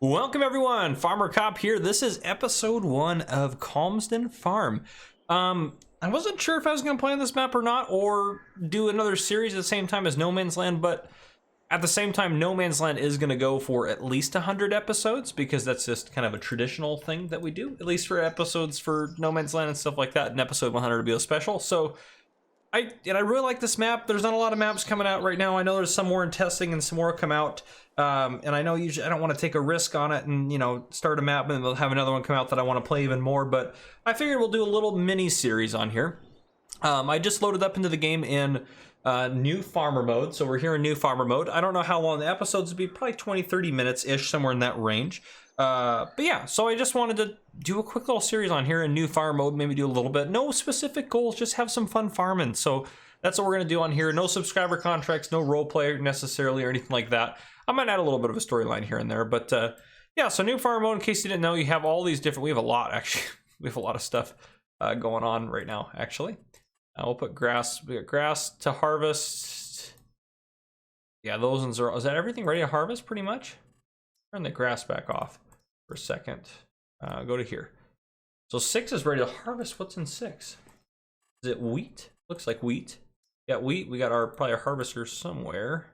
Welcome everyone, Farmer Cop here. This is episode 1 of Calmsden Farm. I wasn't sure if I was going to play on this map or not, or do another series at the same time as No Man's Land, but at the same time, No Man's Land is going to go for at least 100 episodes, because that's just kind of a traditional thing that we do, at least for episodes for No Man's Land and stuff like that, and episode 100 will be a special. So I really like this map. There's not a lot of maps coming out right now. I know there's some more in testing and some more come out. And I know usually I don't want to take a risk on it and, you know, start a map and then they'll have another one come out that I want to play even more. But I figured we'll do a little mini series on here. I just loaded up into the game in new farmer mode. So we're here in new farmer mode. I don't know how long the episodes will be, probably 20-30 minutes-ish, somewhere in that range. But yeah, so I just wanted to do a quick little series on here in new farm mode, maybe do a little bit. No specific goals, just have some fun farming. So that's what we're gonna do on here. No subscriber contracts, no role play necessarily or anything like that. I might add a little bit of a storyline here and there, but yeah, so new farm mode, in case you didn't know, you have all these different, we have a lot actually. We have a lot of stuff going on right now, actually. We'll put grass, we got grass to harvest. Yeah, those ones are, is that everything ready to harvest pretty much? Turn the grass back off for a second. Go to here. So 6 is ready to harvest. What's in 6? Is it wheat? Looks like wheat. Yeah, wheat. We got our probably a harvester somewhere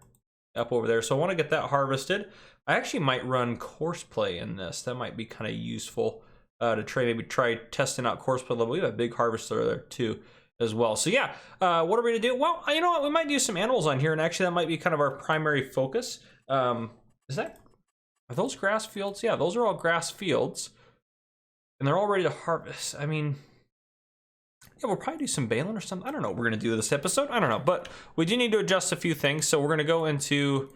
up over there. So I want to get that harvested. I actually might run courseplay in this. That might be kind of useful to maybe try testing out courseplay level. We have a big harvester there too as well. So yeah, what are we gonna do? Well, you know what? We might do some animals on here, and actually that might be kind of our primary focus. Is that? Are those grass fields? Yeah, those are all grass fields. And they're all ready to harvest. I mean, yeah, we'll probably do some baling or something. I don't know what we're going to do this episode. I don't know. But we do need to adjust a few things. So we're going to go into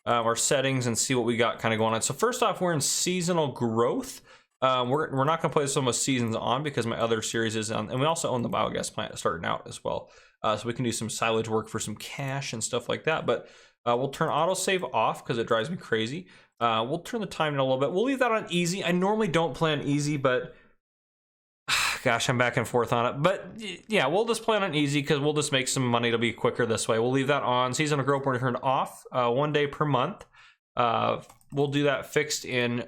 our settings and see what we got kind of going on. So first off, we're in seasonal growth. We're not going to play this one with seasons on because my other series is on. And we also own the biogas plant starting out as well. So we can do some silage work for some cash and stuff like that. But we'll turn autosave off because it drives me crazy. We'll turn the time in a little bit. We'll leave that on easy. I normally don't play on easy, but gosh, I'm back and forth on it. But yeah, we'll just play on easy because we'll just make some money. It'll be quicker this way. We'll leave that on. Seasonal growth, we're turned off 1 day per month. We'll do that fixed in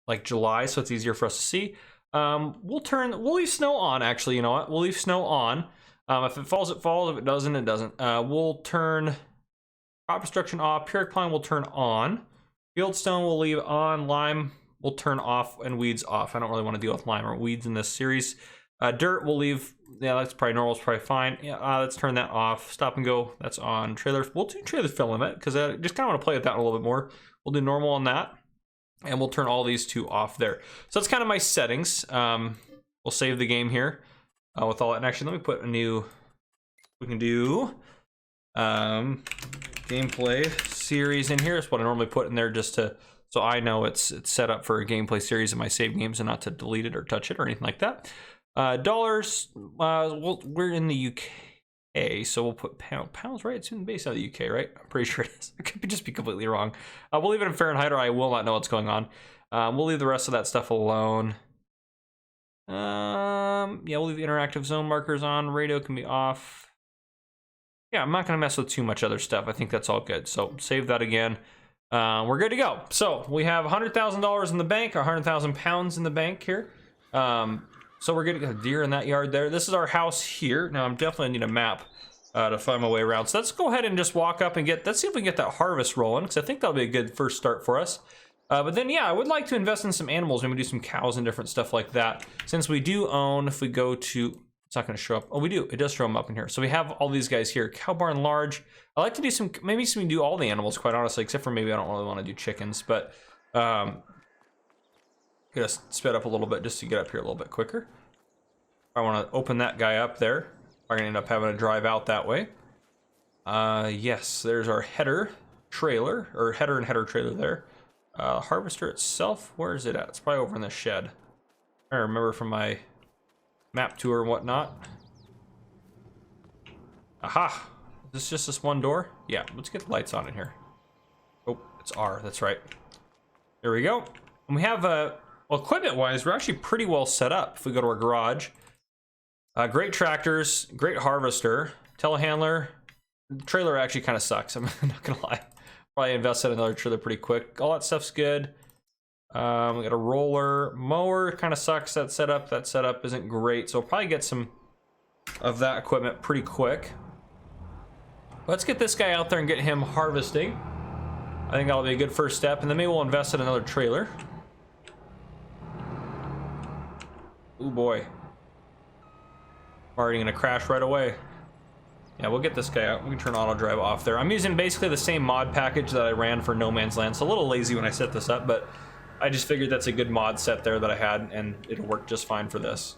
like July, so it's easier for us to see. We'll leave snow on, actually. You know what? We'll leave snow on. If it falls, it falls. If it doesn't, it doesn't. We'll turn crop destruction off. Pyrrhic pine will turn on. Fieldstone we'll leave on. Lime we'll turn off, and weeds off. I don't really want to deal with lime or weeds in this series. Dirt we'll leave. Yeah, that's probably normal. It's probably fine. Yeah, let's turn that off. Stop and go. That's on. Trailers. We'll do trailer fill limit because I just kind of want to play with that a little bit more. We'll do normal on that, and we'll turn all these two off there. So that's kind of my settings. We'll save the game here with all that. And actually, let me put a new. We can do gameplay series in here. Is what I normally put in there just to so I know it's set up for a gameplay series in my save games and not to delete it or touch it or anything like that. Dollars, we're in the UK, so we'll put pounds, right? It's in based out of the UK, right? I'm pretty sure it is. I could just be completely wrong. We'll leave it in Fahrenheit, or I will not know what's going on. We'll leave the rest of that stuff alone. Yeah, we'll leave the interactive zone markers on. Radio can be off. Yeah, I'm not going to mess with too much other stuff. I think that's all good. So save that again. We're good to go. So we have $100,000 in the bank, or 100,000 pounds in the bank here. So we're good to go. Deer in that yard there. This is our house here. Now I'm definitely need a map to find my way around. So let's go ahead and just walk up and let's see if we can get that harvest rolling, because I think that'll be a good first start for us. But then, yeah, I would like to invest in some animals. Maybe do some cows and different stuff like that. Since we do own, if we go to, it's not going to show up. Oh, we do. It does show them up in here. So we have all these guys here. Cow barn large. I like to do some, maybe some do all the animals, quite honestly, except for maybe I don't really want to do chickens. But gonna sped up a little bit just to get up here a little bit quicker. I want to open that guy up there. I'm gonna end up having to drive out that way. Yes, there's our header trailer, or header and header trailer there. Harvester itself, where is it at? It's probably over in the shed. I remember from my map tour and whatnot. Aha! Is this just this one door? Yeah, let's get the lights on in here. Oh, it's R, that's right. There we go. And we have, well, equipment-wise, we're actually pretty well set up if we go to our garage. Great tractors, great harvester, telehandler. The trailer actually kind of sucks, I'm not gonna lie. Probably invest in another trailer pretty quick. All that stuff's good. We got a roller mower. Kind of sucks, that setup. That setup isn't great, so we'll probably get some of that equipment pretty quick. Let's get this guy out there and get him harvesting. I think that'll be a good first step, and then maybe we'll invest in another trailer. Oh boy. Already gonna crash right away. Yeah, we'll get this guy out. We can turn auto drive off there. I'm using basically the same mod package that I ran for No Man's Land. It's a little lazy when I set this up, but I just figured that's a good mod set there that I had, and it'll work just fine for this.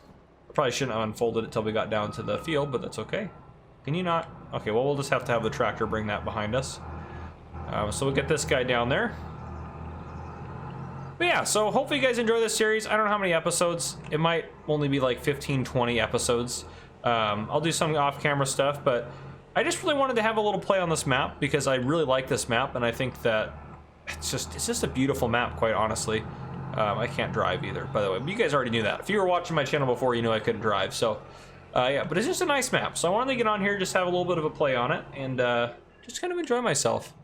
I probably shouldn't have unfolded it till we got down to the field, but that's okay. Can you not? Okay, well, we'll just have to have the tractor bring that behind us. So we'll get this guy down there. But yeah, so hopefully you guys enjoy this series. I don't know how many episodes. It might only be like 15, 20 episodes. I'll do some off-camera stuff, but I just really wanted to have a little play on this map because I really like this map, and I think that it's just a beautiful map, quite honestly. I can't drive either, by the way, but you guys already knew that. If you were watching my channel before, you knew I couldn't drive, so yeah, but it's just a nice map. So I wanted to get on here, just have a little bit of a play on it, and just kind of enjoy myself.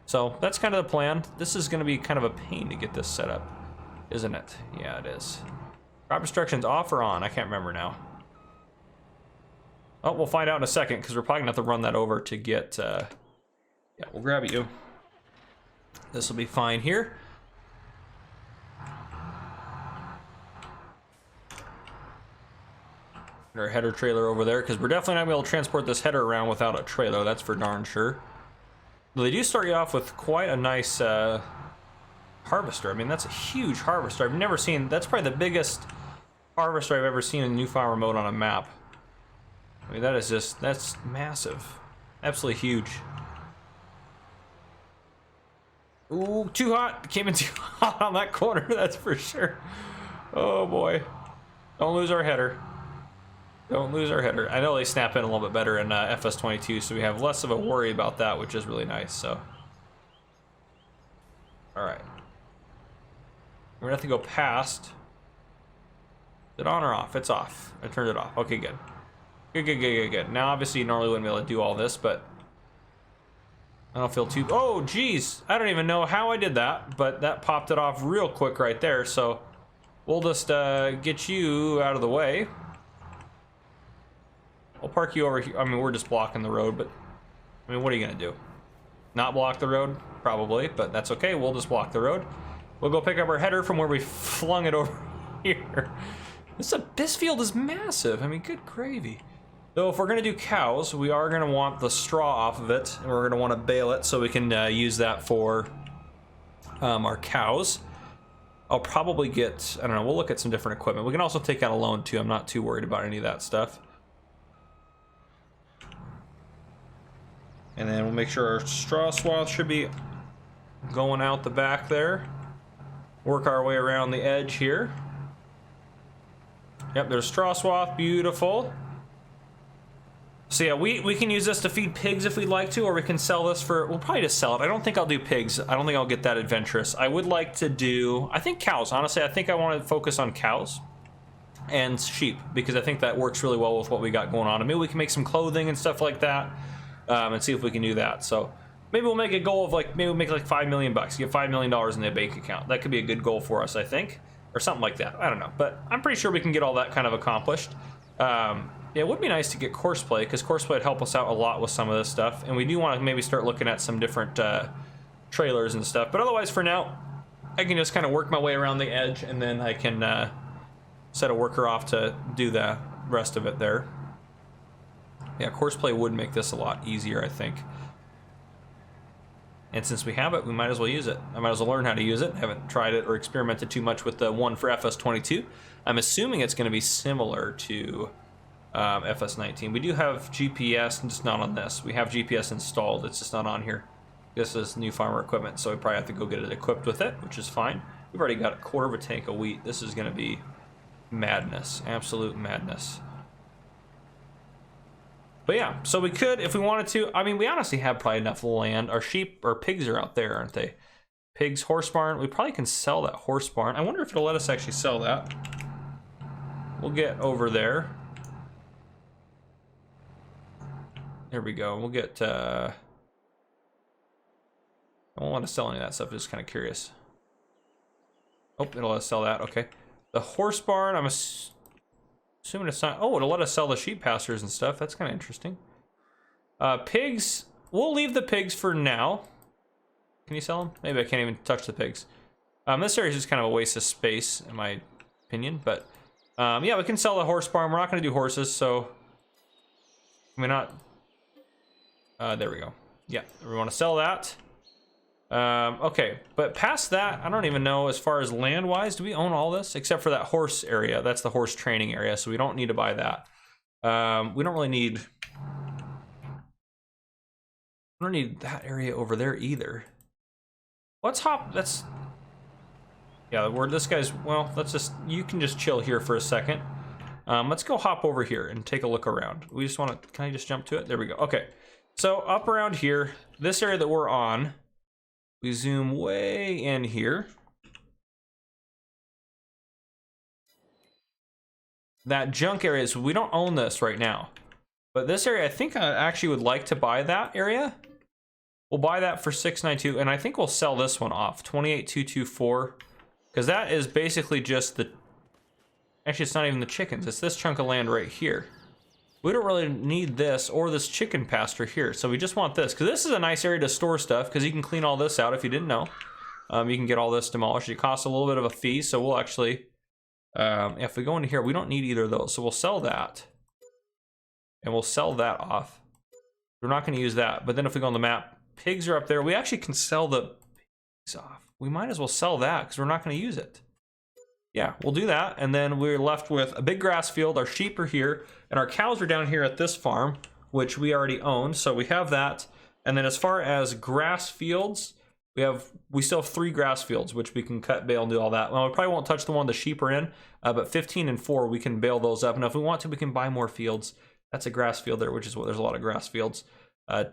So that's kind of the plan. This is going to be kind of a pain to get this set up, isn't it? Yeah, it is. Crop instructions off or on? I can't remember now. Oh, we'll find out in a second, because we're probably going to have to run that over to get... yeah, we'll grab you. This will be fine here. Our header trailer over there, because we're definitely not going to be able to transport this header around without a trailer, that's for darn sure. Well, they do start you off with quite a nice harvester. I mean, that's a huge harvester. I've never seen... That's probably the biggest harvester I've ever seen in New Farmer mode on a map. I mean, that is just... That's massive. Absolutely huge. Ooh, too hot. Came in too hot on that corner, that's for sure. Oh, boy. Don't lose our header. Don't lose our header. I know they snap in a little bit better in FS22, so we have less of a worry about that, which is really nice, so. Alright. We're gonna have to go past. Is it on or off? It's off. I turned it off. Okay, good. Good. Now, obviously, you normally wouldn't be able to do all this, but I don't feel too... Oh, geez. I don't even know how I did that, but that popped it off real quick right there, so we'll just get you out of the way. I'll park you over here. I mean, we're just blocking the road, but I mean, what are you gonna do? Not block the road? Probably, but that's okay. We'll just block the road. We'll go pick up our header from where we flung it over here. This field is massive. I mean, good gravy. So if we're gonna do cows, we are gonna want the straw off of it, and we're gonna want to bale it so we can use that for our cows. I'll probably get, I don't know, we'll look at some different equipment. We can also take out a loan too. I'm not too worried about any of that stuff. And then we'll make sure our straw swath should be going out the back there. Work our way around the edge here. Yep, there's straw swath, beautiful. So yeah, we can use this to feed pigs if we'd like to, or we can sell this for, we'll probably just sell it. I don't think I'll do pigs. I don't think I'll get that adventurous. I would like to do, I think cows, honestly. I think I want to focus on cows and sheep, because I think that works really well with what we got going on. And maybe we can make some clothing and stuff like that. And see if we can do that. So maybe we'll make a goal of like, maybe we'll make like $5 million bucks, get $5 million in the bank account. That could be a good goal for us, I think, or something like that. I don't know, but I'm pretty sure we can get all that kind of accomplished. Yeah, it would be nice to get Courseplay, because Courseplay would help us out a lot with some of this stuff, and we do want to maybe start looking at some different trailers and stuff. But otherwise, for now, I can just kind of work my way around the edge, and then I can set a worker off to do the rest of it there. Yeah, Courseplay would make this a lot easier, I think. And since we have it, we might as well use it. I might as well learn how to use it. I haven't tried it or experimented too much with the one for FS22. I'm assuming it's going to be similar to FS19. We do have GPS, just not on this. We have GPS installed, it's just not on here. This is new farmer equipment, so we probably have to go get it equipped with it, which is fine. We've already got a quarter of a tank of wheat. This is going to be madness, absolute madness. But yeah, so we could, if we wanted to, I mean, we honestly have probably enough land. Our sheep or pigs are out there, aren't they? Pigs, horse barn. We probably can sell that horse barn. I wonder if it'll let us actually sell that. We'll get over there. There we go. We'll get, I won't want to sell any of that stuff, just kind of curious. Oh, it'll let us sell that. Okay. The horse barn, I'm assuming it's not. Oh, it'll let us sell the sheep pastures and stuff. That's kind of interesting. Pigs, we'll leave the pigs for now. Can you sell them? Maybe I can't even touch the pigs. This area is just kind of a waste of space, in my opinion. But yeah, we can sell the horse barn. We're not going to do horses, so we're not. There we go. Yeah, we want to sell that. Okay, but past that, I don't even know as far as land-wise. Do we own all this? Except for that horse area. That's the horse training area, so we don't need to buy that. We don't really need... I don't need that area over there either. Let's hop... That's... Yeah, where this guy's... Well, let's just... You can just chill here for a second. Let's go hop over here and take a look around. We just want to... Can I just jump to it? There we go. Okay. So, up around here, this area that we're on... We zoom way in here. That junk area, so we don't own this right now. But this area, I think I actually would like to buy that area. We'll buy that for $692, and I think we'll sell this one off, $28,224. Because that is basically just the... Actually, it's not even the chickens. It's this chunk of land right here. We don't really need this or this chicken pasture here, so we just want this. Because this is a nice area to store stuff, because you can clean all this out if you didn't know. You can get all this demolished. It costs a little bit of a fee, so we'll actually... if we go into here, we don't need either of those, so we'll sell that. And we'll sell that off. We're not going to use that, but then if we go on the map, pigs are up there. We actually can sell the pigs off. We might as well sell that, because we're not going to use it. Yeah, we'll do that, and then we're left with a big grass field. Our sheep are here, and our cows are down here at this farm, which we already own, so we have that. And then as far as grass fields, we still have 3 grass fields, which we can cut, bale, and do all that. Well, we probably won't touch the one the sheep are in, but 15 and 4, we can bale those up. And if we want to, we can buy more fields. That's a grass field there, which is what there's a lot of grass fields.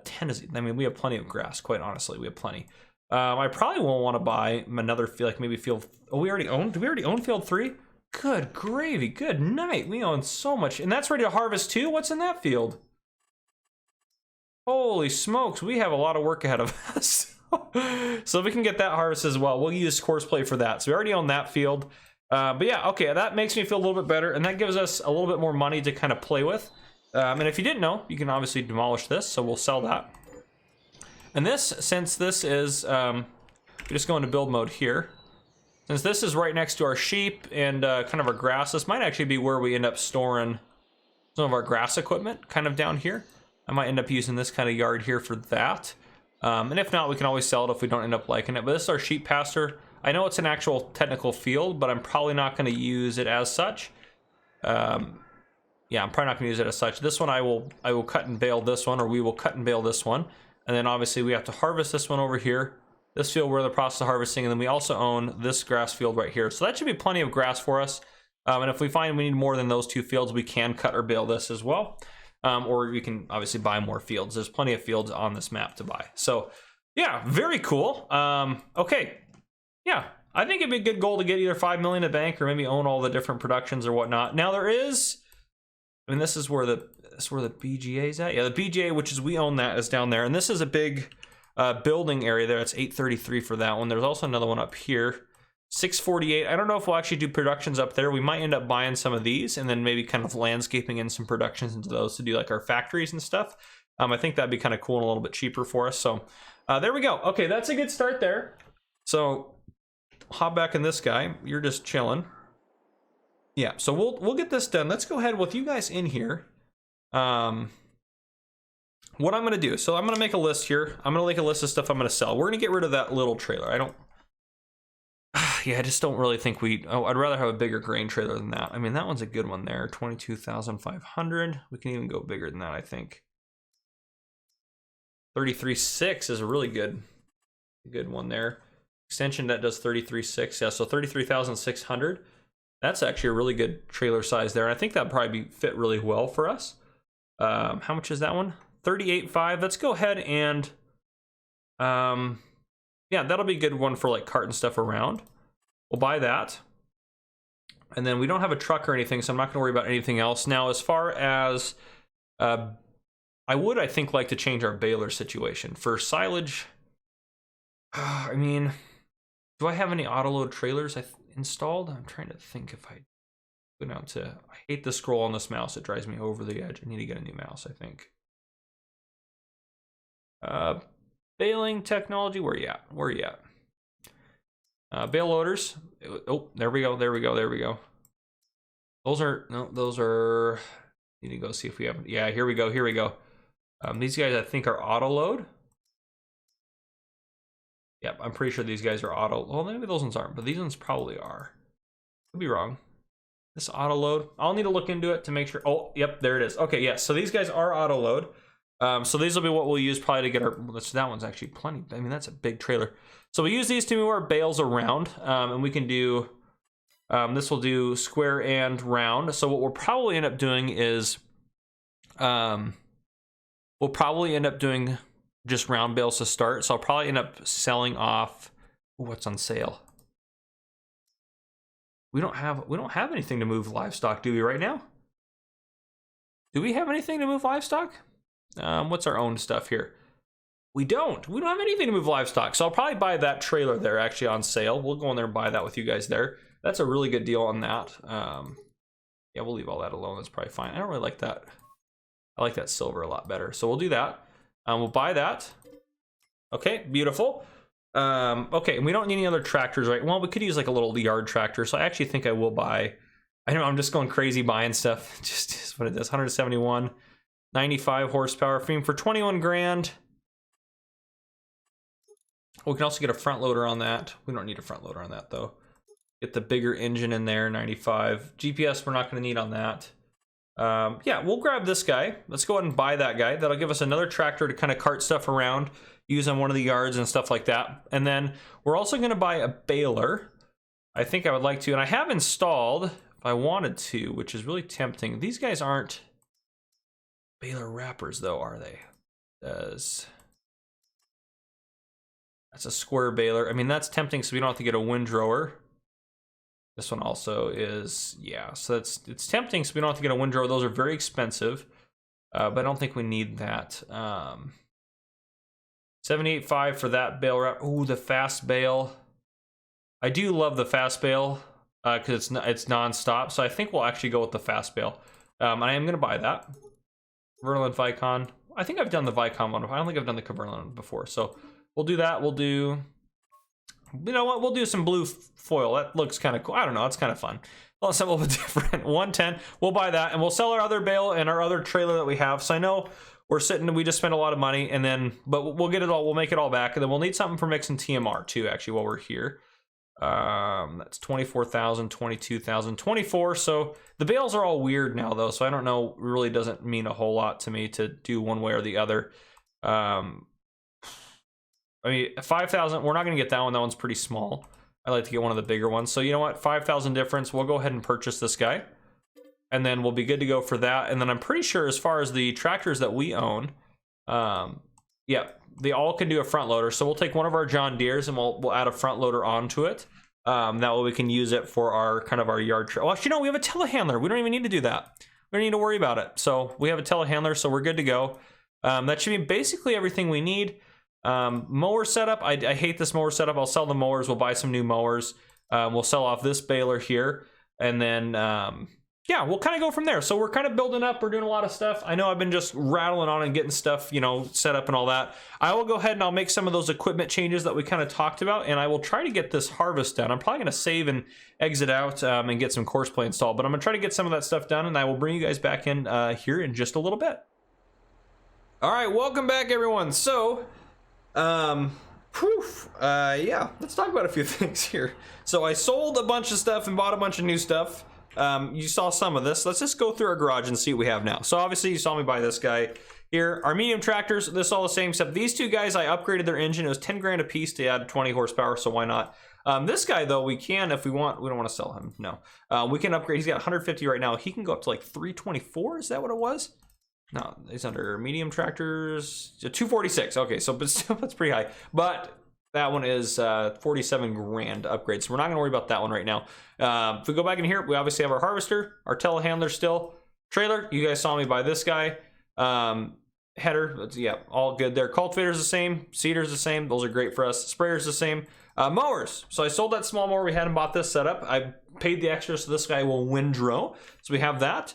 10 is, I mean, we have plenty of grass, quite honestly, we have plenty. I probably won't want to buy another field, like maybe field. Oh, we already own. Do we already own field 3? Good gravy. Good night. We own so much, and that's ready to harvest too. What's in that field? Holy smokes, we have a lot of work ahead of us. So we can get that harvest as well. We'll use horseplay for that. So we already own that field. But yeah, okay, that makes me feel a little bit better, and that gives us a little bit more money to kind of play with. And if you didn't know, you can obviously demolish this, so we'll sell that. And this, since this is, we just go into build mode here. Since this is right next to our sheep and kind of our grass, this might actually be where we end up storing some of our grass equipment, kind of down here. I might end up using this kind of yard here for that. And if not, we can always sell it if we don't end up liking it. But this is our sheep pasture. I know it's an actual technical field, but I'm probably not going to use it as such. Yeah, I'm probably not going to use it as such. This one I will cut and bale this one, or we will cut and bale this one. And then obviously we have to harvest this one over here. This field we're in the process of harvesting, and then we also own this grass field right here. So that should be plenty of grass for us. And if we find we need more than those 2 fields, we can cut or bale this as well. Or we can obviously buy more fields. There's plenty of fields on this map to buy. So yeah, very cool. Okay, yeah, I think it'd be a good goal to get either 5 million in the bank or maybe own all the different productions or whatnot. Now there is, I mean, this is where the BGA is at. Yeah, the BGA, which is we own that, is down there, and this is a big building area there. It's 833 for that one. There's also another one up here, 648. I don't know if we'll actually do productions up there. We might end up buying some of these and then maybe kind of landscaping in some productions into those to do like our factories and stuff. I think that'd be kind of cool and a little bit cheaper for us. So there we go. Okay, that's a good start there. So hop back in this guy. You're just chilling. Yeah, so we'll get this done. Let's go ahead with you guys in here. What I'm gonna do, so I'm gonna make a list here. I'm gonna make a list of stuff I'm gonna sell. We're gonna get rid of that little trailer. Yeah, I just don't really think I'd rather have a bigger grain trailer than that. I mean, that one's a good one there, 22,500. We can even go bigger than that, I think. 33.6 is a really good one there. Extension that does 33.6, yeah, so 33,600. That's actually a really good trailer size there. And I think that'd probably fit really well for us. How much is that one? 38.5. Let's go ahead and, yeah, that'll be a good one for like carting stuff around. We'll buy that. And then we don't have a truck or anything, so I'm not going to worry about anything else. Now, as far as, I would, I think, like to change our baler situation. For silage, I mean, do I have any auto-load trailers? installed? I'm trying to think if I go down to, I hate the scroll on this mouse. It drives me over the edge. I need to get a new mouse, I think. Baling technology, where you at? Where are you at? Bale loaders. Oh, there we go, there we go, there we go. Those are, no, those are, need to go see if we have, yeah, here we go, here we go. These guys I think are auto load. Yep, I'm pretty sure these guys are auto, well maybe those ones aren't, but these ones probably are. Could be wrong. This auto load, I'll need to look into it to make sure. Oh, yep, there it is. Okay, yes, so these guys are auto load. So these will be what we'll use probably to get our, well, that one's actually plenty, I mean, that's a big trailer. So we use these to move our bales around, and we can do, this will do square and round. So what we'll probably end up doing is, we'll probably end up doing just round bales to start. So I'll probably end up selling off, what's on sale? We don't have anything to move livestock, do we, right now? Do we have anything to move livestock? What's our own stuff here? We don't have anything to move livestock. So I'll probably buy that trailer there actually on sale. We'll go in there and buy that with you guys there. That's a really good deal on that. Yeah, we'll leave all that alone. That's probably fine. I don't really like that. I like that silver a lot better. So we'll do that. We'll buy that. Okay, beautiful. Okay, and we don't need any other tractors, right? Well, we could use like a little yard tractor. So I actually think I will buy, I know I'm just going crazy buying stuff. Just what it is, 171, 95 horsepower frame for 21 grand. We can also get a front loader on that. We don't need a front loader on that though. Get the bigger engine in there, 95. GPS we're not gonna need on that. Yeah, we'll grab this guy. Let's go ahead and buy that guy. That'll give us another tractor to kind of cart stuff around, use on one of the yards and stuff like that. And then we're also gonna buy a baler. I think I would like to, and I have installed, if I wanted to, which is really tempting. These guys aren't baler wrappers though, are they? That's a square baler. I mean, that's tempting, so we don't have to get a windrower. This one also is, yeah, so it's tempting, so we don't have to get a windrower. Those are very expensive, but I don't think we need that. 78.5 for that bale wrap. Ooh, the fast bale. I do love the fast bale because it's non-stop, so I think we'll actually go with the fast bale. I am going to buy that. Verlin Vicon. I think I've done the Vicon one. I don't think I've done the Caverlin before, so we'll do that. We'll do, you know what? We'll do some blue foil. That looks kind of cool. I don't know. It's kind of fun. Well, it's a little bit different. 110. We'll buy that, and we'll sell our other bale and our other trailer that we have. So I know we just spent a lot of money, and then, but we'll get it all. We'll make it all back, and then we'll need something for mixing TMR too. Actually, while we're here, that's 24,000, 22,000, 24. So the bales are all weird now, though. So I don't know. It really doesn't mean a whole lot to me to do one way or the other. I mean, 5,000, we're not going to get that one. That one's pretty small. I like to get one of the bigger ones. So you know what? 5,000 difference. We'll go ahead and purchase this guy. And then we'll be good to go for that. And then I'm pretty sure as far as the tractors that we own, yeah, they all can do a front loader. So we'll take one of our John Deeres and we'll add a front loader onto it. That way we can use it for our kind of our yard. Well, actually, no, we have a telehandler. We don't even need to do that. We don't need to worry about it. So we have a telehandler, so we're good to go. That should be basically everything we need. Mower setup. I hate this mower setup. I'll sell the mowers. We'll buy some new mowers. We'll sell off this baler here, and then yeah, we'll kind of go from there. So we're kind of building up. We're doing a lot of stuff. I know I've been just rattling on and getting stuff, you know, set up and all that. I will go ahead and I'll make some of those equipment changes that we kind of talked about, and I will try to get this harvest done. I'm probably going to save and exit out and get some course play installed, but I'm going to try to get some of that stuff done, and I will bring you guys back in here in just a little bit. All right, welcome back, everyone. So yeah, let's talk about a few things here. So I sold a bunch of stuff and bought a bunch of new stuff. You saw some of this. Let's just go through our garage and see what we have now. So obviously you saw me buy this guy here. Our medium tractors, this is all the same, except these two guys, I upgraded their engine. It was 10 grand a piece to add 20 horsepower, so why not? This guy though, we can, if we want, we don't want to sell him, no. We can upgrade, he's got 150 right now. He can go up to like 324, is that what it was? No, he's under medium tractors, 246. Okay, so but still, that's pretty high. But that one is 47 grand upgrade, so we're not gonna worry about that one right now. If we go back in here, we obviously have our harvester, our telehandler still, trailer. You guys saw me buy this guy. Header, yeah, all good there. Cultivator's the same, seeder's the same. Those are great for us. Sprayer's the same. Mowers. So I sold that small mower we had and bought this setup. I paid the extra so this guy will windrow. So we have that,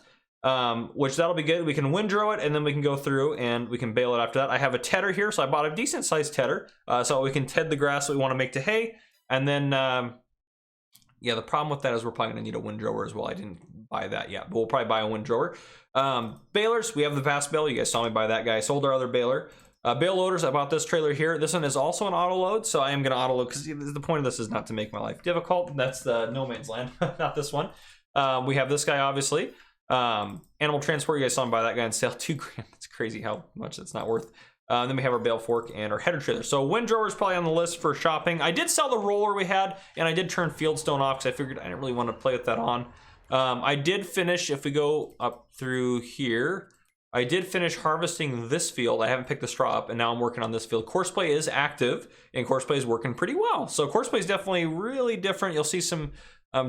which that'll be good. We can windrow it and then we can go through and we can bale it after that. I have a tedder here, so I bought a decent sized tedder so we can ted the grass that we want to make to hay. And then, yeah, the problem with that is we're probably going to need a windrower as well. I didn't buy that yet, but we'll probably buy a windrower. Balers, we have the vast baler. You guys saw me buy that guy. I sold our other baler. Bale loaders, I bought this trailer here. This one is also an auto load, so I am going to auto load because the point of this is not to make my life difficult. That's the no man's land, not this one. We have this guy, obviously. Animal transport, you guys saw me buy that guy on sale, $2,000. It's crazy how much it's not worth. Then we have our bale fork and our header trailer. So windrower is probably on the list for shopping. I did sell the roller we had, and I did turn Fieldstone off because I figured I didn't really want to play with that on. I did finish, if we go up through here, I did finish harvesting this field. I haven't picked the straw up, and now I'm working on this field. Courseplay is active, and Courseplay is working pretty well. So Courseplay is definitely really different. You'll see some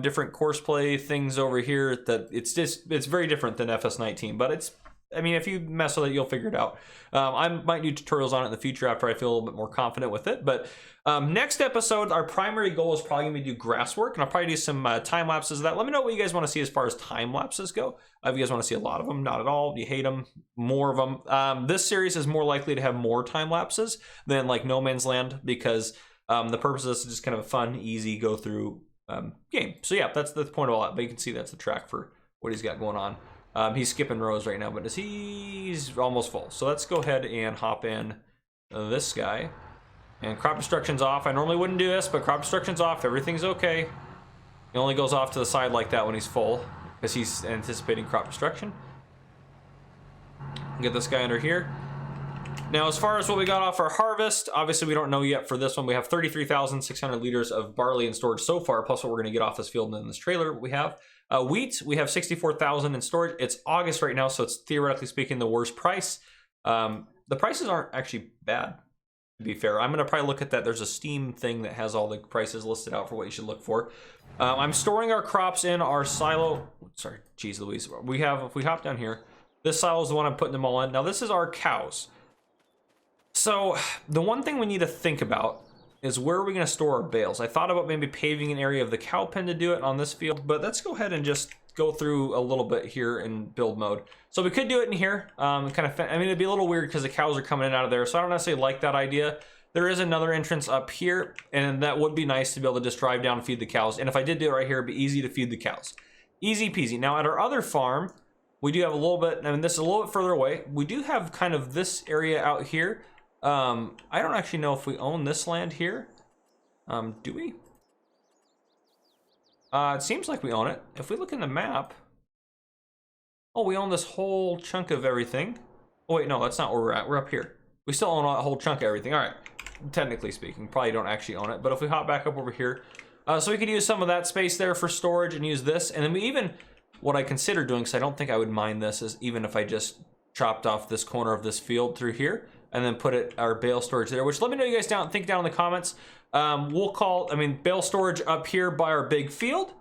different Courseplay things over here that it's very different than FS19, but it's, I mean, if you mess with it, you'll figure it out. I might do tutorials on it in the future after I feel a little bit more confident with it. But next episode, our primary goal is probably going to be do grass work, and I'll probably do some time lapses of that. Let me know what you guys want to see as far as time lapses go. If you guys want to see a lot of them, not at all, you hate them, more of them. This series is more likely to have more time lapses than like No Man's Land because the purpose of this is just kind of a fun, easy go through game. So yeah, that's the point of all that. But you can see that's the track for what he's got going on. He's skipping rows right now, but he's almost full. So let's go ahead and hop in this guy. And crop destruction's off. I normally wouldn't do this, but crop destruction's off. Everything's okay. He only goes off to the side like that when he's full because he's anticipating crop destruction. Get this guy under here. Now, as far as what we got off our harvest, obviously we don't know yet for this one. We have 33,600 liters of barley in storage so far, plus what we're going to get off this field and in this trailer we have. Wheat, we have 64,000 in storage. It's August right now, so it's theoretically speaking the worst price. The prices aren't actually bad, to be fair. I'm going to probably look at that. There's a Steam thing that has all the prices listed out for what you should look for. I'm storing our crops in our silo. Sorry, geez Louise. We have, if we hop down here, this silo is the one I'm putting them all in. Now, this is our cows. So the one thing we need to think about is where are we going to store our bales? I thought about maybe paving an area of the cow pen to do it on this field, but let's go ahead and just go through a little bit here in build mode. So we could do it in here. I mean, it'd be a little weird because the cows are coming in and out of there, so I don't necessarily like that idea. There is another entrance up here, and that would be nice to be able to just drive down and feed the cows. And if I did do it right here, it'd be easy to feed the cows. Easy peasy. Now at our other farm, we do have a little bit, I mean, this is a little bit further away. We do have kind of this area out here. I don't actually know if we own this land here. Do we? It seems like we own it. If we look in the map, oh, we own this whole chunk of everything. Oh wait, no, that's not where we're at. We're up here. We still own a whole chunk of everything. All right, technically speaking, probably don't actually own it. But if we hop back up over here, so we could use some of that space there for storage and use this. And then we even, what I consider doing, because I don't think I would mind this, is even if I just chopped off this corner of this field through here and then put our bale storage there, which let me know you guys think down in the comments. We'll call, bale storage up here by our big field,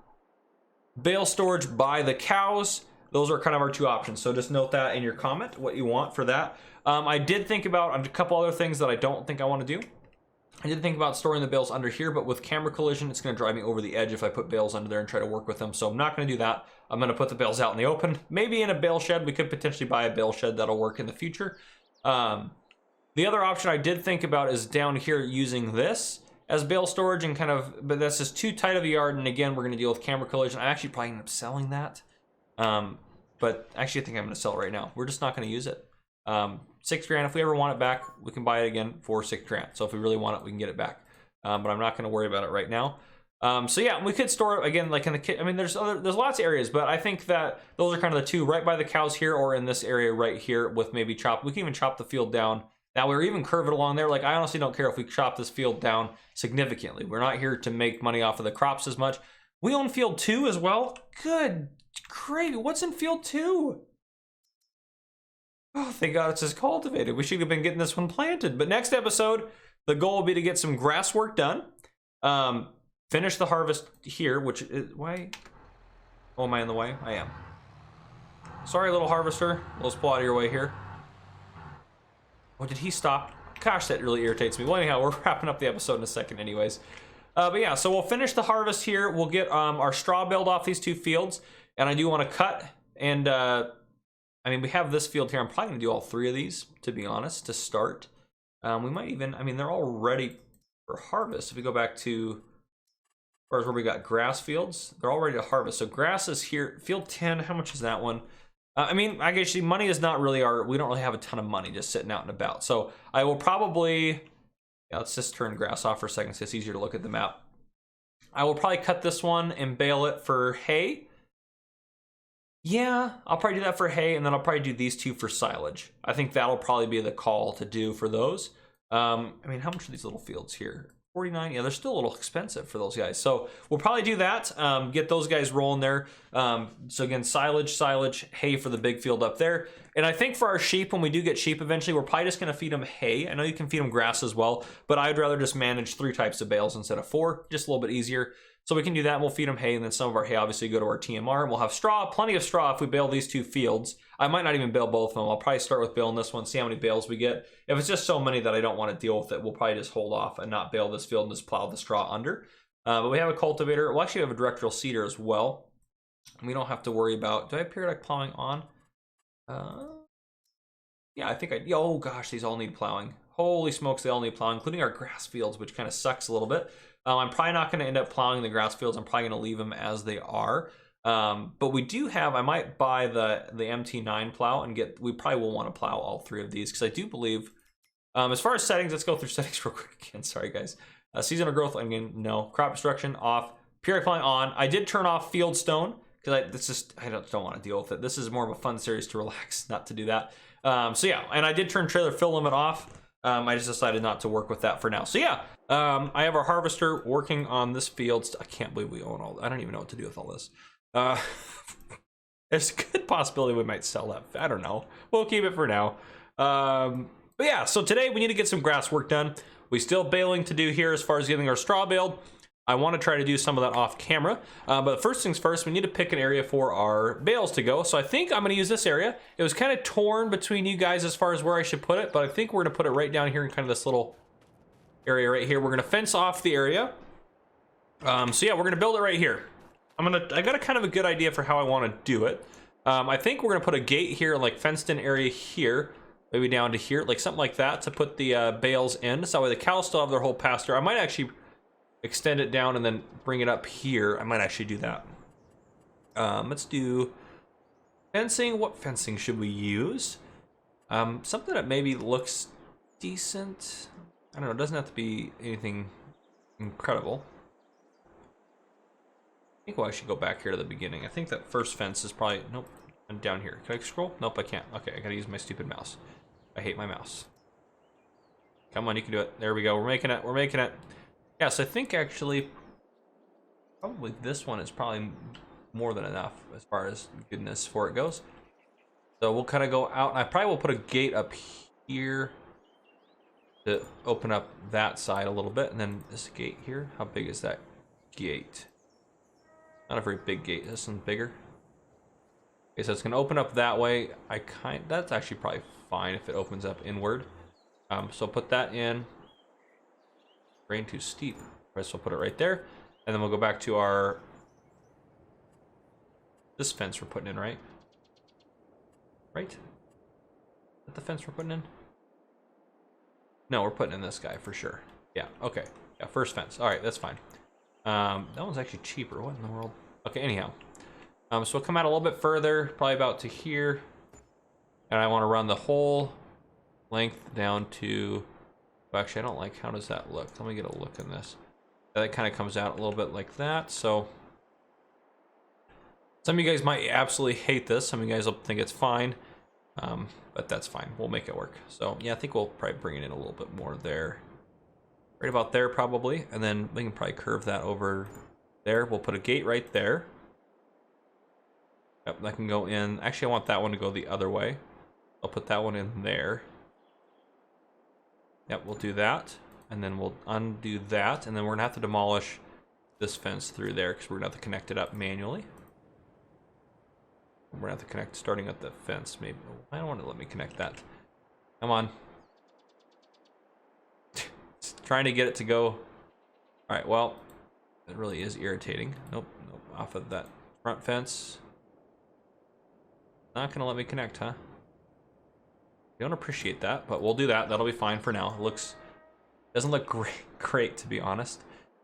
bale storage by the cows. Those are kind of our two options. So just note that in your comment, what you want for that. I did think about a couple other things that I don't think I want to do. I did think about storing the bales under here, but with camera collision, it's going to drive me over the edge if I put bales under there and try to work with them. So I'm not going to do that. I'm going to put the bales out in the open, maybe in a bale shed. We could potentially buy a bale shed that'll work in the future. The other option I did think about is down here using this as bale storage and but that's just too tight of a yard. And again, we're going to deal with camera collision. I actually probably end up selling that. But actually I think I'm going to sell it right now. We're just not going to use it. $6,000. If we ever want it back, we can buy it again for $6,000. So if we really want it, we can get it back. But I'm not going to worry about it right now. So yeah, we could store it again, like in the there's lots of areas, but I think that those are kind of the two, right by the cows here or in this area right here with maybe we can even chop the field down. Now we're even curve it along there. Like I honestly don't care if we chop this field down significantly. We're not here to make money off of the crops as much. We own field 2 as well. Good gravy. What's in field 2? Oh, thank God it's just cultivated. We should have been getting this one planted. But next episode, the goal will be to get some grass work done. Finish the harvest here, which is, why? Oh, am I in the way? I am. Sorry, little harvester. Let's pull out of your way here. Oh, did he stop? Gosh, that really irritates me. Well, anyhow, we're wrapping up the episode in a second anyways. But yeah, so we'll finish the harvest here. We'll get our straw baled off these 2 fields, and I do want to cut. And I mean, we have this field here. I'm probably gonna do all 3 of these, to be honest, to start. We might even, I mean, they're all ready for harvest. If we go back to, as far as where we got grass fields, they're all ready to harvest. So grass is here. Field 10, how much is that one? I mean, I guess money is not really we don't really have a ton of money just sitting out and about. So I will probably, yeah, let's just turn grass off for a second so it's easier to look at the map. I will probably cut this one and bale it for hay. Yeah, I'll probably do that for hay, and then I'll probably do these 2 for silage. I think that'll probably be the call to do for those. I mean, how much are these little fields here? 49. Yeah, they're still a little expensive for those guys. So we'll probably do that. Get those guys rolling there. So again, silage, hay for the big field up there. And I think for our sheep, when we do get sheep eventually, we're probably just going to feed them hay. I know you can feed them grass as well, but I'd rather just manage 3 types of bales instead of 4, just a little bit easier. So we can do that, and we'll feed them hay, and then some of our hay obviously go to our TMR, and we'll have straw, plenty of straw if we bale these 2 fields. I might not even bale both of them. I'll probably start with baling this one, see how many bales we get. If it's just so many that I don't want to deal with it, we'll probably just hold off and not bale this field and just plow the straw under. But we have a cultivator. We'll actually have a directional seeder as well. We don't have to worry about, do I have periodic plowing on? Yeah, I think oh gosh, these all need plowing. Holy smokes, they all need plowing, including our grass fields, which kind of sucks a little bit. I'm probably not going to end up plowing the grass fields. I'm probably going to leave them as they are. But we do have, I might buy the MT9 plow and we probably will want to plow all 3 of these, because I do believe, as far as settings, let's go through settings real quick again. Sorry guys. Seasonal growth, again, no. Crop destruction off. Periodic plowing on. I did turn off field stone because I don't want to deal with it. This is more of a fun series to relax, not to do that. So yeah, and I did turn trailer fill limit off. I just decided not to work with that for now. So yeah, I have our harvester working on this field. I can't believe we own all. I don't even know what to do with all this. There's a good possibility we might sell that. I don't know. We'll keep it for now. But yeah, so today we need to get some grass work done. We still baling to do here as far as getting our straw baled. I want to try to do some of that off camera. But first things first, we need to pick an area for our bales to go. So I think I'm going to use this area. It was kind of torn between you guys as far as where I should put it, but I think we're going to put it right down here in kind of this little area right here. We're going to fence off the area. So yeah, we're going to build it right here. I got a kind of a good idea for how I want to do it. I think we're going to put a gate here, like fenced in area here, maybe down to here, like something like that to put the bales in. So that way the cows still have their whole pasture. I might actually extend it down and then bring it up here. I might actually do that. Let's do fencing. What fencing should we use? Something that maybe looks decent. I don't know, it doesn't have to be anything incredible. I think I should go back here to the beginning. I think that first fence is probably, nope, I'm down here. Can I scroll? Nope, I can't. Okay, I gotta use my stupid mouse. I hate my mouse. Come on, you can do it. There we go, we're making it, we're making it. Yeah, so I think actually, probably this one is probably more than enough as far as goodness for it goes. So we'll kind of go out, and I probably will put a gate up here to open up that side a little bit, and then this gate here. How big is that gate? Not a very big gate. This one's bigger. Okay, so it's gonna open up that way. That's actually probably fine if it opens up inward. So put that in. Rain too steep. Right, so we'll put it right there, and then we'll go back to this fence we're putting in, right? Right? Is that the fence we're putting in? No, we're putting in this guy for sure. Yeah, okay. Yeah, first fence. All right, that's fine. That one's actually cheaper. What in the world? Okay, anyhow. So we'll come out a little bit further, probably about to here. And I want to run the whole length down to... Well, actually, I don't like... How does that look? Let me get a look in this. That kind of comes out a little bit like that, so... Some of you guys might absolutely hate this. Some of you guys will think it's fine. But that's fine. We'll make it work. So, yeah, I think we'll probably bring it in a little bit more there. Right about there, probably. And then we can probably curve that over there. We'll put a gate right there. Yep, that can go in. Actually, I want that one to go the other way. I'll put that one in there. Yep, we'll do that. And then we'll undo that. And then we're going to have to demolish this fence through there because we're going to have to connect it up manually. We're going to have to connect starting at the fence, maybe. I don't want to let me connect that. Come on. Trying to get it to go. All right, well, It really is irritating. Nope, nope, off of that front fence. Not gonna let me connect, huh? Don't appreciate that, but we'll do that. That'll be fine for now. It doesn't look great to be honest.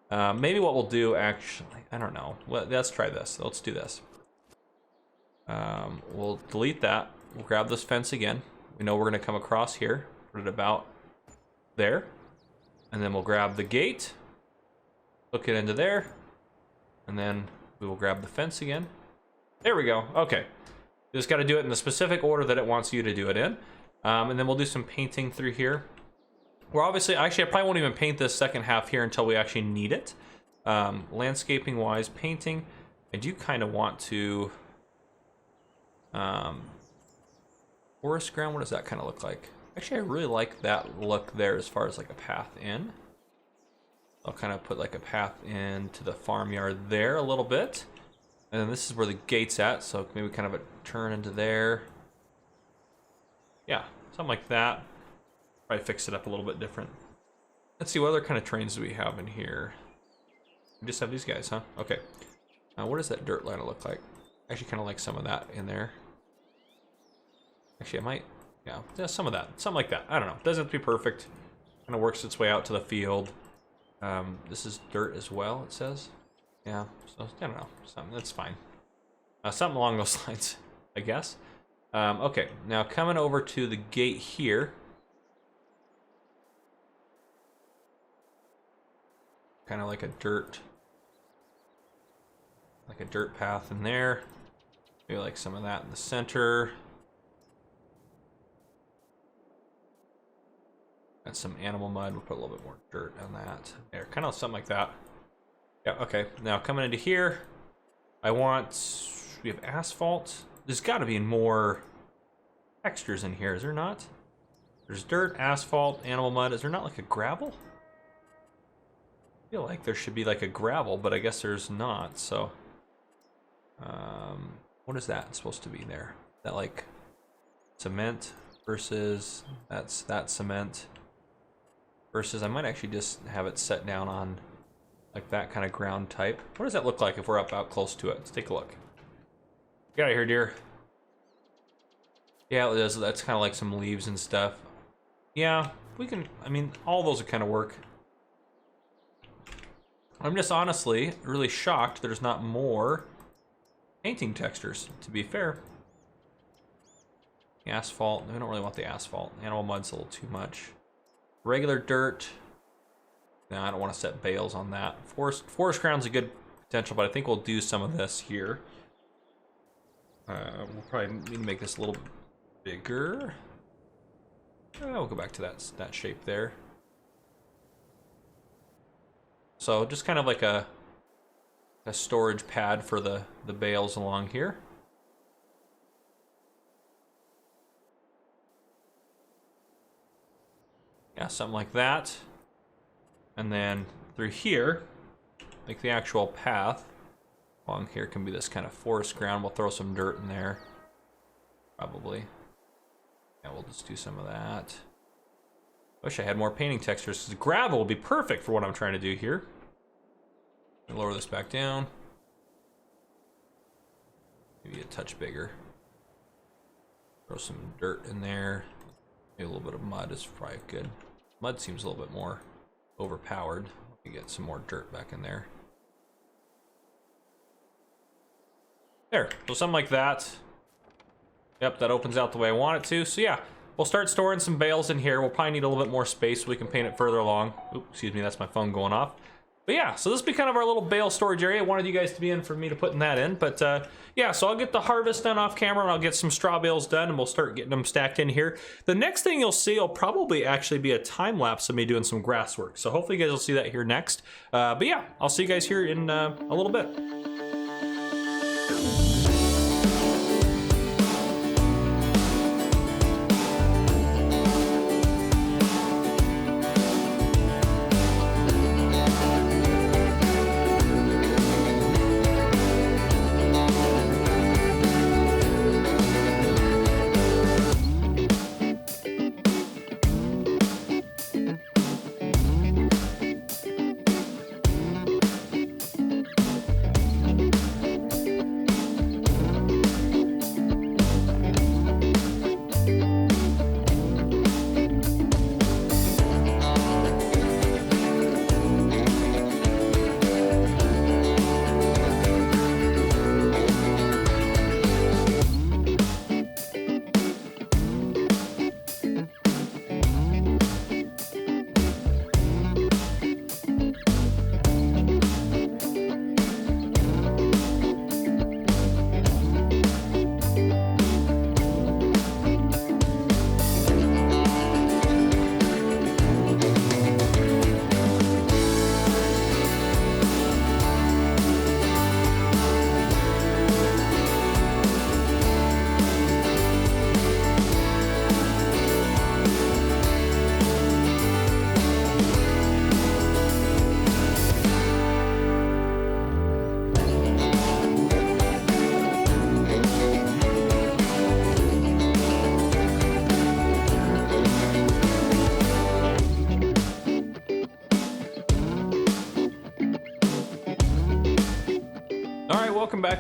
Maybe what we'll do, actually, I don't know. Let's try this. Let's do this. We'll delete that. We'll grab this fence again. We know we're gonna come across here, put it about there, and then we'll grab the gate, hook it into there, and then we will grab the fence again. There we go. Okay. You just got to do it in the specific order that it wants you to do it in. And then we'll do some painting through here. We're obviously, actually, I probably won't even paint this second half here until we actually need it. Landscaping wise, painting, I do kind of want to, forest ground, what does that kind of look like? Actually, I really like that look there as far as like a path in. I'll kind of put like a path into the farmyard there a little bit. And then this is where the gate's at, so maybe kind of a turn into there. Yeah, something like that. Probably fix it up a little bit different. Let's see, what other kind of trains do we have in here? We just have these guys, huh? Okay. What does that dirt line look like? I actually kind of like some of that in there. Actually, I might, yeah, some of that. Something like that. I don't know. Doesn't have to be perfect. Kind of works its way out to the field. This is dirt as well, it says. Yeah, so I don't know. Something, that's fine. Something along those lines, I guess. Okay, now coming over to the gate here. Kind of like a dirt path in there. Maybe like some of that in the center. Got some animal mud. We'll put a little bit more dirt on that. There, kind of something like that. Yeah, okay. Now coming into here, we have asphalt. There's got to be more textures in here, is there not? There's dirt, asphalt, animal mud. Is there not like a gravel? I feel like there should be like a gravel, but I guess there's not, so. What is that supposed to be there? Is that like cement versus, that cement versus, I might actually just have it set down on like that kind of ground type. What does that look like if we're out close to it? Let's take a look. Get out of here, dear. Yeah, it is. That's kind of like some leaves and stuff. Yeah, we can, I mean, all those would kind of work. I'm just honestly really shocked there's not more painting textures, to be fair. The asphalt, we don't really want the asphalt. Animal mud's a little too much. Regular dirt. No, I don't want to set bales on that. Forest ground's a good potential, but I think we'll do some of this here. We'll probably need to make this a little bigger. We'll go back to that shape there. So just kind of like a storage pad for the bales along here. Yeah, something like that. And then through here, like the actual path along here can be this kind of forest ground. We'll throw some dirt in there, probably. Yeah, we'll just do some of that. Wish I had more painting textures, because gravel would be perfect for what I'm trying to do here. Lower this back down. Maybe a touch bigger. Throw some dirt in there. Maybe a little bit of mud is probably good. Mud seems a little bit more overpowered. Let me get some more dirt back in there. There, so something like that. Yep, that opens out the way I want it to. So yeah, we'll start storing some bales in here. We'll probably need a little bit more space so we can paint it further along. Oops, excuse me, that's my phone going off. But yeah, so this will be kind of our little bale storage area. I wanted you guys to be in for me to putting that in. But yeah, so I'll get the harvest done off camera and I'll get some straw bales done and we'll start getting them stacked in here. The next thing you'll see will probably actually be a time lapse of me doing some grass work. So hopefully you guys will see that here next. But yeah, I'll see you guys here in a little bit.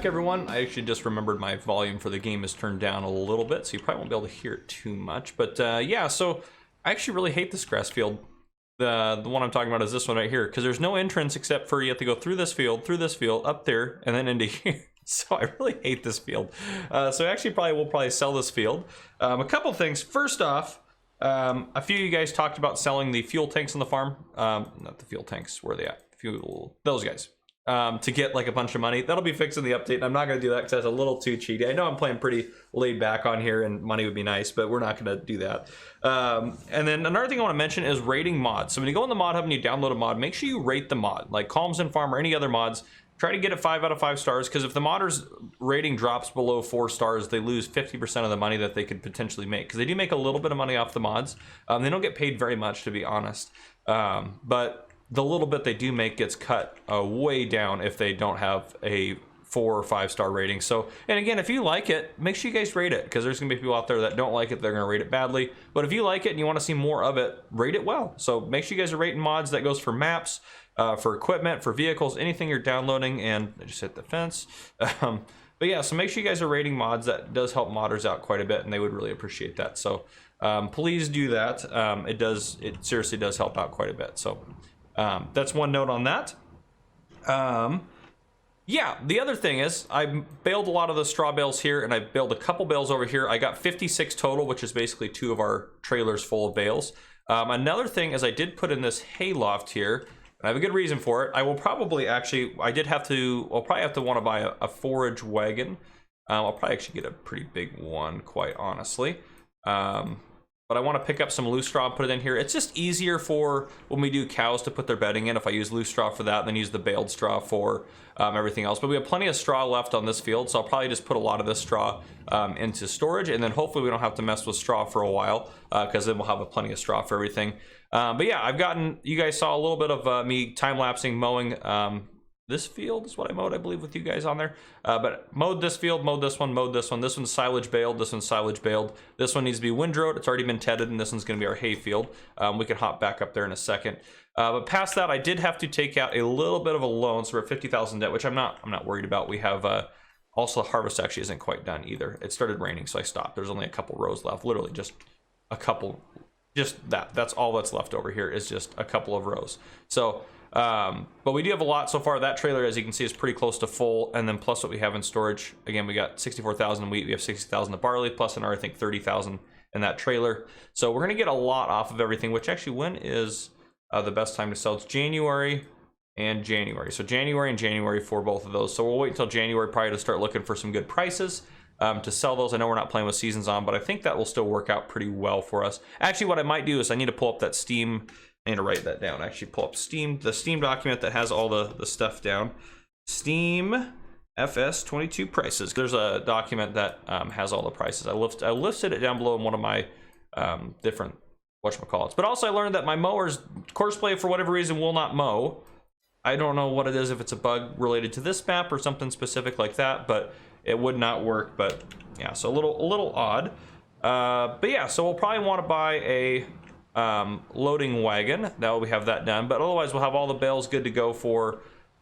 back, everyone. I actually just remembered my volume for the game is turned down a little bit, so you probably won't be able to hear it too much. But yeah, so I actually really hate this grass field. The one I'm talking about is this one right here, because there's no entrance except for you have to go through this field, up there, and then into here. So I really hate this field. So actually we'll probably sell this field. A couple things. First off, a few of you guys talked about selling the fuel tanks on the farm. Not the fuel tanks, where are they at? Those guys. To get like a bunch of money. That'll be fixed in the update, and I'm not going to do that because that's a little too cheaty. I know I'm playing pretty laid back on here and money would be nice, but we're not going to do that. And then another thing I want to mention is rating mods. So when you go in the mod hub and you download a mod, make sure you rate the mod, like Calmsden Farm or any other mods. Try to get it 5 out of 5 stars, because if the modder's rating drops below 4 stars, they lose 50% of the money that they could potentially make, because they do make a little bit of money off the mods. They don't get paid very much, to be honest, but the little bit they do make gets cut way down if they don't have a 4 or 5 star rating. So, and again, if you like it, make sure you guys rate it, because there's gonna be people out there that don't like it, they're gonna rate it badly. But if you like it and you want to see more of it, rate it well. So make sure you guys are rating mods. That goes for maps, for equipment, for vehicles, anything you're downloading. And I just hit the fence. But yeah, so make sure you guys are rating mods. That does help modders out quite a bit, and they would really appreciate that. So please do that. It seriously does help out quite a bit. So that's one note on that. Yeah, the other thing is I baled a lot of the straw bales here, and I baled a couple bales over here. I got 56 total, which is basically 2 of our trailers full of bales. Another thing is I did put in this hay loft here, and I have a good reason for it. I will probably actually, I'll probably have to want to buy a forage wagon. I'll probably actually get a pretty big one, quite honestly. But I want to pick up some loose straw and put it in here. It's just easier for when we do cows to put their bedding in. If I use loose straw for that, then use the baled straw for everything else. But we have plenty of straw left on this field, so I'll probably just put a lot of this straw into storage, and then hopefully we don't have to mess with straw for a while, because then we'll have plenty of straw for everything. But yeah, you guys saw a little bit of me time-lapsing mowing this field is what I mowed, I believe, with you guys on there. But mowed this field, mowed this one, mowed this one. This one's silage baled, this one's silage baled. This one needs to be windrowed. It's already been tedded, and this one's going to be our hay field. We can hop back up there in a second. But past that, I did have to take out a little bit of a loan, so we're at 50,000 debt, which I'm not worried about. We have also the harvest actually isn't quite done either. It started raining, so I stopped. There's only a couple rows left, literally just a couple. Just that's all that's left over here is just a couple of rows. So. But we do have a lot so far. That trailer, as you can see, is pretty close to full, and then plus what we have in storage. Again, we got 64,000 wheat, we have 60,000 of barley, plus another, I think, 30,000 in that trailer. So we're gonna get a lot off of everything. Which actually, when is the best time to sell? It's January and January. So January and January for both of those. So we'll wait until January probably to start looking for some good prices to sell those. I know we're not playing with seasons on, but I think that will still work out pretty well for us. Actually, what I might do is I need to pull up that Steam. I need to write that down. Actually, pull up the Steam document that has all the stuff down. Steam FS22 prices. There's a document that has all the prices. I listed it down below in one of my different whatchamacallits. But also I learned that my mowers, Courseplay, for whatever reason, will not mow. I don't know what it is, if it's a bug related to this map or something specific like that, but it would not work. But yeah, so a little odd. But yeah, so we'll probably want to buy a loading wagon. Now we have that done, but otherwise we'll have all the bales good to go for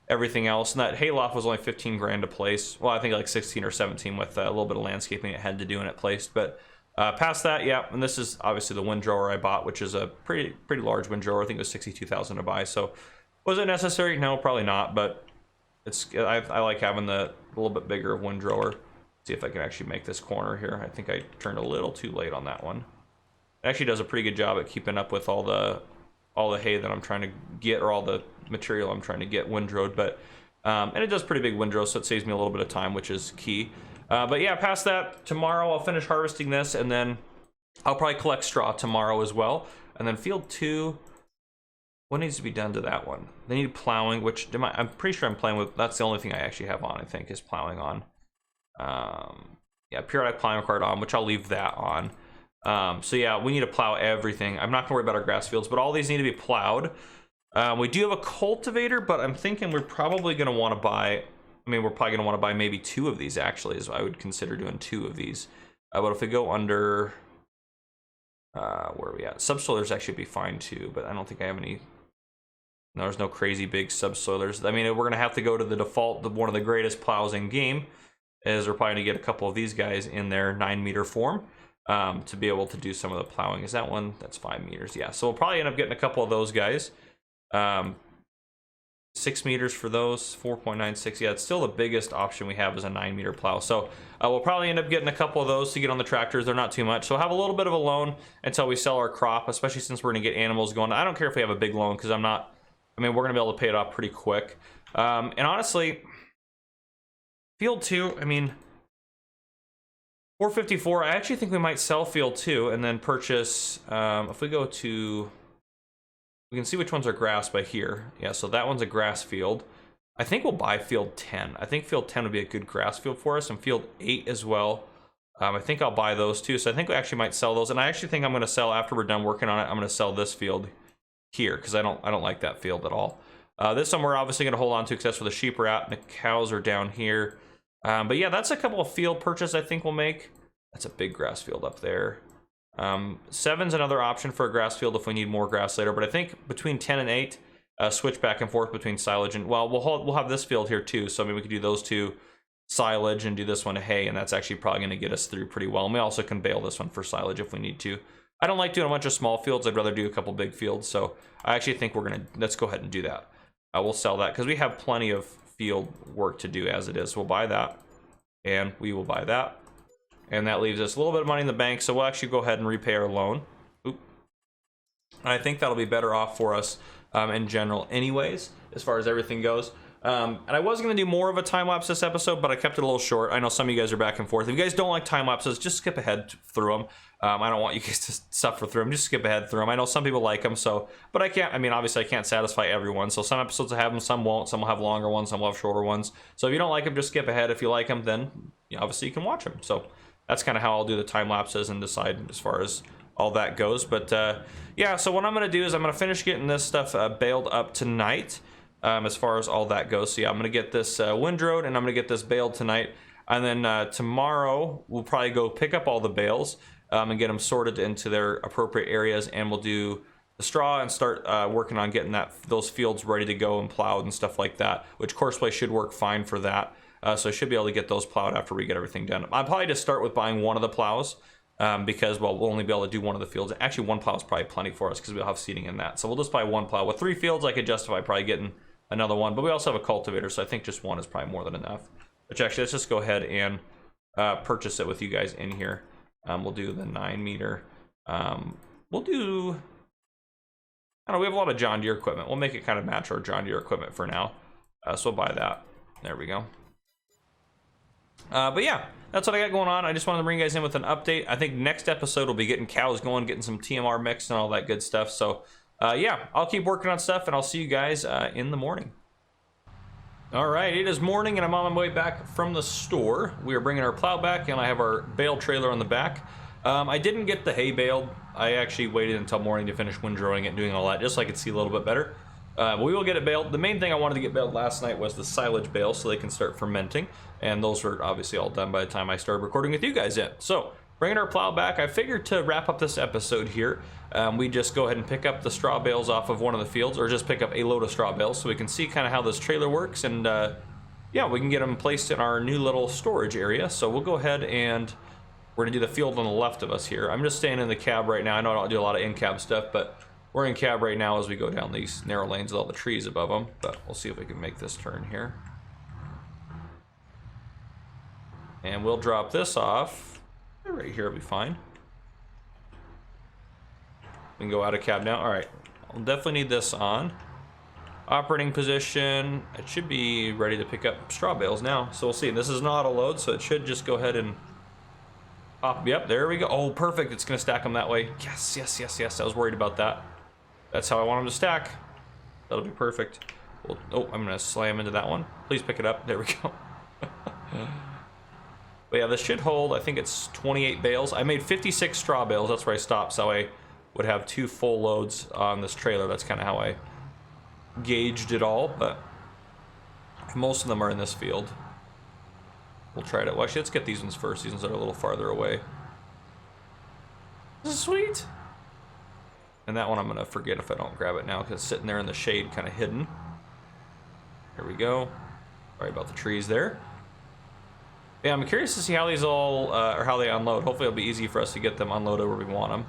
everything else. And that hayloft was only 15 grand to place. Well, I think like 16 or 17 with a little bit of landscaping it had to do in it placed. But past that, yeah, and this is obviously the windrower I bought, which is a pretty large windrower. I think it was 62,000 to buy. So was it necessary? No, probably not, but I like having the little bit bigger windrower. See if I can actually make this corner here. I think I turned a little too late on that one. It actually does a pretty good job at keeping up with all the hay that I'm trying to get, or all the material I'm trying to get windrowed. But and it does pretty big windrow, so it saves me a little bit of time, which is key. But yeah, past that, tomorrow I'll finish harvesting this, and then I'll probably collect straw tomorrow as well. And then field 2, what needs to be done to that one? They need plowing, which I'm pretty sure I'm playing with. That's the only thing I actually have on, I think, is plowing on. Yeah, periodic plowing required on, which I'll leave that on. So yeah, we need to plow everything. I'm not gonna worry about our grass fields, but all these need to be plowed. We do have a cultivator, but I'm thinking we're probably gonna want to buy, we're probably gonna want to buy maybe 2 of these, actually, is I would consider doing 2 of these. But if we go under, where are we at? Subsoilers actually be fine too, but I don't think I have any. There's no crazy big subsoilers. I mean, we're going to have to go to the default, one of the greatest plows in game, is we're probably going to get a couple of these guys in their 9-meter form to be able to do some of the plowing. Is that one? That's 5 meters. Yeah, so we'll probably end up getting a couple of those guys. 6 meters for those, 4.96. Yeah, it's still the biggest option we have is a 9-meter plow. So we'll probably end up getting a couple of those to get on the tractors. They're not too much. So we'll have a little bit of a loan until we sell our crop, especially since we're going to get animals going. I don't care if we have a big loan because we're going to be able to pay it off pretty quick. And honestly, field 2, I mean, 454, I actually think we might sell field 2 and then purchase, if we go to... We can see which ones are grass by here. Yeah, so that one's a grass field. I think we'll buy field 10. I think field 10 would be a good grass field for us, and field 8 as well. I think I'll buy those too. So I think we actually might sell those, and I actually think I'm going to sell after we're done working on it. I'm going to sell this field here because I don't like that field at all. This one we're obviously going to hold on to because that's where the sheep are at, and the cows are down here. But yeah, that's a couple of field purchases I think we'll make. That's a big grass field up there. 7's another option for a grass field if we need more grass later, but I think between 10 and 8, switch back and forth between silage and, well, we'll have this field here too, so maybe we could do those two silage and do this one hay, and that's actually probably going to get us through pretty well. And we also can bale this one for silage if we need to. I don't like doing a bunch of small fields. I'd rather do a couple big fields, so I actually think let's go ahead and do that. We'll sell that because we have plenty of field work to do as it is. We'll buy that, and we will buy that. And that leaves us a little bit of money in the bank, so we'll actually go ahead and repay our loan. Oop. And I think that'll be better off for us in general anyways, as far as everything goes. And I was going to do more of a time-lapse this episode, but I kept it a little short. I know some of you guys are back and forth. If you guys don't like time-lapses, just skip ahead through them. I don't want you guys to suffer through them. Just skip ahead through them. I know some people like them, but I can't, obviously I can't satisfy everyone. So some episodes will have them, some won't. Some will have longer ones, some will have shorter ones. So if you don't like them, just skip ahead. If you like them, then obviously you can watch them. So that's kind of how I'll do the time lapses and decide as far as all that goes. But yeah, so what I'm going to do is I'm going to finish getting this stuff baled up tonight as far as all that goes. So yeah, I'm going to get this windrowed and I'm going to get this baled tonight. And then tomorrow we'll probably go pick up all the bales and get them sorted into their appropriate areas. And we'll do the straw and start working on getting those fields ready to go and plowed and stuff like that, which Courseplay should work fine for that. So I should be able to get those plowed after we get everything done. I'll probably just start with buying one of the plows because, well, we'll only be able to do one of the fields. Actually, one plow is probably plenty for us because we'll have seating in that. So we'll just buy one plow. With 3 fields, I could justify probably getting another one. But we also have a cultivator, so I think just one is probably more than enough. Which actually, let's just go ahead and purchase it with you guys in here. We'll do the 9-meter. We'll do... I don't know, we have a lot of John Deere equipment. We'll make it kind of match our John Deere equipment for now. So we'll buy that. There we go. But yeah, that's what I got going on. I just wanted to bring you guys in with an update. I think next episode will be getting cows going, getting some TMR mixed and all that good stuff. So yeah, I'll keep working on stuff and I'll see you guys in the morning. All right, it is morning and I'm on my way back from the store. We are bringing our plow back and I have our bale trailer on the back. I didn't get the hay baled. I actually waited until morning to finish windrowing it and doing all that just so I could see a little bit better. We will get it baled. The main thing I wanted to get baled last night was the silage bale so they can start fermenting. And those were obviously all done by the time I started recording with you guys in. So, bringing our plow back, I figured to wrap up this episode here, we just go ahead and pick up the straw bales off of one of the fields, or just pick up a load of straw bales so we can see kind of how this trailer works. And yeah, we can get them placed in our new little storage area. So we'll go ahead and we're going to do the field on the left of us here. I'm just staying in the cab right now. I know I don't do a lot of in-cab stuff, but we're in cab right now as we go down these narrow lanes with all the trees above them, but we'll see if we can make this turn here. And we'll drop this off. Right here will be fine. We can go out of cab now. All right, I'll definitely need this on. Operating position. It should be ready to pick up straw bales now. So we'll see. This is an auto load, so it should just go ahead and pop. Yep, there we go. Oh, perfect. It's gonna stack them that way. Yes, yes, yes, yes. I was worried about that. That's how I want them to stack. That'll be perfect. Well, oh, I'm gonna slam into that one. Please pick it up. There we go. But yeah, this should hold. I think it's 28 bales. I made 56 straw bales. That's where I stopped, so I would have 2 full loads on this trailer. That's kind of how I gauged it all, but most of them are in this field. We'll try it. Well, actually, let's get these ones first. These ones are a little farther away. This is sweet. And that one I'm gonna forget if I don't grab it now because it's sitting there in the shade, kind of hidden. There we go. Sorry about the trees there. Yeah, I'm curious to see how these all, or how they unload. Hopefully it'll be easy for us to get them unloaded where we want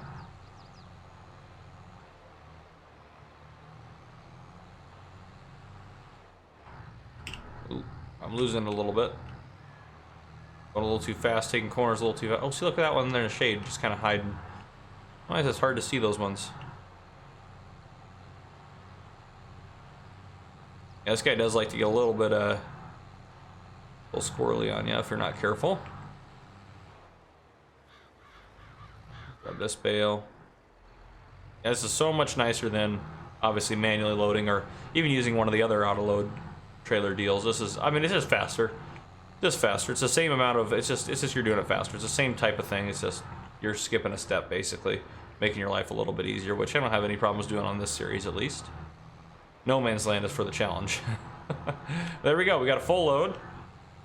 them. Ooh, I'm losing it a little bit. Going a little too fast, taking corners a little too fast. Oh, see, look at that one there in the shade, just kind of hiding. Why is it hard to see those ones? Yeah, this guy does like to get a little bit, a little squirrely on you if you're not careful. Grab this bale. Yeah, this is so much nicer than obviously manually loading or even using one of the other auto load trailer deals. This is, I mean, it's just faster. Just faster. It's the same amount of, it's just you're doing it faster. It's the same type of thing. It's just you're skipping a step basically, making your life a little bit easier, which I don't have any problems doing on this series at least. No Man's Land is for the challenge. There we go. We got a full load.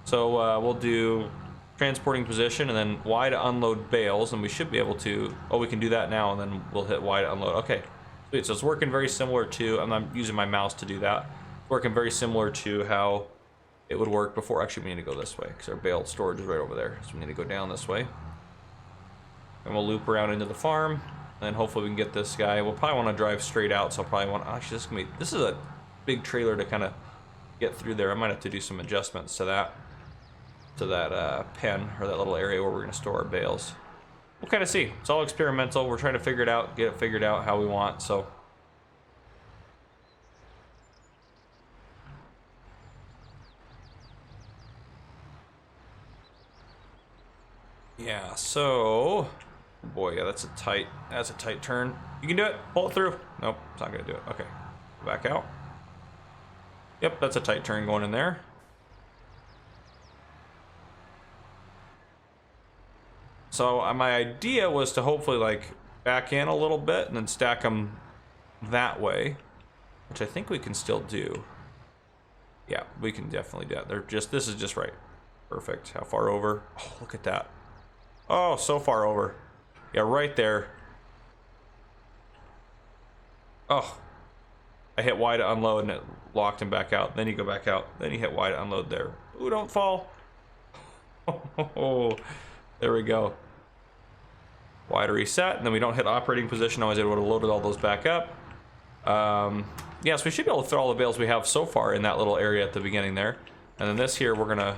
So we'll do transporting position and then Y to unload bales, and we should be able to, oh, we can do that now, and then we'll hit Y to unload. Okay, sweet. So it's working very similar to, I'm using my mouse to do that. It's working very similar to how it would work before. Actually, we need to go this way because our bale storage is right over there. So we need to go down this way. And we'll loop around into the farm. And hopefully we can get this guy. We'll probably want to drive straight out, so I'll probably want, actually this is a big trailer to kind of get through there. I might have to do some adjustments to that pen, or that little area where we're going to store our bales. We'll kind of see. It's all experimental. We're trying to figure it out, get it figured out how we want. So yeah, so boy, yeah, that's a tight turn. You can do it. Pull it through. Nope, it's not gonna do it. Okay, back out. Yep, that's a tight turn going in there. So my idea was to hopefully like back in a little bit and then stack them that way, which I think we can still do. Yeah, we can definitely do that. They're just, this is just right. Perfect. How far over? Oh, look at that. Oh, so far over. Yeah, right there. Oh, I hit Y to unload and it locked him back out. Then you go back out. Then you hit Y to unload there. Ooh, don't fall. Oh, there we go. Y to reset, and then we don't hit operating position. I was able to load all those back up. Yeah, so we should be able to fit all the bales we have so far in that little area at the beginning there. And then this here, we're gonna,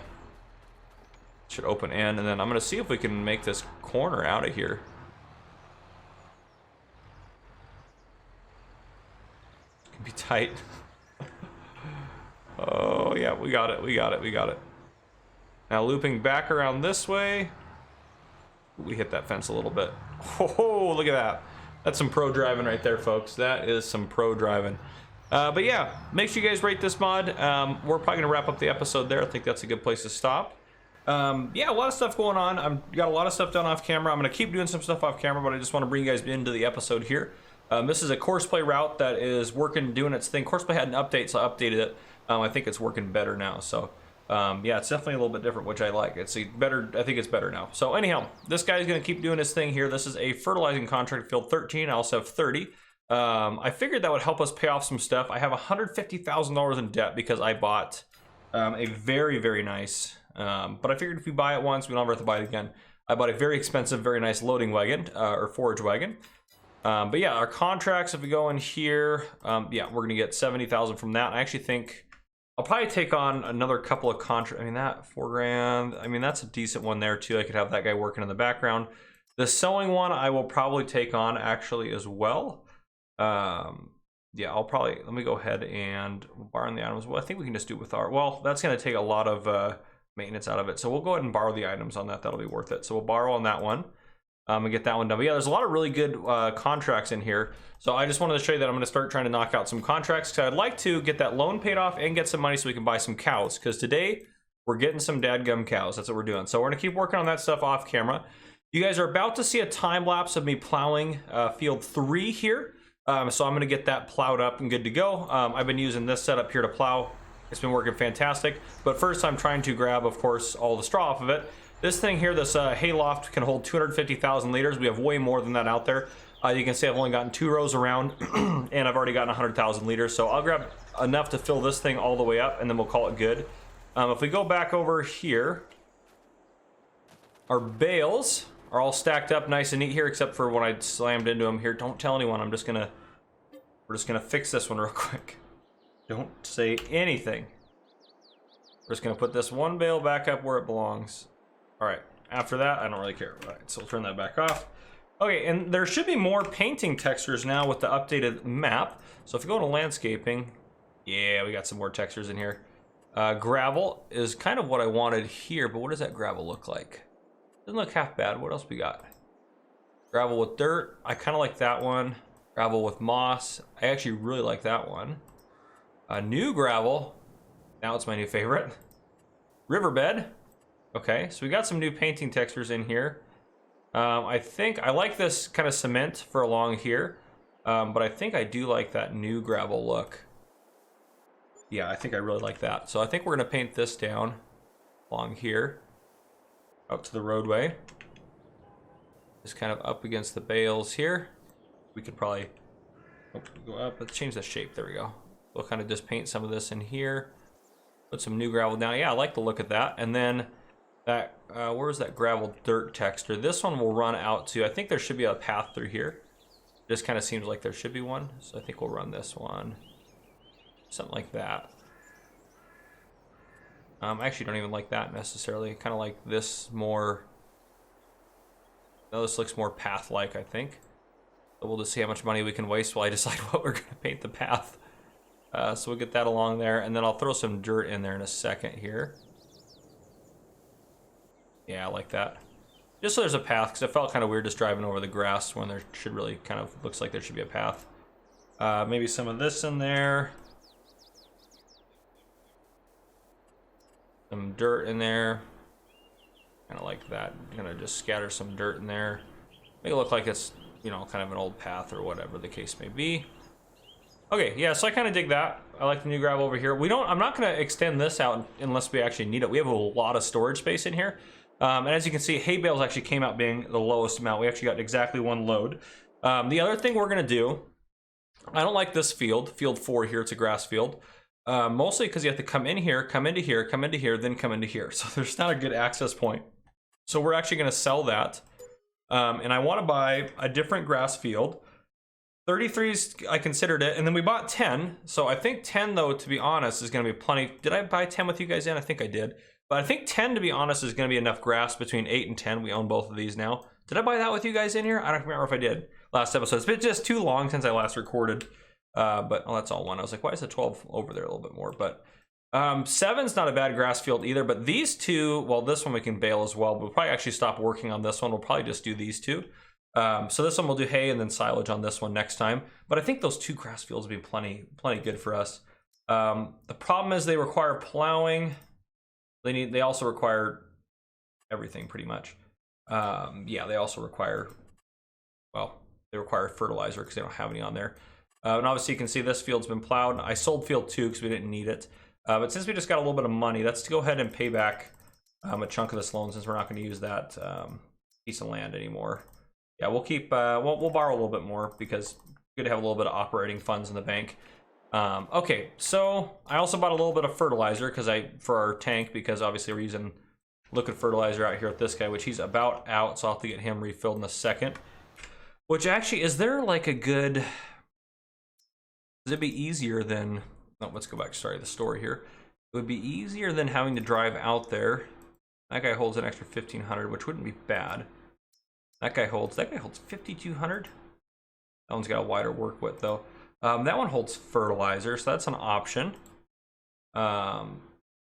should open in, and then I'm gonna see if we can make this corner out of here. It can be tight. Oh yeah, we got it, we got it, we got it. Now looping back around this way. We hit that fence a little bit. Oh, look at that. That's some pro driving right there, folks. That is some pro driving. But yeah, make sure you guys rate this mod. We're probably gonna wrap up the episode there. I think that's a good place to stop. Yeah, a lot of stuff going on. I've got a lot of stuff done off camera. I'm gonna keep doing some stuff off camera, but I just want to bring you guys into the episode here. This is a courseplay route that is working, doing its thing. Courseplay had an update, so I updated it. I think it's working better now. So yeah, it's definitely a little bit different, which I like. It's better. I think it's better now. So anyhow, this guy's gonna keep doing his thing here. This is a fertilizing contract, field 13. I also have 30. I figured that would help us pay off some stuff. I have $150,000 in debt because I bought a very, very nice, but I figured if we buy it once, we don't ever have to buy it again. I bought a very expensive, very nice loading wagon, or forage wagon. But yeah, our contracts, if we go in here, yeah, we're gonna get 70,000 from that. I actually think I'll probably take on another couple of contracts. I mean, that $4 grand, I mean, that's a decent one there too. I could have that guy working in the background. The sewing one, I will probably take on actually as well. Yeah, I'll probably, let me go ahead and borrow the items. Well, I think we can just do it with our, well, that's gonna take a lot of maintenance out of it. So we'll go ahead and borrow the items on that. That'll be worth it. So we'll borrow on that one. And get that one done. But yeah, there's a lot of really good contracts in here. So I just wanted to show you that I'm going to start trying to knock out some contracts because I'd like to get that loan paid off and get some money so we can buy some cows. Because today we're getting some dadgum cows. That's what we're doing. So we're going to keep working on that stuff off camera. You guys are about to see a time lapse of me plowing field 3 here. So I'm going to get that plowed up and good to go. I've been using this setup here to plow. It's been working fantastic. But first I'm trying to grab, of course, all the straw off of it. This thing here, this hayloft can hold 250,000 liters. We have way more than that out there. You can see I've only gotten 2 rows around, and I've already gotten 100,000 liters. So I'll grab enough to fill this thing all the way up, and then we'll call it good. If we go back over here, our bales are all stacked up nice and neat here, except for when I slammed into them here. Don't tell anyone. We're just gonna fix this one real quick. Don't say anything. We're just gonna put this one bale back up where it belongs. All right. After that, I don't really care. All right, so we'll turn that back off. Okay, and there should be more painting textures now with the updated map. So if you go to landscaping, yeah, we got some more textures in here. Gravel is kind of what I wanted here, but what does that gravel look like? Doesn't look half bad. What else we got? Gravel with dirt. I kind of like that one. Gravel with moss. I actually really like that one. New gravel. Now it's my new favorite. Riverbed. Okay, so we got some new painting textures in here. I think I like this kind of cement for along here, but I think I do like that new gravel look. Yeah, I think I really like that. So I think we're gonna paint this down along here, up to the roadway. Just kind of up against the bales here. We could probably go up. Let's change the shape. There we go. We'll kind of just paint some of this in here. Put some new gravel down. Yeah, I like the look of that. And then that, where's that gravel dirt texture? This one will run out to, I think there should be a path through here. This kind of seems like there should be one. So I think we'll run this one. Something like that. I actually don't even like that necessarily. Kind of like this more. No, this looks more path-like, I think. So we'll just see how much money we can waste while I decide what we're going to paint the path. So we'll get that along there, and then I'll throw some dirt in there in a second here. Yeah, I like that. Just so there's a path, because it felt kind of weird just driving over the grass when there should really kind of looks like there should be a path. Maybe some of this in there. Some dirt in there. Kind of like that. I'm gonna just scatter some dirt in there. Make it look like it's, you know, kind of an old path or whatever the case may be. Okay, yeah, so I kind of dig that. I like the new gravel over here. I'm not gonna extend this out unless we actually need it. We have a lot of storage space in here. And as you can see, hay bales actually came out being the lowest amount. We actually got exactly one load. The other thing we're gonna do, I don't like this field 4 here, it's a grass field. Mostly because you have to come in here, come into here, come into here, then come into here. So there's not a good access point. So we're actually gonna sell that. And I wanna buy a different grass field. 33s, I considered it, and then we bought 10. So I think 10, though, to be honest, is gonna be plenty. Did I buy 10 with you guys in? I think I did. But I think 10, to be honest, is gonna be enough grass between 8 and 10. We own both of these now. Did I buy that with you guys in here? I don't remember if I did last episode. It's been just too long since I last recorded. But oh, that's all one. I was like, why is the 12 over there a little bit more? But 7's not a bad grass field either. But these two, well, this one we can bale as well. But we'll probably actually stop working on this one. We'll probably just do these two. So this one we'll do hay and then silage on this one next time. But I think those 2 grass fields will be plenty good for us. The problem is they require plowing. They also require everything pretty much. Yeah, they also require, well, they require fertilizer because they don't have any on there. And obviously you can see this field's been plowed. I sold field 2 because we didn't need it. But since we just got a little bit of money, let's go ahead and pay back a chunk of this loan since we're not going to use that piece of land anymore. Yeah, we'll keep, we'll borrow a little bit more because it's good to have a little bit of operating funds in the bank. Okay, so I also bought a little bit of fertilizer for our tank because obviously we're using liquid fertilizer out here with this guy, which he's about out, so I'll have to get him refilled in a second. Which actually, is there like a good... Does it be easier than, no, let's go back, sorry, the story here. It would be easier than having to drive out there. That guy holds an extra 1,500, which wouldn't be bad. That guy holds 5,200. That one's got a wider work width though. That one holds fertilizer, so that's an option.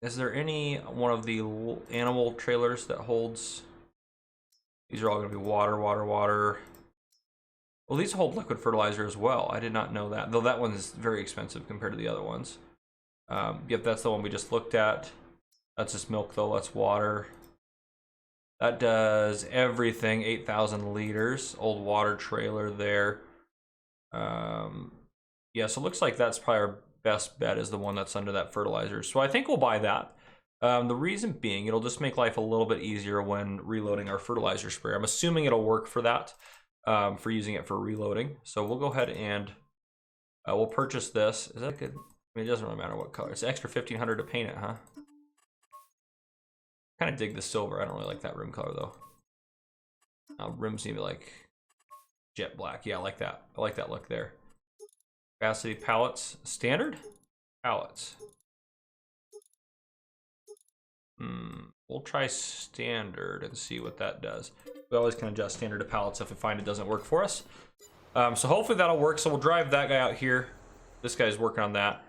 Is there any one of the animal trailers that holds, these are all gonna be water. Well, these hold liquid fertilizer as well. I did not know that, though that one's very expensive compared to the other ones. Yep, that's the one we just looked at. That's just milk though, that's water. That does everything, 8,000 liters. Old water trailer there. Yeah, so it looks like that's probably our best bet is the one that's under that fertilizer. So I think we'll buy that. The reason being, it'll just make life a little bit easier when reloading our fertilizer sprayer. I'm assuming it'll work for that, for using it for reloading. So we'll go ahead and we'll purchase this. Is that good? I mean, it doesn't really matter what color. It's extra 1,500 to paint it, huh? Kind of dig the silver. I don't really like that rim color though. Rims need to be like jet black. Yeah, I like that. I like that look there. Capacity pallets, standard pallets. We'll try standard and see what that does. We always can adjust standard to pallets if we find it doesn't work for us. So hopefully that'll work. So we'll drive that guy out here. This guy's working on that.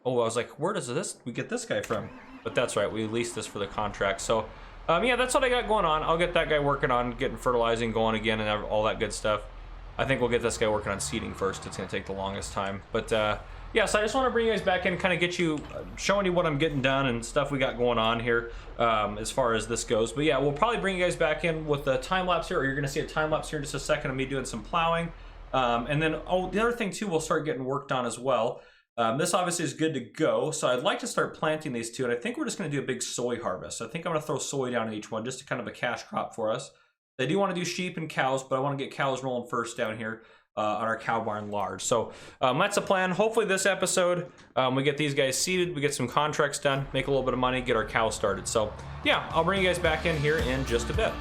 Oh, I was like, where does we get this guy from? But that's right, we leased this for the contract. So yeah, that's what I got going on. I'll get that guy working on getting fertilizing going again and all that good stuff. I think we'll get this guy working on seeding first. It's gonna take the longest time. But yeah, so I just want to bring you guys back in, kind of get you, showing you what I'm getting done and stuff we got going on here as far as this goes. But yeah, we'll probably bring you guys back in with the time lapse here, or you're gonna see a time lapse here in just a second of me doing some plowing. And then, oh, the other thing too, we'll start getting worked on as well. This obviously is good to go, so I'd like to start planting these two, and I think we're just going to do a big soy harvest. I think I'm going to throw soy down in each one, just to kind of a cash crop for us. I do want to do sheep and cows, but I want to get cows rolling first down here on our cow barn large. So that's the plan. Hopefully this episode, we get these guys seeded, we get some contracts done, make a little bit of money, get our cows started. So yeah, I'll bring you guys back in here in just a bit.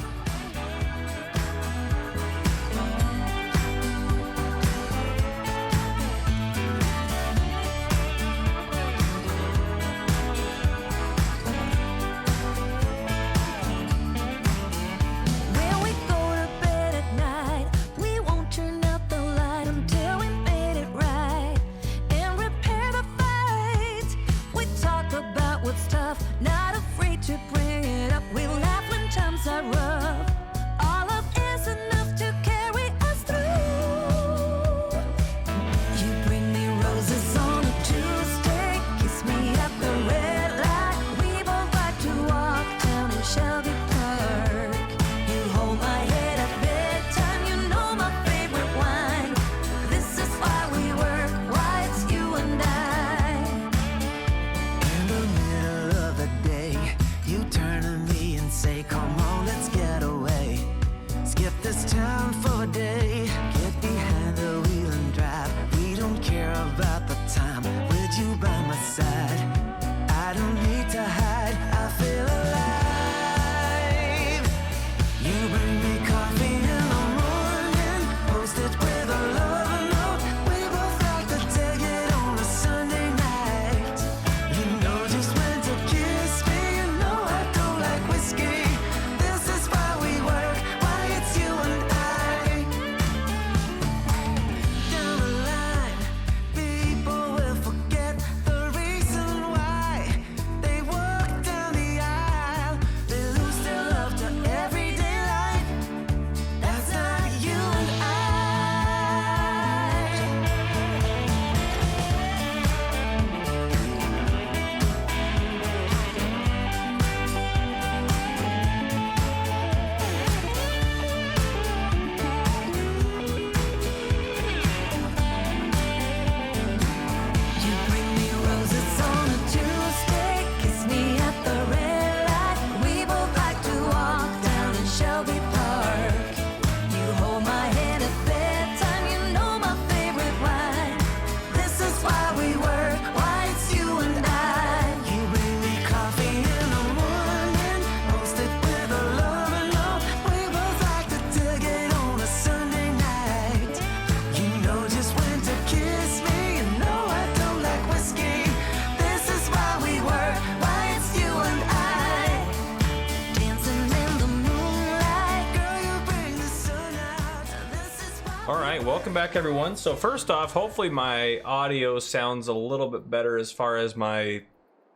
Welcome back, everyone. So first off, hopefully my audio sounds a little bit better as far as my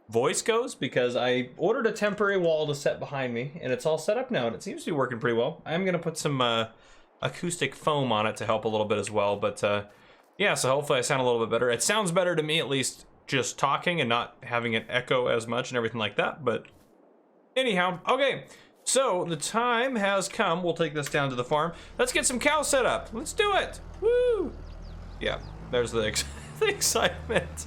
voice goes, because I ordered a temporary wall to set behind me and it's all set up now and it seems to be working pretty well. I'm gonna put some acoustic foam on it to help a little bit as well, but yeah, so hopefully I sound a little bit better. It sounds better to me, at least just talking and not having it echo as much and everything like that. But anyhow, okay, so the time has come. We'll take this down to the farm. Let's get some cows set up. Let's do it. Woo! Yeah, there's the excitement.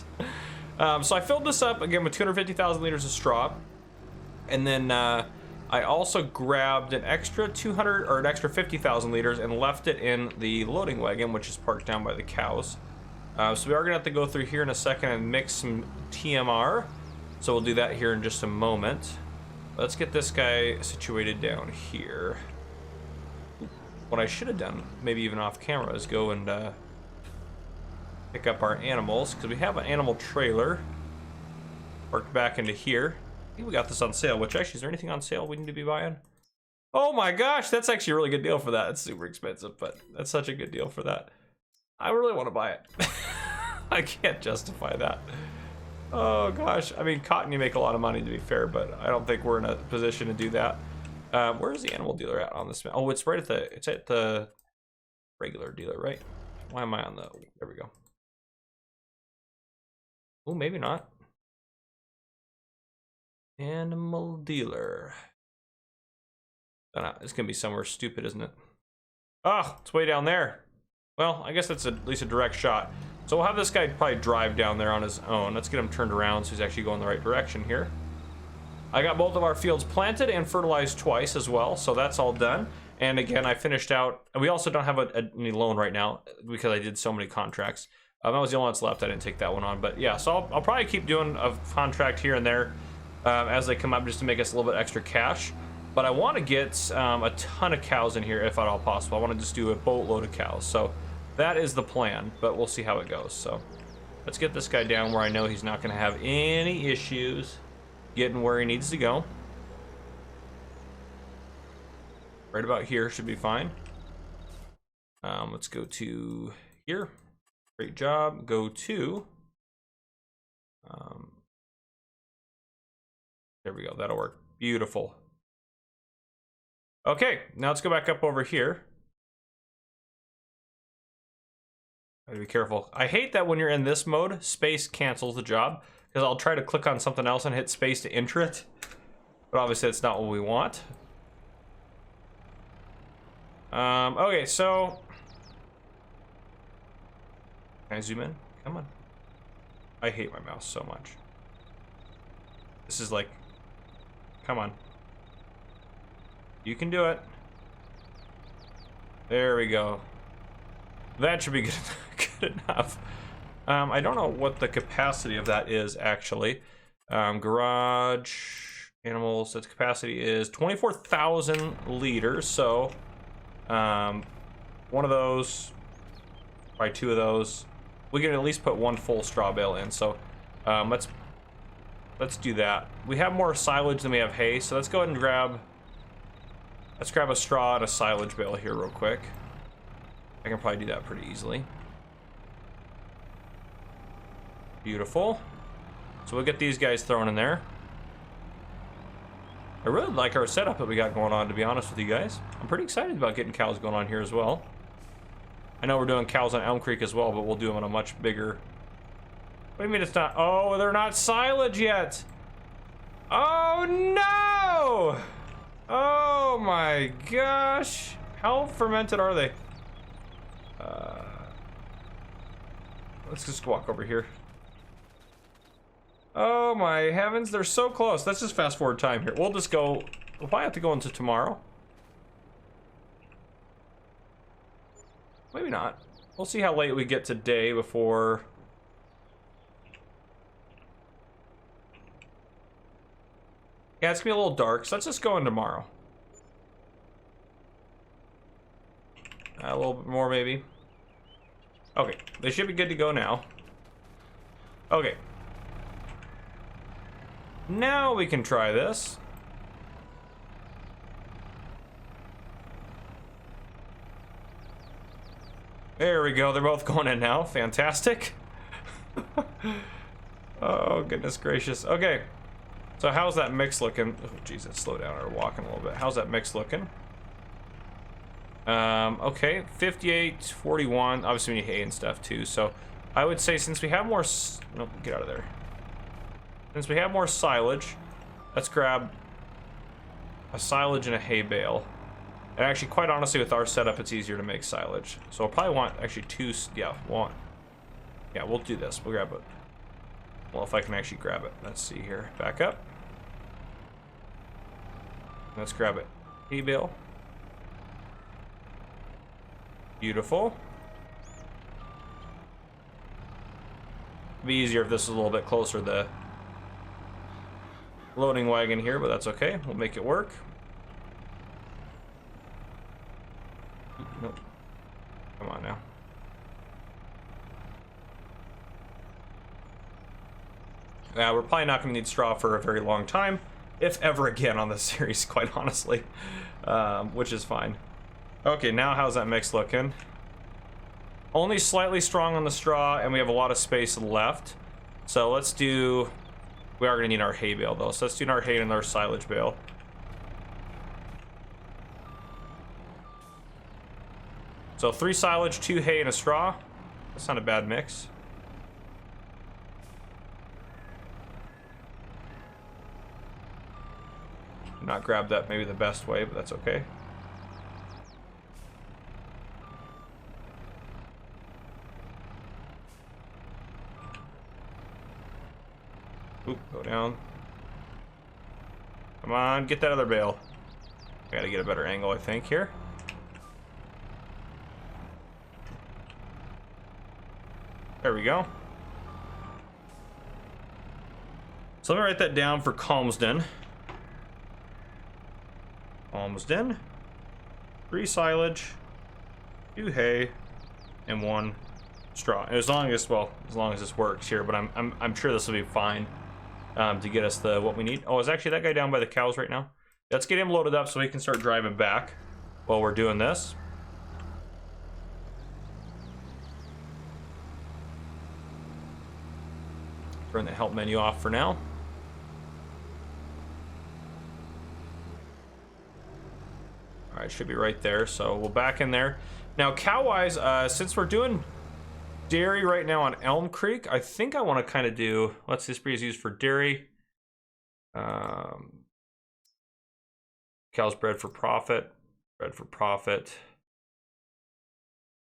So I filled this up again with 250,000 liters of straw, and then I also grabbed an extra 200 or an extra 50,000 liters and left it in the loading wagon, which is parked down by the cows. So we are gonna have to go through here in a second and mix some TMR. So we'll do that here in just a moment. Let's get this guy situated down here. What I should have done, maybe even off camera, is go and pick up our animals, because we have an animal trailer parked back into here. I think we got this on sale, which actually, is there anything on sale we need to be buying? Oh my gosh, that's actually a really good deal for that. It's super expensive, but that's such a good deal for that. I really want to buy it. I can't justify that. Oh gosh, I mean, cotton, you make a lot of money, to be fair, but I don't think we're in a position to do that. Where's the animal dealer at on this? Oh, it's right at the regular dealer, right? Why am I on the, there we go. Oh, maybe not. Animal dealer. Oh, no, it's gonna be somewhere stupid, isn't it? Oh, it's way down there. Well, I guess that's at least a direct shot. So we'll have this guy probably drive down there on his own. Let's get him turned around so he's actually going the right direction here. I got both of our fields planted and fertilized twice as well, so that's all done. And again, I finished out, and we also don't have any loan right now because I did so many contracts. That was the only one that's left. I didn't take that one on, but yeah, so I'll probably keep doing a contract here and there as they come up, just to make us a little bit extra cash. But I want to get a ton of cows in here if at all possible. I want to just do a boatload of cows. So that is the plan, but we'll see how it goes. So let's get this guy down where I know he's not going to have any issues getting where he needs to go. Right about here should be fine. Let's go to here. Great job. Go to there we go. That'll work. Beautiful. Okay, now let's go back up over here. Gotta be careful. I hate that when you're in this mode, space cancels the job, because I'll try to click on something else and hit space to enter it, but obviously that's not what we want. Okay, so can I zoom in? Come on. I hate my mouse so much. This is like, come on. You can do it. There we go. That should be good enough. I don't know what the capacity of that is actually. Garage animals, its capacity is 24,000 liters. So one of those, probably two of those. We can at least put one full straw bale in. So let's do that. We have more silage than we have hay, so let's go ahead and grab a straw and a silage bale here real quick. I can probably do that pretty easily. Beautiful. So we'll get these guys thrown in there. I really like our setup that we got going on, to be honest with you guys. I'm pretty excited about getting cows going on here as well. I know we're doing cows on Elm Creek as well, but we'll do them on a much bigger... What do you mean it's not? Oh, they're not silage yet. Oh no! Oh my gosh. How fermented are they? Let's just walk over here. Oh my heavens, they're so close. Let's just fast forward time here. We'll just go, we'll probably have to go into tomorrow. Maybe not. We'll see how late we get today before... Yeah, it's gonna be a little dark, so let's just go in tomorrow. A little bit more, maybe. Okay, they should be good to go now. Okay. Now we can try this. There we go, they're both going in now. Fantastic. Oh, goodness gracious. Okay. So how's that mix looking? Oh, Jesus, slow down or walking a little bit. How's that mix looking? Okay, 58, 41. Obviously we need hay and stuff too. So I would say since we have more, nope, get out of there. Since we have more silage, let's grab a silage and a hay bale. And actually, quite honestly, with our setup, it's easier to make silage. So we'll probably want actually two, yeah, one. Yeah, we'll do this. We'll grab Well, if I can actually grab it. Let's see here. Back up. Let's grab it. Hay bale. Beautiful. It'd be easier if this was a little bit closer to the loading wagon here, but that's okay. We'll make it work. Nope. Come on now. Yeah, we're probably not going to need straw for a very long time, if ever again on this series, quite honestly, which is fine. Okay, now how's that mix looking? Only slightly strong on the straw, and we have a lot of space left. So let's do... We are going to need our hay bale, though. So let's do our hay and our silage bale. So 3 silage, 2 hay, and a straw. That's not a bad mix. Not grab that maybe the best way, but that's okay. Oop, go down. Come on, get that other bale. I gotta get a better angle, I think, here. There we go. So let me write that down for Calmsden. Calmsden. 3 silage, 2 hay, and 1 straw. And as long as this works here, but I'm sure this will be fine to get us the what we need. Oh, is actually that guy down by the cows right now? Let's get him loaded up so we can start driving back while we're doing this. Turn the help menu off for now. All right, should be right there. So we'll back in there. Now, cow-wise, since we're doing dairy right now on Elm Creek, I think I want to kind of do, let's this breed is used for dairy. Cows bred for profit. Bred for profit.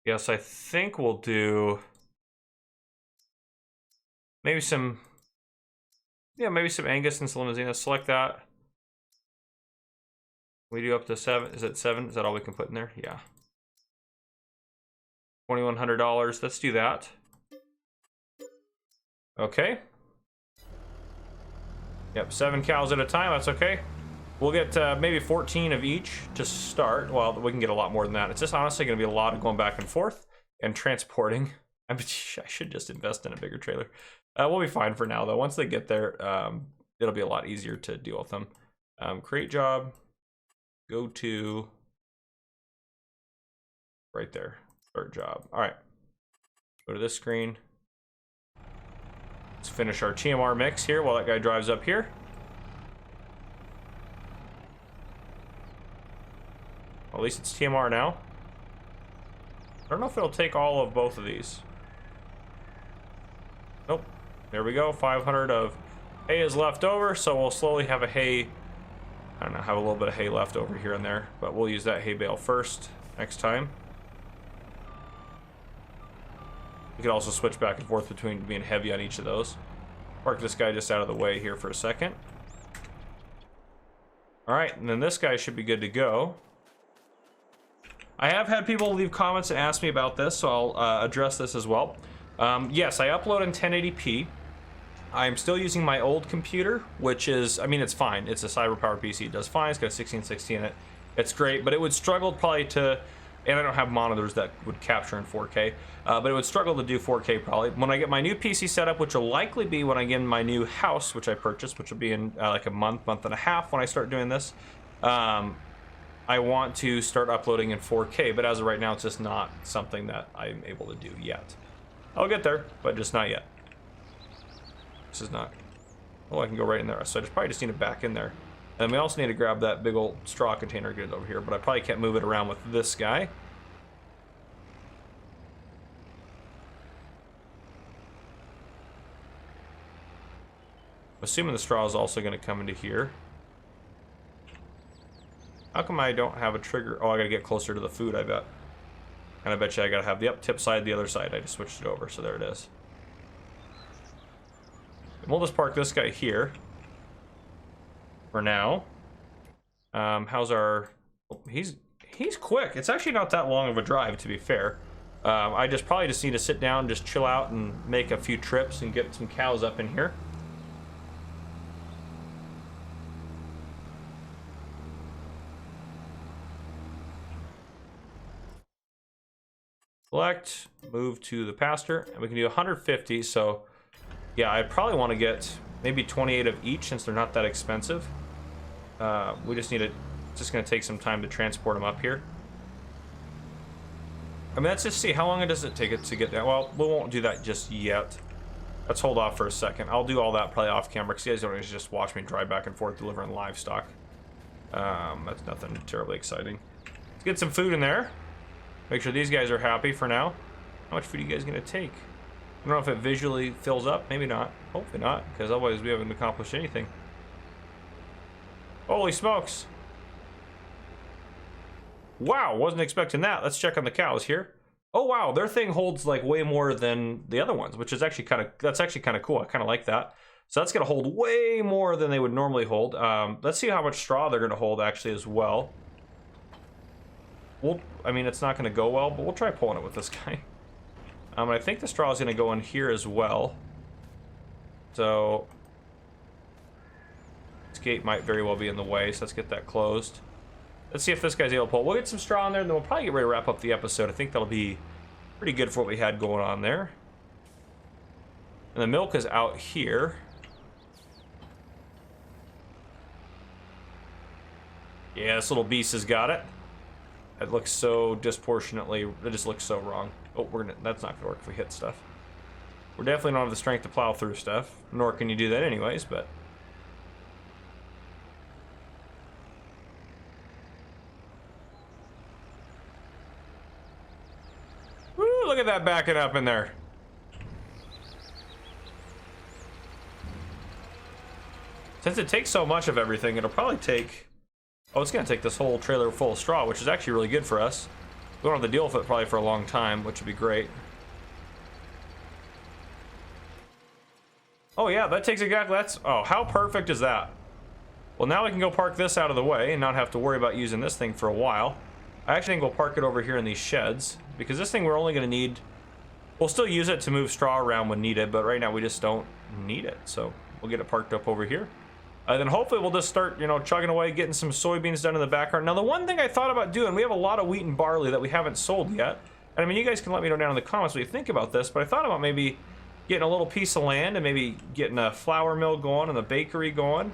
Yes, I think we'll do maybe some, yeah, maybe some Angus and some Limousin. Select that. We do up to 7. Is it 7? Is that all we can put in there? Yeah. $2,100. Let's do that. Okay. Yep, 7 cows at a time. That's okay. We'll get maybe 14 of each to start. Well, we can get a lot more than that. It's just honestly going to be a lot of going back and forth and transporting. I should just invest in a bigger trailer. We'll be fine for now, though. Once they get there, it'll be a lot easier to deal with them. Create job. Go to right there. Start job. All right. Go to this screen. Let's finish our TMR mix here while that guy drives up here. Well, at least it's TMR now. I don't know if it'll take all of both of these. Nope. There we go. 500 of hay is left over, so we'll slowly have a hay. I don't know, have a little bit of hay left over here and there, but we'll use that hay bale first next time. We could also switch back and forth between being heavy on each of those. Park this guy just out of the way here for a second. All right, and then this guy should be good to go. I have had people leave comments and ask me about this, so I'll address this as well. Yes, I upload in 1080p. I'm still using my old computer, which is, I mean, it's fine. It's a cyber-powered PC. It does fine. It's got a 1660 in it. It's great, but it would struggle probably to, and I don't have monitors that would capture in 4K, but it would struggle to do 4K probably. When I get my new PC set up, which will likely be when I get in my new house, which I purchased, which will be in like a month and a half when I start doing this, I want to start uploading in 4K, but as of right now, it's just not something that I'm able to do yet. I'll get there, but just not yet. This is not, oh, I can go right in there. So I probably just need to back in there. And we also need to grab that big old straw container, get it over here, but I probably can't move it around with this guy. I'm assuming the straw is also going to come into here. How come I don't have a trigger? Oh, I gotta get closer to the food, I bet. And I bet you I gotta have the up tip side, the other side. I just switched it over, so there it is. We'll just park this guy here for now. How's our... Oh, he's quick. It's actually not that long of a drive, to be fair. I probably just need to sit down, just chill out and make a few trips and get some cows up in here. Select, move to the pasture, and we can do 150. So yeah, I probably want to get maybe 28 of each since they're not that expensive. We just need it's just going to take some time to transport them up here. I mean, let's just see how long does it take it to get there. Well, we won't do that just yet. Let's hold off for a second. I'll do all that probably off camera because you guys don't just watch me drive back and forth delivering livestock. That's nothing terribly exciting. Let's get some food in there. Make sure these guys are happy for now. How much food are you guys gonna take? I don't know if it visually fills up. Maybe not. Hopefully not, because otherwise we haven't accomplished anything. Holy smokes! Wow, wasn't expecting that. Let's check on the cows here. Oh wow, their thing holds like way more than the other ones, which is actually kind of cool. I kind of like that. So that's gonna hold way more than they would normally hold. Let's see how much straw they're gonna hold actually as well. I mean, it's not gonna go well, but we'll try pulling it with this guy. I think the straw is gonna go in here as well. So this gate might very well be in the way, so let's get that closed. Let's see if this guy's able to pull. We'll get some straw in there, and then we'll probably get ready to wrap up the episode. I think that'll be pretty good for what we had going on there. And the milk is out here. Yeah, this little beast has got it. It looks so disproportionately, it just looks so wrong. Oh, that's not gonna work if we hit stuff. We're definitely don't have the strength to plow through stuff, nor can you do that anyways, but. Woo, look at that backing up in there. Since it takes so much of everything, it'll probably take... Oh, it's going to take this whole trailer full of straw, which is actually really good for us. We don't have to deal with it probably for a long time, which would be great. Oh yeah, that takes exactly... Oh, how perfect is that? Well, now we can go park this out of the way and not have to worry about using this thing for a while. I actually think we'll park it over here in these sheds, because this thing we're only going to need... We'll still use it to move straw around when needed, but right now we just don't need it. So we'll get it parked up over here. And then hopefully we'll just start, you know, chugging away, getting some soybeans done in the background. Now, the one thing I thought about doing, we have a lot of wheat and barley that we haven't sold yet. And I mean, you guys can let me know down in the comments what you think about this, but I thought about maybe getting a little piece of land and maybe getting a flour mill going and a bakery going.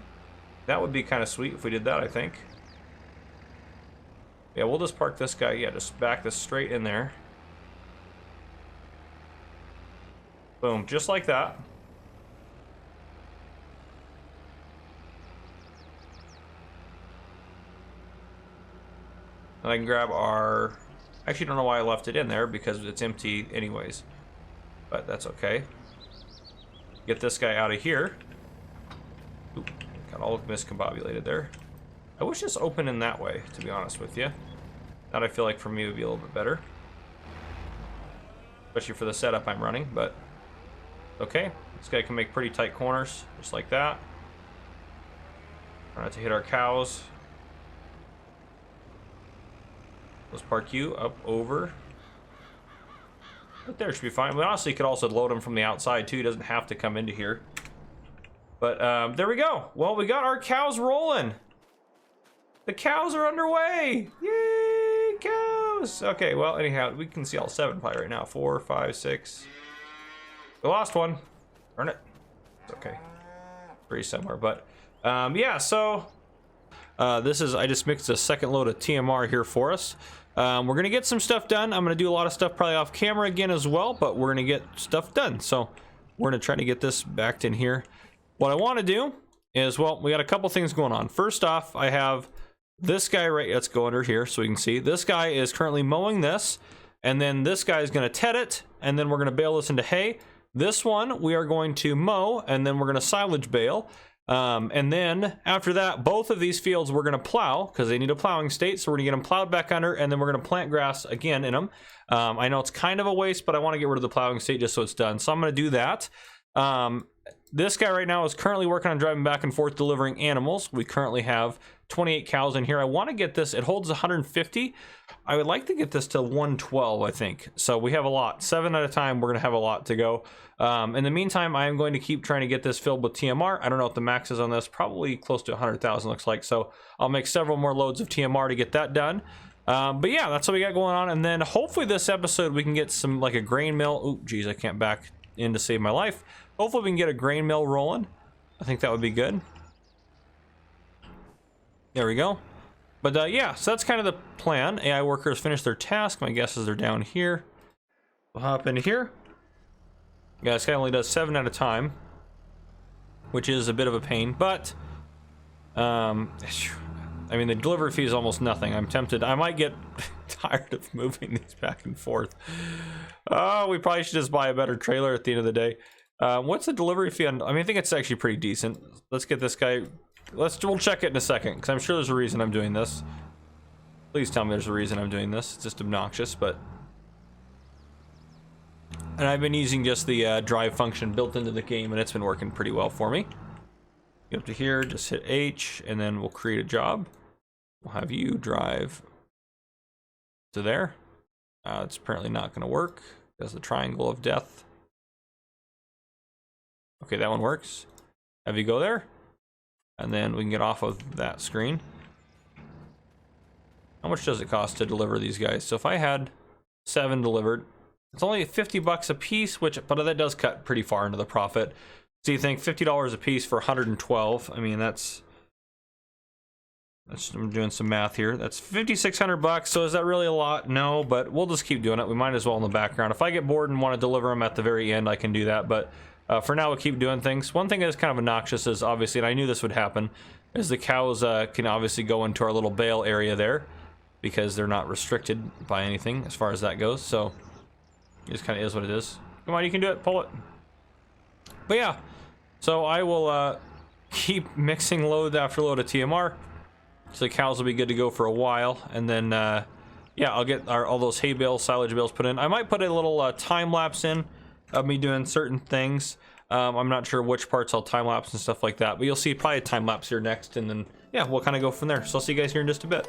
That would be kind of sweet if we did that, I think. Yeah, we'll just park this guy. Yeah, just back this straight in there. Boom, just like that. And I can grab our... Actually, don't know why I left it in there, because it's empty anyways. But that's okay. Get this guy out of here. Ooh, got all miscombobulated there. I wish this opened in that way, to be honest with you. That I feel like for me would be a little bit better. Especially for the setup I'm running, but... Okay, this guy can make pretty tight corners, just like that. Try not to hit our cows. Let's park you up over. Right there should be fine. We honestly could also load him from the outside too. He doesn't have to come into here. But there we go. Well, we got our cows rolling. The cows are underway. Yay, cows. Okay, well, anyhow, we can see all 7 probably right now. 4, 5, 6. We lost one. Darn it. It's okay. Pretty similar, but yeah, so this is, I just mixed a second load of TMR here for us. We're gonna get some stuff done. I'm gonna do a lot of stuff probably off camera again as well, but we're gonna get stuff done. So we're gonna try to get this backed in here. What I want to do is, well, we got a couple things going on. First off, I have this guy right, let's go under here so we can see. This guy is currently mowing this, and then this guy is gonna ted it, and then we're gonna bale this into hay. This one we are going to mow, and then we're gonna silage bale. And then after that, both of these fields we're gonna plow because they need a plowing state, so we're gonna get them plowed back under, and then we're gonna plant grass again in them. I know it's kind of a waste, but I want to get rid of the plowing state just so it's done, so I'm gonna do that. this guy right now is currently working on driving back and forth delivering animals. We currently have 28 cows in here. I want to get this, it holds 150. I would like to get this to 112, I think. So we have a lot, 7 at a time. We're gonna have a lot to go. In the meantime, I am going to keep trying to get this filled with TMR. I don't know what the max is on this, probably close to 100,000 looks like. So I'll make several more loads of TMR to get that done. But yeah, that's what we got going on. And then hopefully this episode we can get some, like a grain mill. Oh geez, I can't back in to save my life. Hopefully we can get a grain mill rolling. I think that would be good. There we go. But yeah, so that's kind of the plan. AI workers finish their task. My guess is they're down here. We'll hop into here. Yeah, this guy only does 7 at a time, which is a bit of a pain, but I mean, the delivery fee is almost nothing. I'm tempted. I might get tired of moving these back and forth. Oh, we probably should just buy a better trailer at the end of the day. What's the delivery fee on? I mean, I think it's actually pretty decent. Let's get this guy. We'll check it in a second, because I'm sure there's a reason I'm doing this. Please tell me there's a reason I'm doing this. It's just obnoxious, but. And I've been using just the drive function built into the game, and it's been working pretty well for me. Get up to here, just hit H, and then we'll create a job. We'll have you drive to there. It's apparently not going to work. There's the triangle of death. Okay, that one works. Have you go there, and then we can get off of that screen. How much does it cost to deliver these guys? So if I had 7 delivered, it's only 50 bucks a piece, but that does cut pretty far into the profit. So you think $50 a piece for 112? I mean, that's I'm doing some math here. That's 5,600 bucks. So is that really a lot? No, but we'll just keep doing it. We might as well in the background. If I get bored and want to deliver them at the very end, I can do that. But for now, we'll keep doing things. One thing that is kind of obnoxious is obviously, and I knew this would happen, is the cows can obviously go into our little bale area there because they're not restricted by anything as far as that goes. So it just kind of is what it is. Come on, you can do it. Pull it. But yeah, so I will keep mixing load after load of TMR. So the cows will be good to go for a while, and then yeah, I'll get all those hay bales, silage bales put in. I might put a little time lapse in of me doing certain things. I'm not sure which parts I'll time lapse and stuff like that, but you'll see probably a time lapse here next, and then yeah, we'll kind of go from there. So I'll see you guys here in just a bit.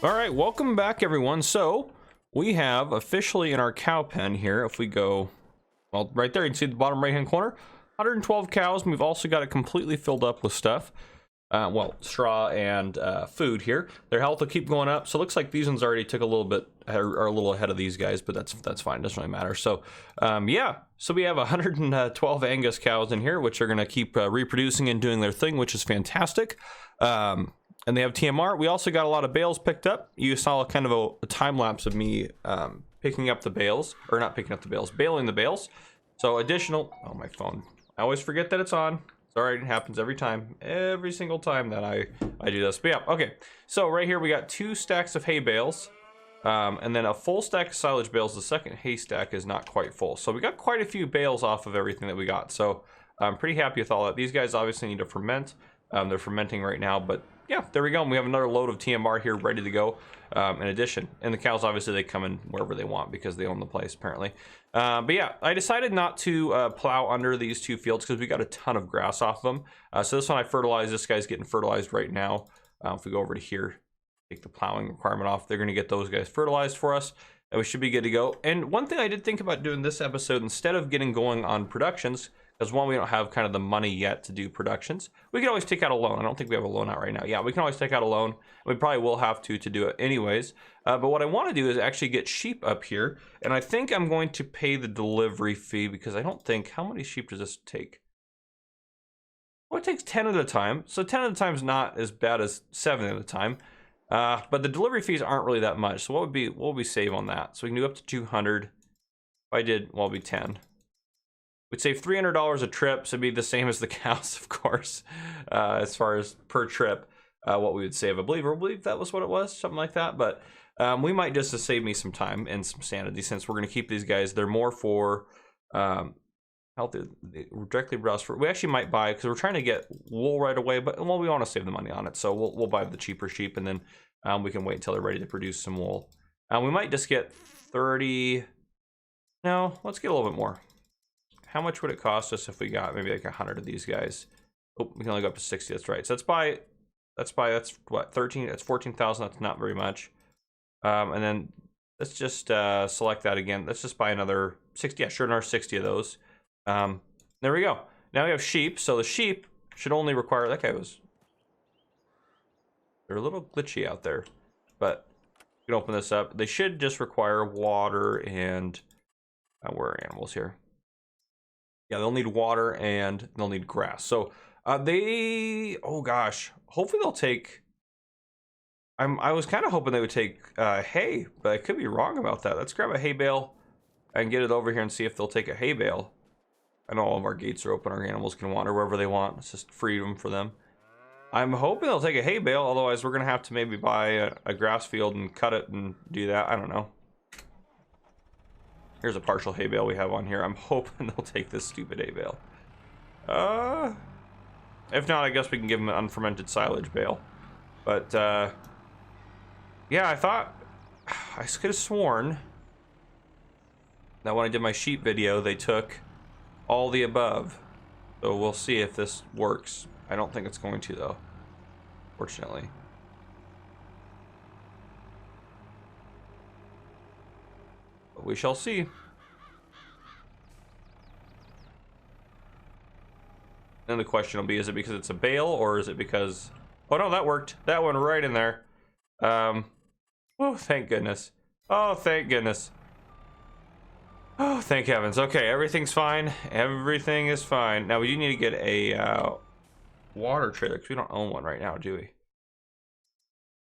All right, welcome back, everyone. So we have officially in our cow pen here, if we go, well, right there, you can see the bottom right-hand corner, 112 cows, and we've also got it completely filled up with stuff. Well, straw and food here. Their health will keep going up. So it looks like these ones already took a little bit, are a little ahead of these guys, but that's fine. Doesn't really matter. So yeah, so we have 112 Angus cows in here, which are going to keep reproducing and doing their thing, which is fantastic. And they have TMR. We also got a lot of bales picked up. You saw kind of a time lapse of me picking up the bales, or not picking up the bales, baling the bales. So additional, oh, my phone. I always forget that it's on. Sorry, it happens every single time that I do this. But yeah, okay. So right here we got 2 stacks of hay bales, and then a full stack of silage bales. The second hay stack is not quite full. So we got quite a few bales off of everything that we got. So I'm pretty happy with all that. These guys obviously need to ferment. They're fermenting right now, but yeah, there we go. And we have another load of TMR here ready to go in addition. And the cows, obviously, they come in wherever they want because they own the place, apparently. But yeah, I decided not to plow under these 2 fields because we got a ton of grass off of them. So this one I fertilized. This guy's getting fertilized right now. If we go over to here, take the plowing requirement off, they're going to get those guys fertilized for us. And we should be good to go. And one thing I did think about doing this episode, instead of getting going on productions, because one, we don't have kind of the money yet to do productions. We can always take out a loan. I don't think we have a loan out right now. Yeah, we can always take out a loan. We probably will have to do it anyways. But what I want to do is actually get sheep up here. And I think I'm going to pay the delivery fee because I don't think, how many sheep does this take? Well, it takes 10 at a time. So 10 at a time is not as bad as 7 at a time. But the delivery fees aren't really that much. So what would we save on that? So we can do up to 200. If I did, well, it'd be 10. We'd save $300 a trip, so it'd be the same as the cows, of course, as far as per trip, what we would save. I believe that was what it was, something like that. But we might just to save me some time and some sanity, since we're going to keep these guys. They're more for health, directly browse for. We actually might buy, because we're trying to get wool right away, but well, we want to save the money on it, so we'll buy the cheaper sheep, and then we can wait until they're ready to produce some wool. We might just get 30. No, let's get a little bit more. How much would it cost us if we got maybe like 100 of these guys? Oh, we can only go up to 60. That's right. So that's what, 13? That's 14,000. That's not very much. And then let's just select that again. Let's just buy another 60. Yeah, sure, another 60 of those. There we go. Now we have sheep. So the sheep should only require, that guy was, they're a little glitchy out there, but we can open this up. They should just require water and where are animals here? Yeah, they'll need water and they'll need grass. So oh gosh, hopefully they'll take, I was kind of hoping they would take hay, but I could be wrong about that. Let's grab a hay bale and get it over here and see if they'll take a hay bale. I know all of our gates are open. Our animals can wander wherever they want. It's just freedom for them. I'm hoping they'll take a hay bale. Otherwise, we're going to have to maybe buy a grass field and cut it and do that. I don't know. Here's a partial hay bale we have on here. I'm hoping they'll take this stupid hay bale. If not, I guess we can give them an unfermented silage bale. But, yeah, I thought, I could have sworn that when I did my sheep video, they took all the above. So we'll see if this works. I don't think it's going to, though, fortunately. But we shall see. Then the question will be, is it because it's a bale, or is it because... Oh, no, that worked. That one right in there. Oh, thank goodness. Oh, thank goodness. Oh, thank heavens. Okay, everything's fine. Everything is fine. Now, we do need to get a water trailer, because we don't own one right now, do we?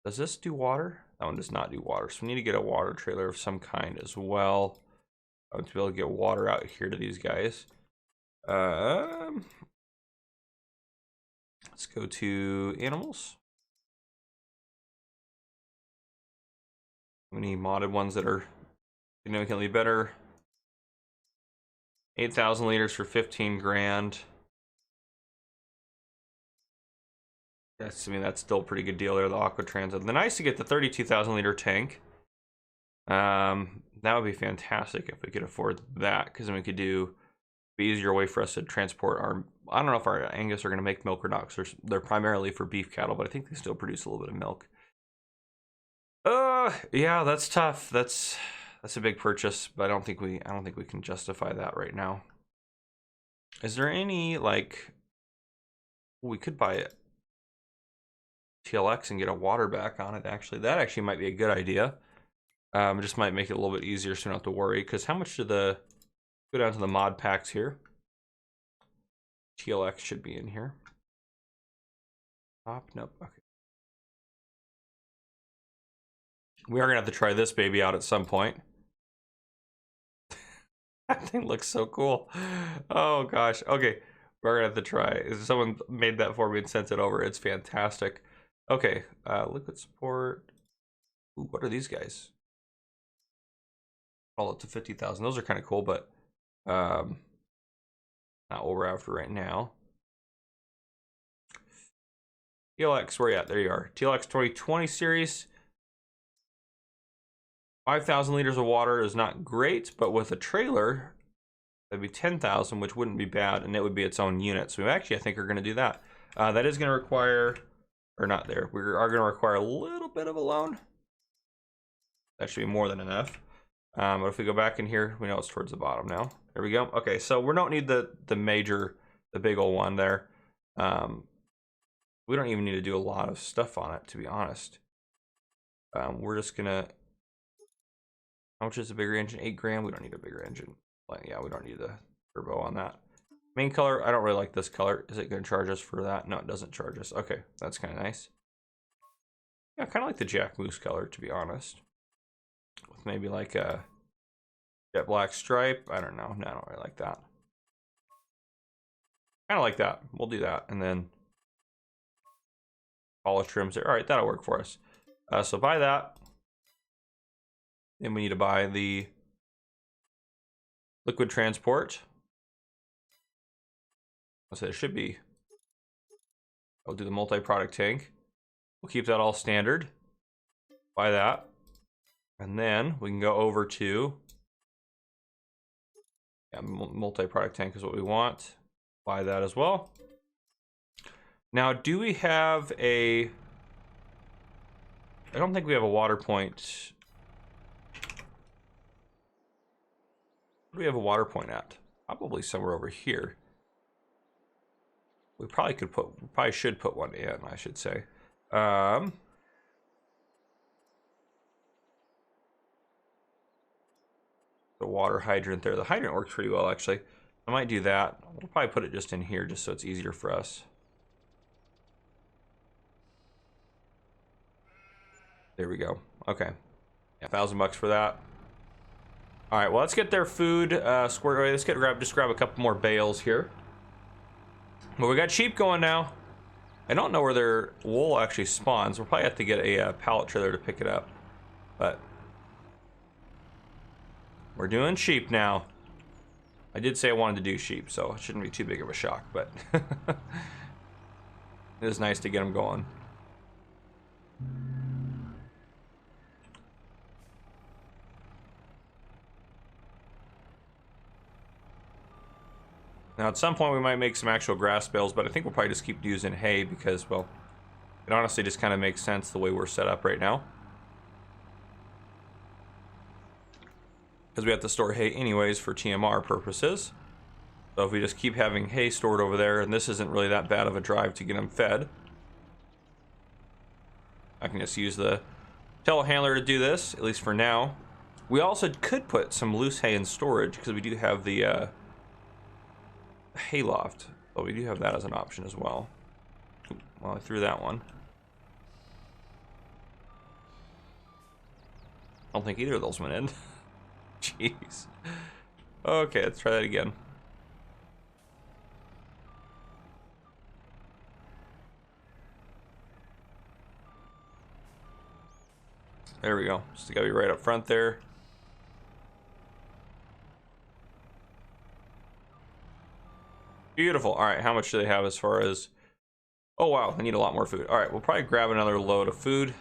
Does this do water? That one does not do water, so we need to get a water trailer of some kind as well to be able to get water out here to these guys. Let's go to animals. We need modded ones that are significantly better. 8,000 liters for 15 grand. That's, I mean, that's still a pretty good deal there, the Aqua Transit. It'd be nice to get the 32,000 liter tank. That would be fantastic if we could afford that, because then we could do be easier way for us to transport our, I don't know if our Angus are going to make milk or not, because they're primarily for beef cattle, but I think they still produce a little bit of milk. Yeah, that's tough. That's a big purchase, but I don't think we can justify that right now. Is there any, like, we could buy it TLX and get a water back on it, actually. That actually might be a good idea. Just might make it a little bit easier so you don't have to worry. Because how much do the, go down to the mod packs here. TLX should be in here. Nope, okay. We are gonna have to try this baby out at some point. That thing looks so cool. Oh gosh, okay. We're gonna have to try. Someone made that for me and sent it over. It's fantastic. Okay, liquid support. Ooh, what are these guys? All up to 50,000. Those are kind of cool, but not what we're after right now. TLX, where you at? There you are. TLX 2020 series. 5,000 liters of water is not great, but with a trailer, that'd be 10,000, which wouldn't be bad, and it would be its own unit. So we actually, I think, are going to do that. That is going to require, or not there, we are going to require a little bit of a loan. That should be more than enough. But if we go back in here, we know it's towards the bottom now. There we go. Okay, so we don't need the big old one there. We don't even need to do a lot of stuff on it, to be honest. We're just going to, how much is a bigger engine? 8 grand. We don't need a bigger engine. Yeah, we don't need a turbo on that. Main color, I don't really like this color. Is it going to charge us for that? No, it doesn't charge us. Okay, that's kind of nice. Yeah, kind of like the Jack Moose color, to be honest. With maybe like a jet black stripe. I don't know. No, I don't really like that. Kind of like that. We'll do that. And then polish trims there. All right, that'll work for us. So buy that. Then we need to buy the liquid transport. So it should be. I'll do the multi-product tank. We'll keep that all standard. Buy that. And then we can go over to, yeah, multi-product tank is what we want. Buy that as well. Now, do we have a, I don't think we have a water point. Where do we have a water point at? Probably somewhere over here. We probably could put, we probably should put one in, I should say. The water hydrant there. The hydrant works pretty well, actually. I might do that. We'll probably put it just in here just so it's easier for us. There we go. Okay. Yeah, $1,000 for that. All right, well, let's get their food squared away. Let's just grab a couple more bales here. Well, we got sheep going now. I don't know where their wool actually spawns. We'll probably have to get a pallet trailer to pick it up. But we're doing sheep now. I did say I wanted to do sheep, so it shouldn't be too big of a shock, but it is nice to get them going. Now, at some point, we might make some actual grass bales, but I think we'll probably just keep using hay because, well, it honestly just kind of makes sense the way we're set up right now. Because we have to store hay anyways for TMR purposes. So if we just keep having hay stored over there, and this isn't really that bad of a drive to get them fed, I can just use the telehandler to do this, at least for now. We also could put some loose hay in storage because we do have the hayloft, but we do have that as an option as well. Well, I threw that one. I don't think either of those went in. Jeez. Okay, let's try that again. There we go. Just gotta be right up front there. Beautiful. All right, how much do they have as far as... Oh, wow, I need a lot more food. All right, we'll probably grab another load of food.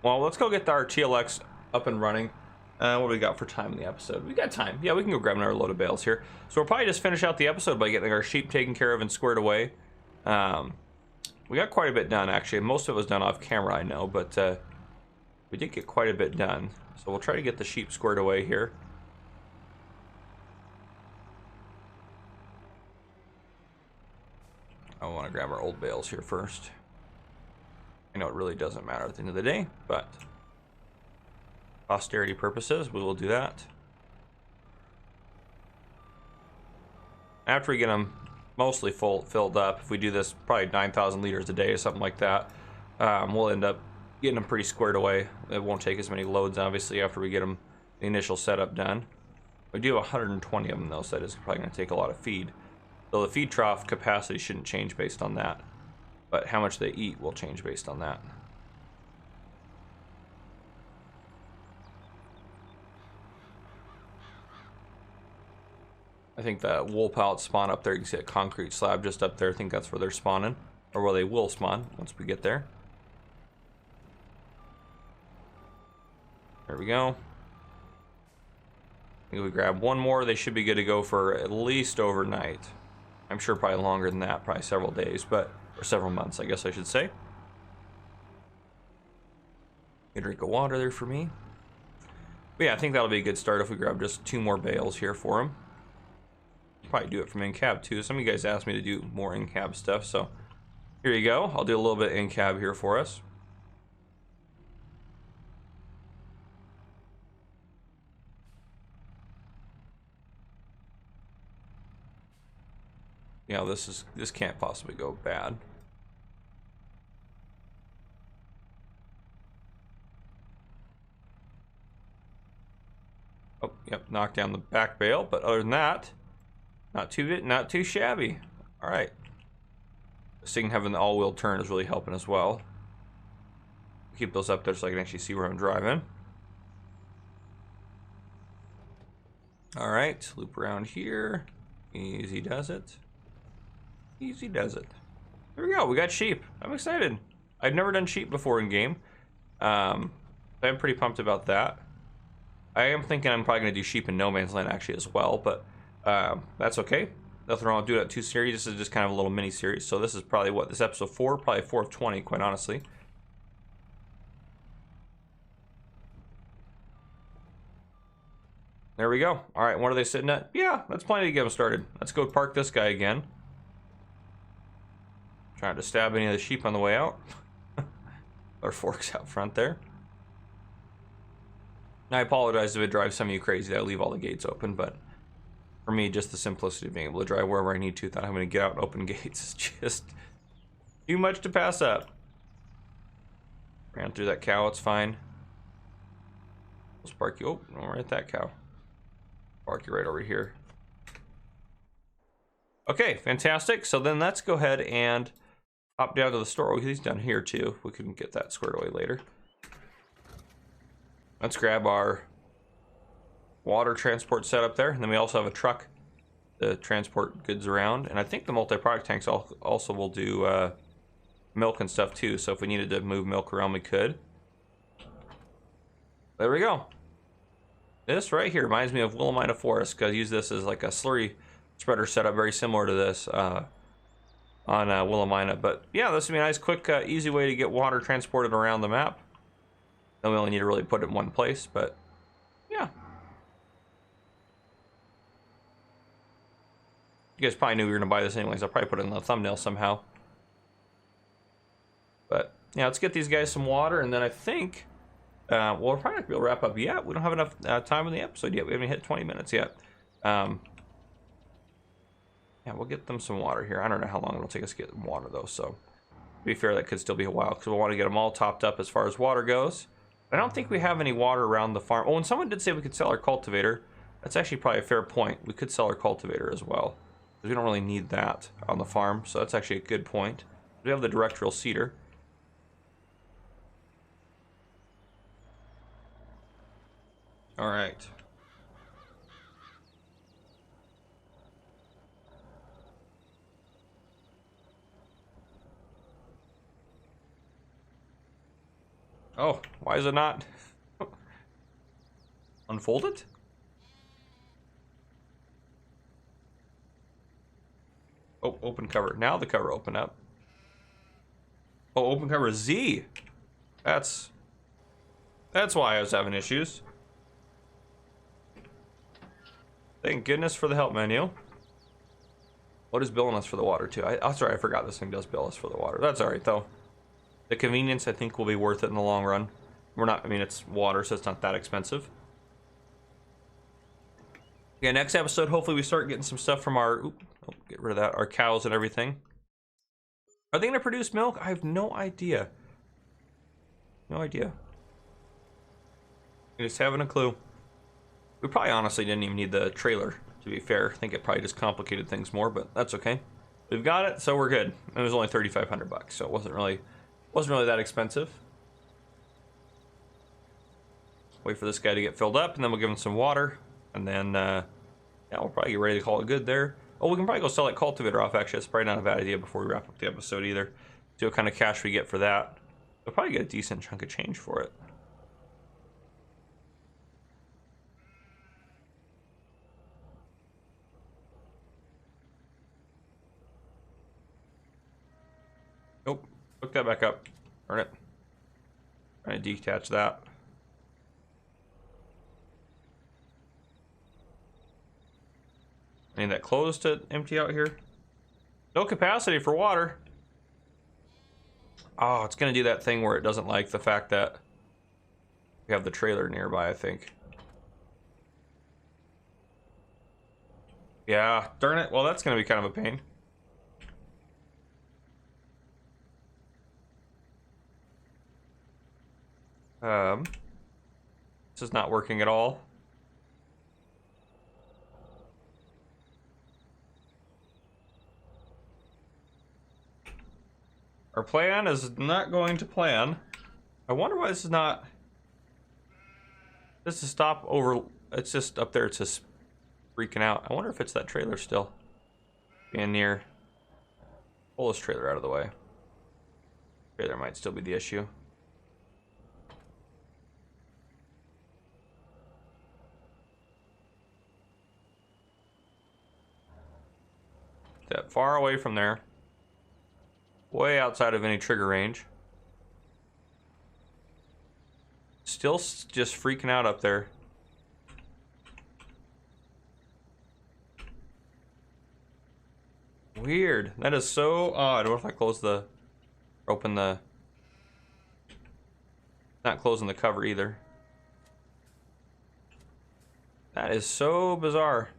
Well, let's go get our TLX up and running. What do we got for time in the episode? We got time. Yeah, we can go grab another load of bales here. So we'll probably just finish out the episode by getting our sheep taken care of and squared away. We got quite a bit done, actually. Most of it was done off camera, I know, but we We did get quite a bit done, so we'll try to get the sheep squared away here. I want to grab our old bales here first. I know it really doesn't matter at the end of the day, but posterity purposes, we will do that. After we get them mostly filled up, if we do this probably 9,000 liters a day or something like that, we'll end up getting them pretty squared away. It won't take as many loads, obviously, after we get them the initial setup done. We do have 120 of them, though, so that is probably going to take a lot of feed. So the feed trough capacity shouldn't change based on that, but how much they eat will change based on that. I think the wool pallets spawn up there. You can see a concrete slab just up there. I think that's where they're spawning, or where they will spawn once we get there. There we go. I think if we grab one more, they should be good to go for at least overnight. I'm sure probably longer than that, probably several days, but or several months, I guess I should say. A drink of water there for me. But yeah, I think that'll be a good start if we grab just 2 more bales here for him. Probably do it from in-cab too. Some of you guys asked me to do more in-cab stuff, so here you go. I'll do a little bit in-cab here for us. Yeah, this can't possibly go bad. Oh, yep, knocked down the back bale, but other than that, not too shabby. All right. This thing having the all-wheel turn is really helping as well. Keep those up there so I can actually see where I'm driving. All right, loop around here. Easy does it. Easy does it. There we go. We got sheep. I'm excited. I've never done sheep before in game. I'm pretty pumped about that. I am thinking I'm probably going to do sheep in No Man's Land actually as well, but that's okay. Nothing wrong with doing that 2 series. This is just kind of a little mini series. So this is probably what, this episode 4, probably 4 of 20, quite honestly. There we go. All right, what are they sitting at? Yeah, that's plenty to get them started. Let's go park this guy again. Trying to stab any of the sheep on the way out. Our forks out front there. I apologize if it drives some of you crazy that I leave all the gates open, but for me, just the simplicity of being able to drive wherever I need to without having to get out and open gates is just too much to pass up. Ran through that cow, it's fine. Let's park you. Oh, no, we're at that cow. Park you right over here. Okay, fantastic. So then let's go ahead and hop down to the store. Oh, he's down here too. We can get that squared away later. Let's grab our water transport set up there, and then we also have a truck to transport goods around. And I think the multi-product tanks also will do milk and stuff too. So if we needed to move milk around, we could. There we go. This right here reminds me of Willamina Forest, because I use this as like a slurry spreader setup, very similar to this on Willamina. But yeah, this would be a nice, quick, easy way to get water transported around the map. Then we only need to really put it in one place, but yeah. You guys probably knew we were going to buy this anyways. I'll probably put it in the thumbnail somehow. But yeah, let's get these guys some water, and then I think, well, we're probably not going to be able to wrap up yet. We don't have enough time in the episode yet. We haven't hit 20 minutes yet. Yeah, we'll get them some water here. I don't know how long it'll take us to get them water, though, so to be fair, that could still be a while, because we'll want to get them all topped up as far as water goes. I don't think we have any water around the farm. Oh, and someone did say we could sell our cultivator. That's actually probably a fair point. We could sell our cultivator as well, because we don't really need that on the farm, so that's actually a good point. We have the directorial seeder. All right. Oh, why is it not unfold it? Oh, open cover. Now the cover open up. Oh, open cover Z. That's That's why I was having issues. Thank goodness for the help menu. What is billing us for the water too? Sorry, I forgot this thing does bill us for the water. That's all right though. The convenience I think will be worth it in the long run. We're not, I mean, it's water, so it's not that expensive. Yeah, next episode, hopefully we start getting some stuff from our, get rid of that, our cows and everything. Are they gonna produce milk? I have no idea. No idea. I just haven't a clue. We probably honestly didn't even need the trailer, to be fair. I think it probably just complicated things more, but that's okay. We've got it, so we're good. It was only 3,500 bucks, so it wasn't really that expensive. Wait for this guy to get filled up, and then we'll give him some water, and then yeah, we'll probably get ready to call it good there. Oh, we can probably go sell that cultivator off. Actually, that's probably not a bad idea before we wrap up the episode either. See what kind of cash we get for that. We'll probably get a decent chunk of change for it. Nope. Hook that back up. Turn it. Trying to detach that. I need that closed to empty out here. No capacity for water. Oh, it's gonna do that thing where it doesn't like the fact that we have the trailer nearby, I think. Yeah, darn it. Well, that's gonna be kind of a pain. This is not working at all. Our plan is not going to plan. I wonder why this is not. This is stop over. It's just up there. It's just freaking out. I wonder if it's that trailer still being near. Pull this trailer out of the way. Trailer might still be the issue. That far away from there. Way outside of any trigger range. Still just freaking out up there. Weird. That is so odd. What if I close the... open the... Not closing the cover either. That is so bizarre.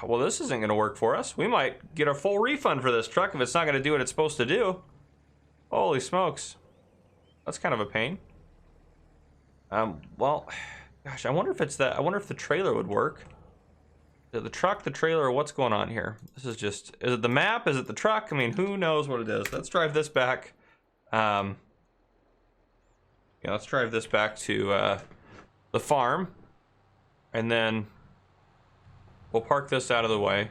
Well, this isn't going to work for us. We might get a full refund for this truck if it's not going to do what it's supposed to do. Holy smokes. That's kind of a pain. Well, gosh, I wonder if it's that. I wonder if the trailer would work. Is it the truck, the trailer, or what's going on here? This is just, is it the map? Is it the truck? I mean, who knows what it is? Let's drive this back. Yeah, let's drive this back to the farm. And then we'll park this out of the way.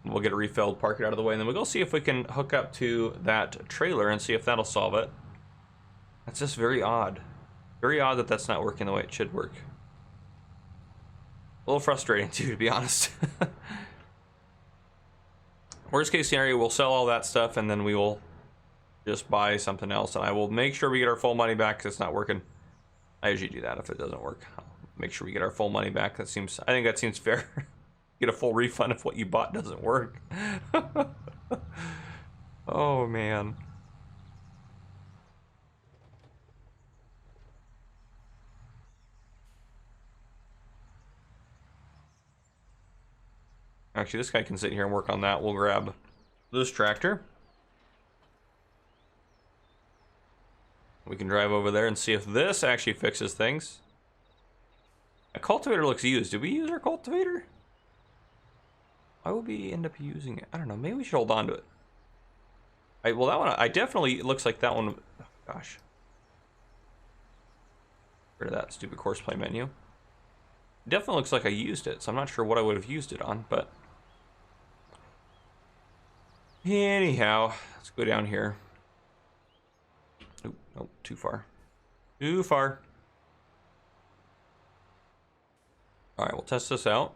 We'll get it refilled, park it out of the way, and then we'll go see if we can hook up to that trailer and see if that'll solve it. That's just very odd. Very odd that that's not working the way it should work. A little frustrating too, to be honest. Worst case scenario, we'll sell all that stuff and then we will just buy something else. And I will make sure we get our full money back because it's not working. I usually do that if it doesn't work. I'll make sure we get our full money back. That seems, I think that seems fair. Get a full refund if what you bought doesn't work. Oh man. Actually, this guy can sit here and work on that. We'll grab this tractor. We can drive over there and see if this actually fixes things. A cultivator looks used. Did we use our cultivator? Why would we end up using it? I don't know. Maybe we should hold on to it. Well, that one, I definitely, it looks like that one, oh, gosh. Rid of that stupid course play menu. It definitely looks like I used it, so I'm not sure what I would have used it on, but anyhow, let's go down here. Nope, too far. Too far. All right, we'll test this out.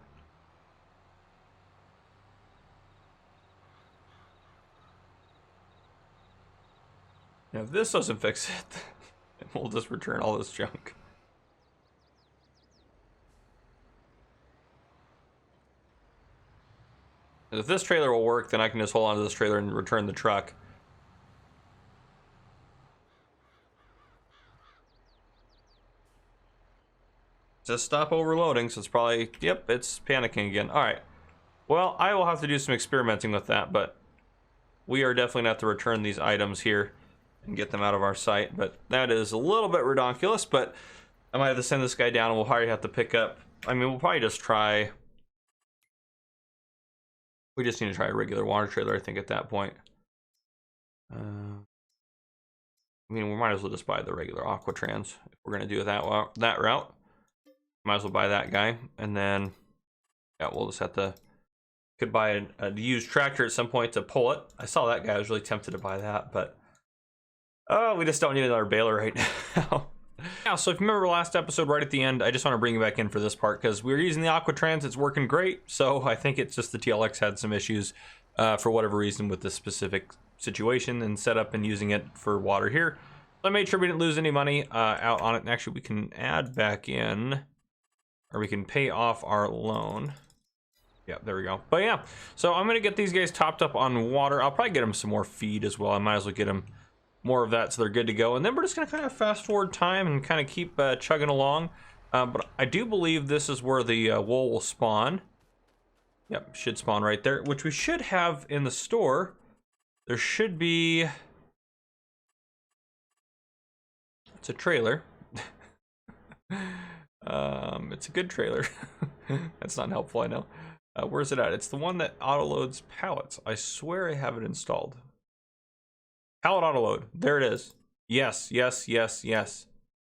Now, if this doesn't fix it, And we'll just return all this junk. If this trailer will work, then I can just hold on to this trailer and return the truck. Just stop overloading, so it's probably, yep, it's panicking again. All right. Well, I will have to do some experimenting with that, but we are definitely going to have to return these items here and get them out of our sight. But that is a little bit redonkulous, but I might have to send this guy down and we'll probably have to pick up. I mean, we'll probably just try. We just need to try a regular water trailer, I think, at that point. I mean, we might as well just buy the regular Aquatrans if we're going to do that route. Might as well buy that guy, and then yeah, we'll just have to could buy a used tractor at some point to pull it. I saw that guy. I was really tempted to buy that, but oh, we just don't need another baler right now. Yeah, so if you remember last episode, right at the end, I just want to bring you back in for this part because we were using the Aquatrans. It's working great. So I think it's just the TLX had some issues for whatever reason with this specific situation and setup and using it for water here. So I made sure we didn't lose any money out on it. And actually, we can add back in, or we can pay off our loan. Yeah, there we go. But yeah, so I'm going to get these guys topped up on water. I'll probably get them some more feed as well. I might as well get them more of that so they're good to go. And then we're just going to kind of fast forward time and kind of keep chugging along. But I do believe this is where the wool will spawn. Yep, should spawn right there, which we should have in the store. There should be... It's a trailer. It's a good trailer. That's not helpful, I know. Where's it at? It's the one that auto-loads pallets. I swear I have it installed. Pallet auto-load. There it is. Yes, yes, yes, yes.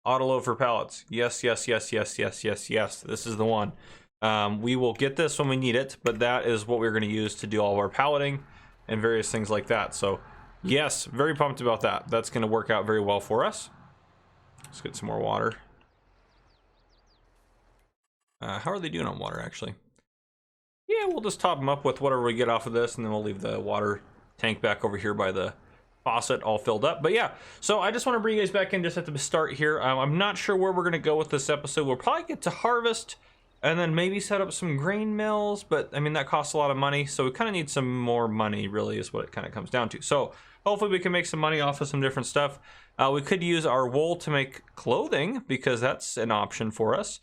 Auto-load for pallets. Yes, yes, yes, yes, yes, yes, yes. This is the one. We will get this when we need it, but that is what we're going to use to do all of our palleting and various things like that. So, yes, very pumped about that. That's going to work out very well for us. Let's get some more water. How are they doing on water, actually? Yeah, we'll just top them up with whatever we get off of this, and then we'll leave the water tank back over here by the faucet all filled up. But yeah, so I just want to bring you guys back in just at the start here. I'm not sure where we're going to go with this episode. We'll probably get to harvest and then maybe set up some grain mills, but I mean, that costs a lot of money, so we kind of need some more money, really, is what it kind of comes down to. So hopefully we can make some money off of some different stuff. We could use our wool to make clothing, because that's an option for us.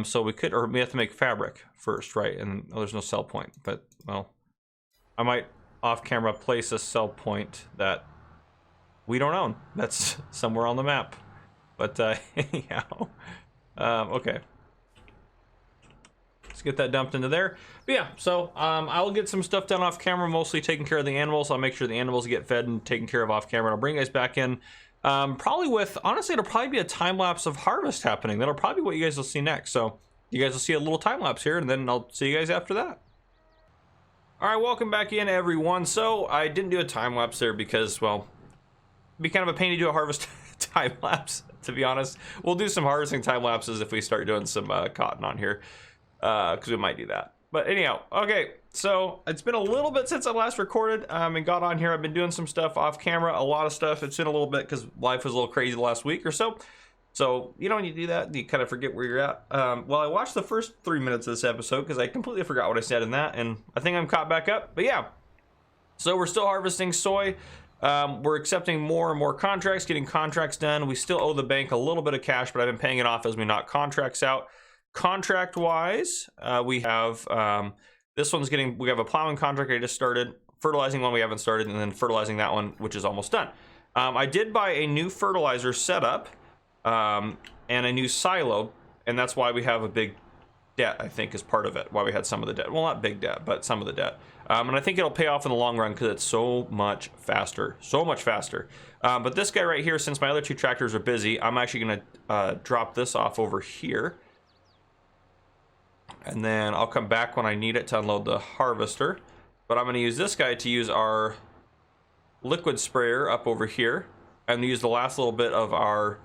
So we could, or we have to make fabric first, right? And there's no sell point, but well, I might off camera place a sell point that we don't own. That's somewhere on the map. But anyhow, okay. Let's get that dumped into there. But yeah, so I'll get some stuff done off camera, mostly taking care of the animals. I'll make sure the animals get fed and taken care of off camera. I'll bring you guys back in. Probably with, honestly, it'll probably be a time lapse of harvest happening. That'll probably be what you guys will see next. So you guys will see a little time lapse here, and then I'll see you guys after that. All right, welcome back in, everyone. So I didn't do a time lapse there because, well, it'd be kind of a pain to do a harvest time lapse, to be honest. We'll do some harvesting time lapses if we start doing some cotton on here, because we might do that. But anyhow, okay, so it's been a little bit since I last recorded and got on here. I've been doing some stuff off camera, a lot of stuff. It's been a little bit because life was a little crazy the last week or so. So, you know, when you do that, you kind of forget where you're at. Well, I watched the first 3 minutes of this episode because I completely forgot what I said in that, and I think I'm caught back up. But yeah, so we're still harvesting soy. We're accepting more and more contracts, getting contracts done. We still owe the bank a little bit of cash, but I've been paying it off as we knock contracts out. Contract wise, we have this one's getting, we have a plowing contract I just started, fertilizing one we haven't started, and then fertilizing that one, which is almost done. I did buy a new fertilizer setup and a new silo, and that's why we have a big debt, I think, is part of it, why we had some of the debt. Well, not big debt, but some of the debt. And I think it'll pay off in the long run because it's so much faster, so much faster. But this guy right here, since my other two tractors are busy, I'm actually going to drop this off over here. And then I'll come back when I need it to unload the harvester. But I'm going to use this guy to use our liquid sprayer up over here. And use the last little bit of our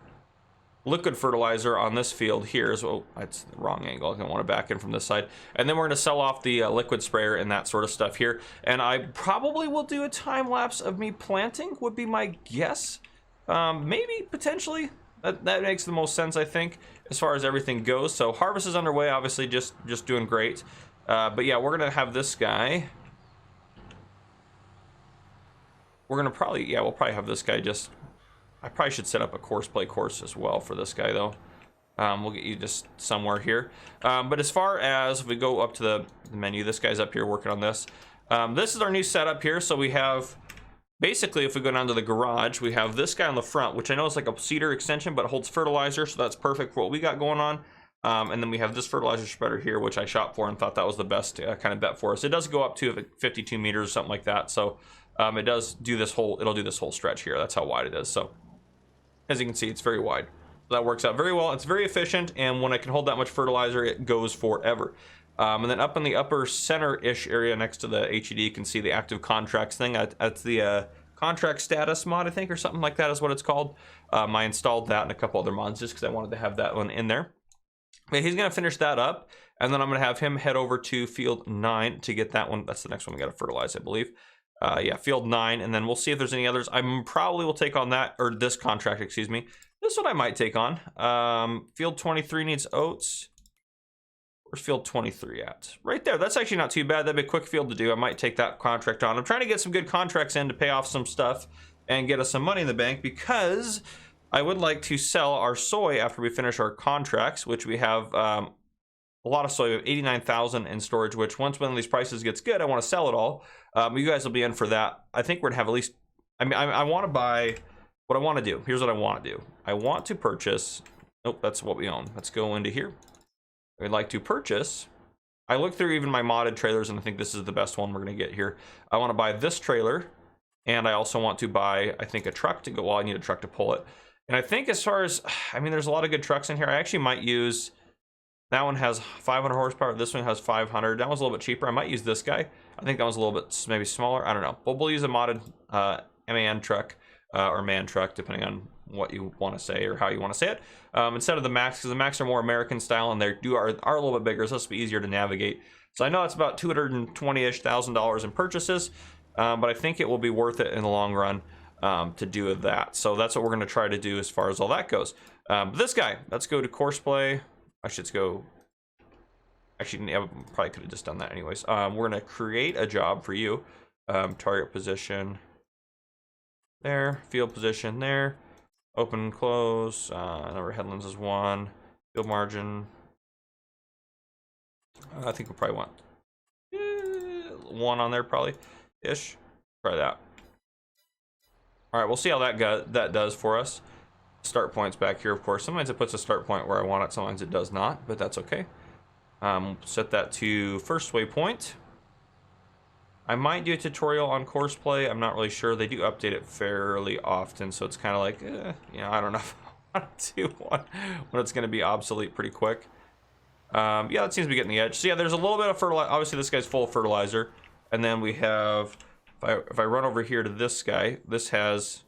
liquid fertilizer on this field here. So that's the wrong angle. I don't want to back in from this side. And then we're going to sell off the liquid sprayer and that sort of stuff here. And I probably will do a time lapse of me planting, would be my guess. Maybe potentially. That makes the most sense, I think, as far as everything goes. So harvest is underway, obviously, just doing great. But yeah, we're gonna have this guy. We're gonna probably, yeah, we'll probably have this guy just. I probably should set up a course course as well for this guy though. We'll get you just somewhere here. But as far as if we go up to the menu, this guy's up here working on this. This is our new setup here. So we have. Basically, if we go down to the garage, we have this guy on the front, which I know is like a cedar extension, but it holds fertilizer, so that's perfect for what we got going on. And then we have this fertilizer spreader here, which I shot for and thought that was the best kind of bet for us. It does go up to 52 meters or something like that, so it does do this whole, it'll do this whole stretch here. That's how wide it is. So as you can see, it's very wide. So that works out very well. It's very efficient, and when I can hold that much fertilizer, it goes forever. And then up in the upper center-ish area next to the HED, you can see the active contracts thing. That's the contract status mod, I think, or something like that is what it's called. I installed that and a couple other mods just because I wanted to have that one in there. But he's going to finish that up, and then I'm going to have him head over to field 9 to get that one. That's the next one we got to fertilize, I believe. Yeah, field 9, and then we'll see if there's any others. I probably will take on that, or this contract, excuse me. This one I might take on. Field 23 needs oats. Where's field 23 at? Right there. That's actually not too bad. That'd be a quick field to do. I might take that contract on. I'm trying to get some good contracts in to pay off some stuff and get us some money in the bank, because I would like to sell our soy after we finish our contracts, which we have a lot of soy. We have 89,000 in storage, which once one of these prices gets good, I want to sell it all. You guys will be in for that. I think we're going to have at least, I want to buy, what I want to do. Here's what I want to do. I want to purchase, nope, that's what we own. Let's go into here. I'd like to purchase. I looked through even my modded trailers, and I think this is the best one we're going to get here. I want to buy this trailer, and I also want to buy, I think, a truck to go. Well, I need a truck to pull it. And I think as far as, there's a lot of good trucks in here. I actually might use, that one has 500 horsepower. This one has 500. That one's a little bit cheaper. I might use this guy. I think that one's a little bit maybe smaller. I don't know. But we'll use a modded MAN truck or man truck, depending on what you want to say or how you want to say it, instead of the Max, because the Max are more American style and they are a little bit bigger, so this will be easier to navigate. So I know it's about $220,000 in purchases, but I think it will be worth it in the long run to do that. So that's what we're going to try to do as far as all that goes. This guy, let's go to course play. I should go. Actually, I probably could have just done that anyways. We're going to create a job for you. Target position there, field position there. Open, close, number of headlands is 1. Field margin. I think we'll probably want 1 on there, probably ish. Try that. All right, we'll see how that does for us. Start points back here, of course. Sometimes it puts a start point where I want it, sometimes it does not, but that's okay. Set that to first waypoint. I might do a tutorial on course play. I'm not really sure. They do update it fairly often, so it's kind of like, I don't know if I want to do one when it's going to be obsolete pretty quick. Yeah, that seems to be getting the edge. So yeah, there's a little bit of fertilizer. Obviously, this guy's full of fertilizer. And then we have, if I run over here to this guy, this has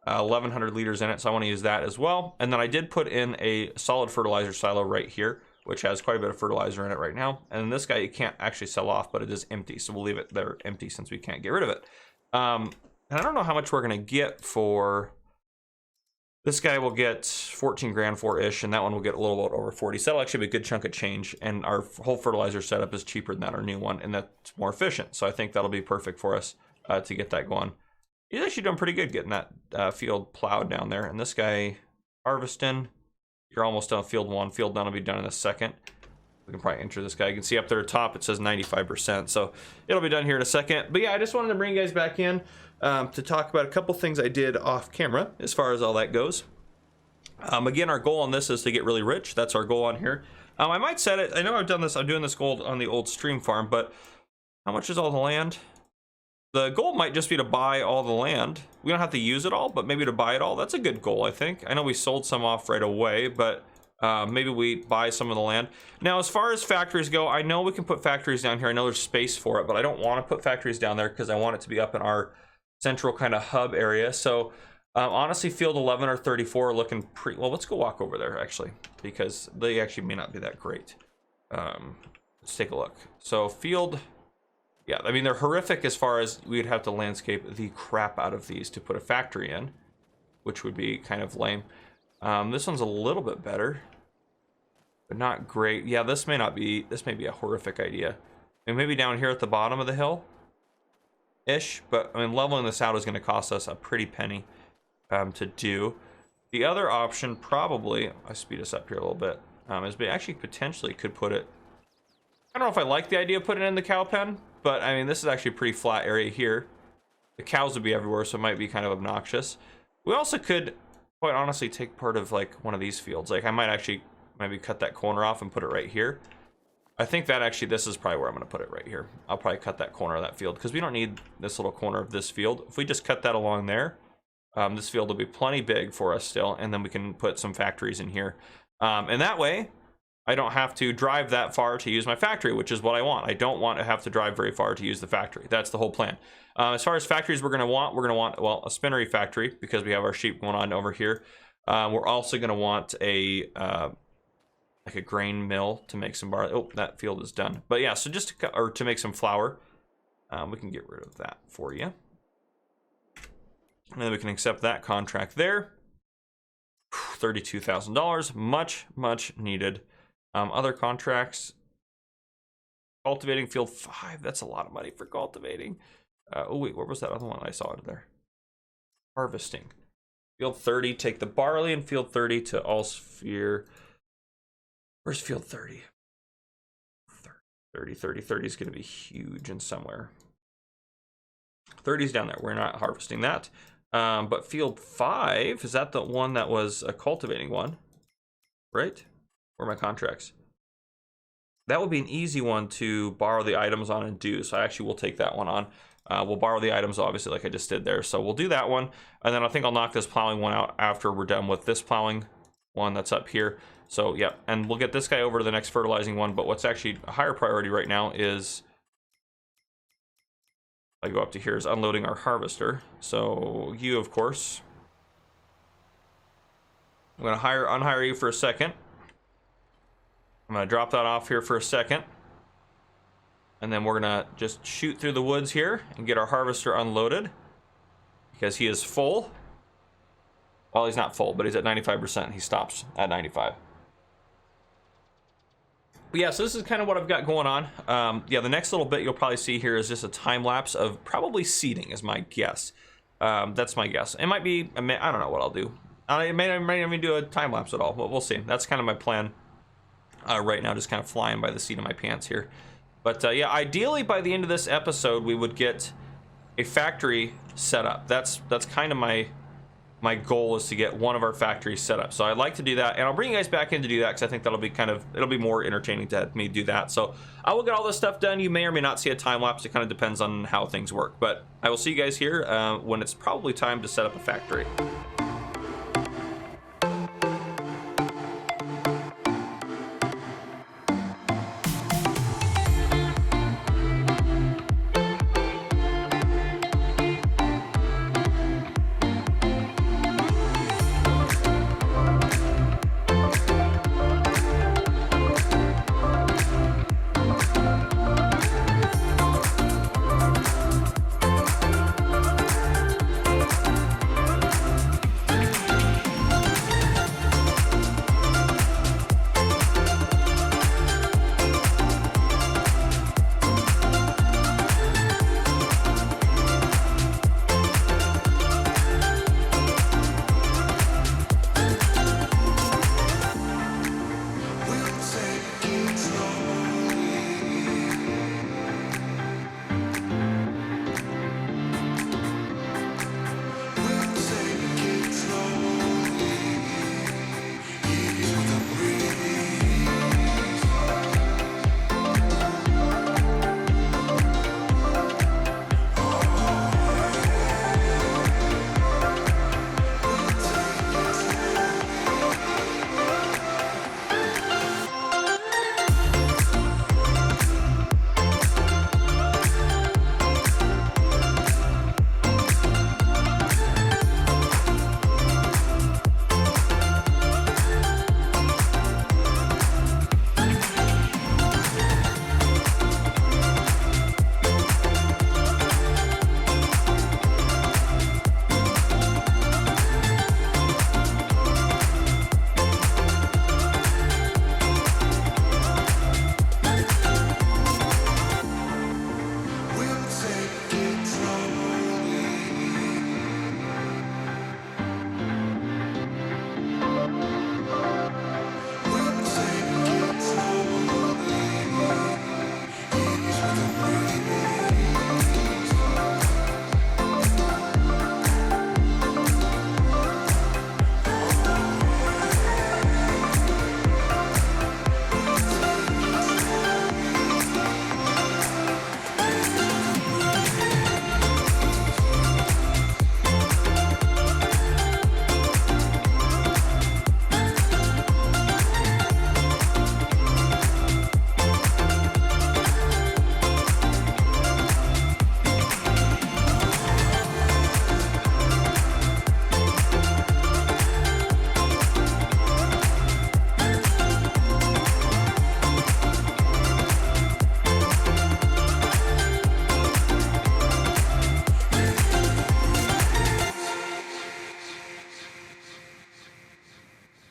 1,100 liters in it, so I want to use that as well. And then I did put in a solid fertilizer silo right here, which has quite a bit of fertilizer in it right now. And this guy you can't actually sell off, but it is empty, so we'll leave it there empty since we can't get rid of it. And I don't know how much we're gonna get for this guy. Will get 14 grand for ish, and that one will get a little bit over 40. So that'll actually be a good chunk of change. And our whole fertilizer setup is cheaper than our new one, and that's more efficient. So I think that'll be perfect for us to get that going. He's actually doing pretty good getting that field plowed down there. And this guy harvesting. You're almost done field 1. Field 9 will be done in a second. We can probably enter this guy. You can see up there at the top, it says 95%. So it'll be done here in a second. But yeah, I just wanted to bring you guys back in to talk about a couple things I did off camera as far as all that goes. Again, our goal on this is to get really rich. That's our goal on here. I might set it. I know I've done this. I'm doing this goal on the old stream farm, but how much is all the land? The goal might just be to buy all the land. We don't have to use it all, but maybe to buy it all. That's a good goal, I think. I know we sold some off right away, but maybe we buy some of the land. Now, as far as factories go, I know we can put factories down here. I know there's space for it, but I don't want to put factories down there because I want it to be up in our central kind of hub area. So honestly, field 11 or 34 are looking pretty well. Let's go walk over there actually, because they actually may not be that great. Let's take a look. So field, yeah, I mean, they're horrific as far as we'd have to landscape the crap out of these to put a factory in. which would be kind of lame. This one's a little bit better, but not great. Yeah, this may be a horrific idea. And maybe down here at the bottom of the hill ish, but I mean, leveling this out is going to cost us a pretty penny to do. The other option, probably, I speed us up here a little bit, is we actually potentially could put it, I don't know if I like the idea of putting it in the cow pen, but I mean, this is actually a pretty flat area here. The cows would be everywhere, so it might be kind of obnoxious. We also could, quite honestly, take part of like one of these fields. Like I might actually maybe cut that corner off and put it right here. I think that actually, this is probably where I'm going to put it right here. I'll probably cut that corner of that field because we don't need this little corner of this field. If we just cut that along there, this field will be plenty big for us still, and then we can put some factories in here. And that way, I don't have to drive that far to use my factory, which is what I want. I don't want to have to drive very far to use the factory. That's the whole plan. As far as factories we're going to want, well, a spinnery factory because we have our sheep going on over here. We're also going to want a like a grain mill to make some barley. Oh, that field is done. But yeah, so just to make some flour, we can get rid of that for you. And then we can accept that contract there. $32,000, much needed. Other contracts, cultivating field 5. That's a lot of money for cultivating. Oh wait, what was that other one I saw in there? Harvesting. Field 30, take the barley, and field 30 to Allsphere. Where's field 30? 30 is going to be huge in somewhere. 30 is down there. We're not harvesting that. But field 5, is that the one that was a cultivating one? Right? Where are my contracts? That would be an easy one to borrow the items on and do. So I actually will take that one on. We'll borrow the items, obviously, like I just did there. So we'll do that one. And then I think I'll knock this plowing one out after we're done with this plowing one that's up here. So, yeah. And we'll get this guy over to the next fertilizing one. But what's actually a higher priority right now is, I go up to here, is unloading our harvester. So you, of course, I'm going to unhire you for a second. I'm going to drop that off here for a second. And then we're going to just shoot through the woods here and get our harvester unloaded because he is full. Well, he's not full, but he's at 95%. He stops at 95. But yeah, so this is kind of what I've got going on. Yeah, the next little bit you'll probably see here is just a time lapse of probably seeding is my guess. That's my guess. It might be, I don't know what I'll do. I may not even do a time lapse at all, but we'll see. That's kind of my plan right now, just kind of flying by the seat of my pants here. But yeah, ideally by the end of this episode, we would get a factory set up. That's kind of my goal, is to get one of our factories set up. So I'd like to do that, and I'll bring you guys back in to do that because I think that'll be it'll be more entertaining to have me do that. So I will get all this stuff done. You may or may not see a time lapse. It kind of depends on how things work, but I will see you guys here when it's probably time to set up a factory.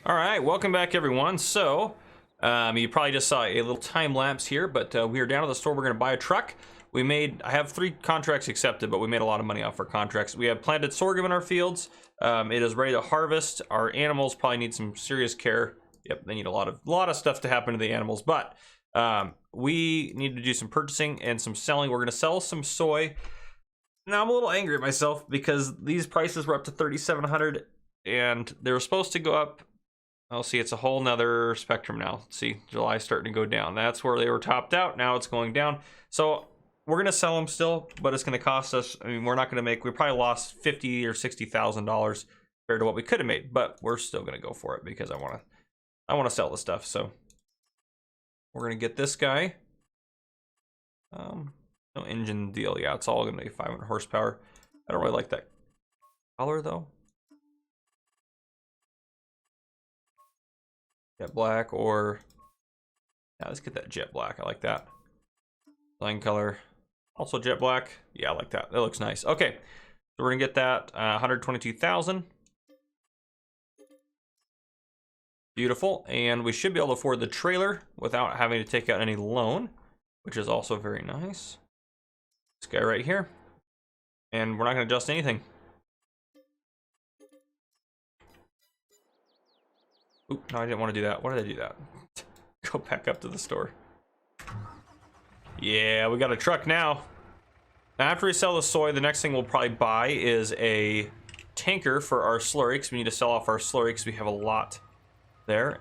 All right, welcome back everyone. So you probably just saw a little time lapse here, but we are down at the store. We're going to buy a truck. I have 3 contracts accepted, but we made a lot of money off our contracts. We have planted sorghum in our fields. It is ready to harvest. Our animals probably need some serious care. Yep, they need a lot of stuff to happen to the animals, but we need to do some purchasing and some selling. We're going to sell some soy. Now I'm a little angry at myself because these prices were up to 3,700 and they were supposed to go up. I'll see, it's a whole nother spectrum now. Let's see, July's starting to go down. That's where they were topped out. Now it's going down. So we're gonna sell them still, but it's gonna cost us. I mean, we're not gonna make. We probably lost $50,000 or $60,000 compared to what we could have made, but we're still gonna go for it because I wanna sell the stuff. So we're gonna get this guy. No engine deal. Yeah, it's all gonna be 500 horsepower. I don't really like that color though. Jet black, or yeah, let's get that jet black. I like that. Line color, also jet black. Yeah, I like that. That looks nice. Okay, so we're gonna get that 122,000. Beautiful, and we should be able to afford the trailer without having to take out any loan, which is also very nice. This guy right here, and we're not gonna adjust anything. Oop, no, I didn't want to do that. Why did I do that? Go back up to the store. Yeah, we got a truck now. Now, after we sell the soy, the next thing we'll probably buy is a tanker for our slurry, because we need to sell off our slurry because we have a lot there.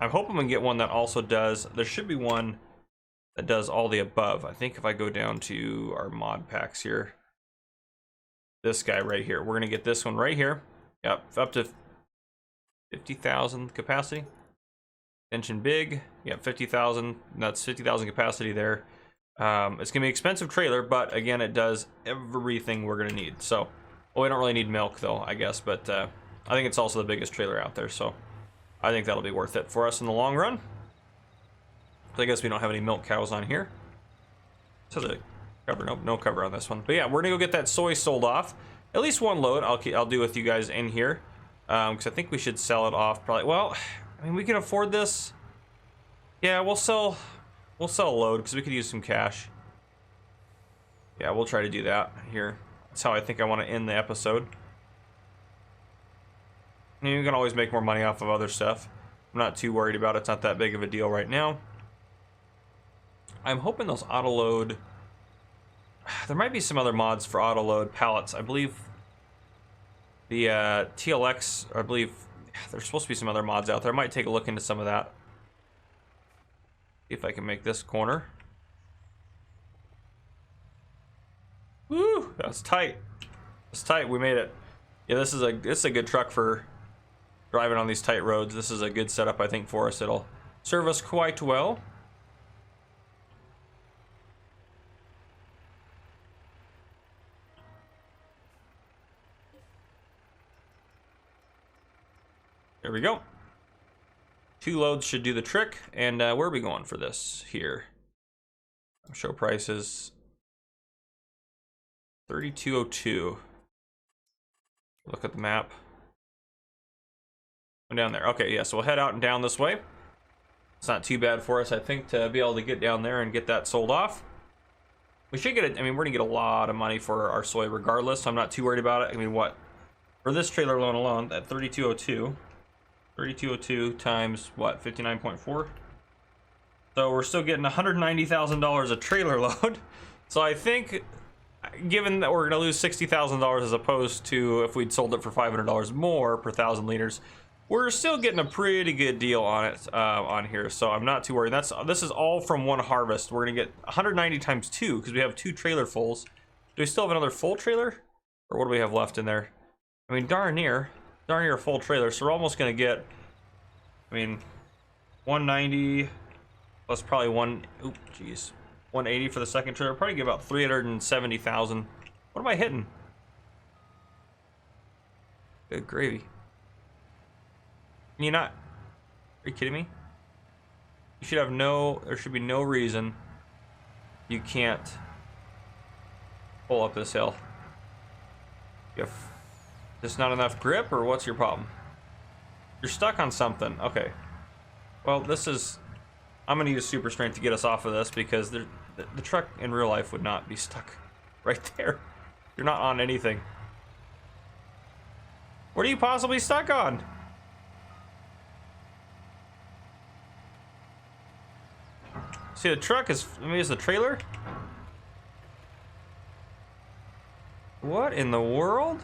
I'm hoping we can get one that also does, there should be one that does all the above. I think if I go down to our mod packs here, this guy right here, we're going to get this one right here. Yep, up to 50,000 capacity. Engine big. Yep, 50,000. That's 50,000 capacity there. It's gonna be an expensive trailer, but again, it does everything we're gonna need. So, well, we don't really need milk though, I guess, but I think it's also the biggest trailer out there. So, I think that'll be worth it for us in the long run. So I guess we don't have any milk cows on here. So the cover, nope, no cover on this one. But yeah, we're gonna go get that soy sold off. At least one load. I'll do with you guys in here. Because I think we should sell it off probably. Well, I mean, we can afford this. Yeah, we'll sell a load because we could use some cash. Yeah, we'll try to do that here. That's how I think I want to end the episode. I mean, you can always make more money off of other stuff. I'm not too worried about it. It's not that big of a deal right now. I'm hoping those auto load. There might be some other mods for auto load pallets. I believe the TLX, I believe there's supposed to be some other mods out there. I might take a look into some of that. See if I can make this corner. Woo, that's tight. That's tight. We made it. Yeah, this is a good truck for driving on these tight roads. This is a good setup, I think, for us. It'll serve us quite well. There we go. 2 loads should do the trick. And where are we going for this here? Show prices. 3202. Look at the map. I'm down there. Okay, yeah, so we'll head out and down this way. It's not too bad for us, I think, to be able to get down there and get that sold off. We should get it. I mean, we're gonna get a lot of money for our soy regardless, so I'm not too worried about it. I mean, what? For this trailer alone, that 3202. 3202 times what? 59.4? So we're still getting $190,000 a trailer load. So I think, given that we're going to lose $60,000 as opposed to if we'd sold it for $500 more per 1,000 liters, we're still getting a pretty good deal on it on here. So I'm not too worried. This is all from one harvest. We're going to get 190 times 2 because we have 2 trailer fulls. Do we still have another full trailer? Or what do we have left in there? I mean, darn near a full trailer. So we're almost going to get, I mean, 190 plus probably 180 for the second trailer. Probably get about 370,000. What am I hitting? Good gravy. Can you not? Are you kidding me? You should have there should be no reason you can't pull up this hill. You have just not enough grip, or what's your problem? You're stuck on something. Okay. Well, I'm gonna use super strength to get us off of this because the truck in real life would not be stuck right there. You're not on anything. What are you possibly stuck on? See, the truck is, maybe it's the trailer? What in the world?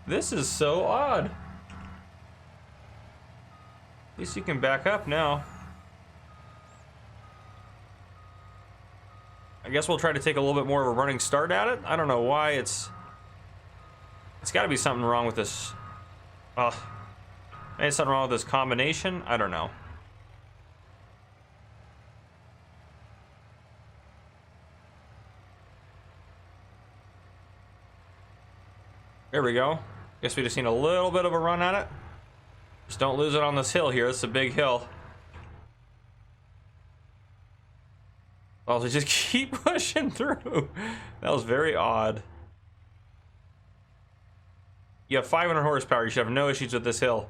This is so odd. At least you can back up now. I guess we'll try to take a little bit more of a running start at it. I don't know why it's got to be something wrong with this. Maybe something wrong with this combination. I don't know. There we go. Guess we just need a little bit of a run at it. Just don't lose it on this hill here. It's a big hill. Well, we just keep pushing through. That was very odd. You have 500 horsepower. You should have no issues with this hill.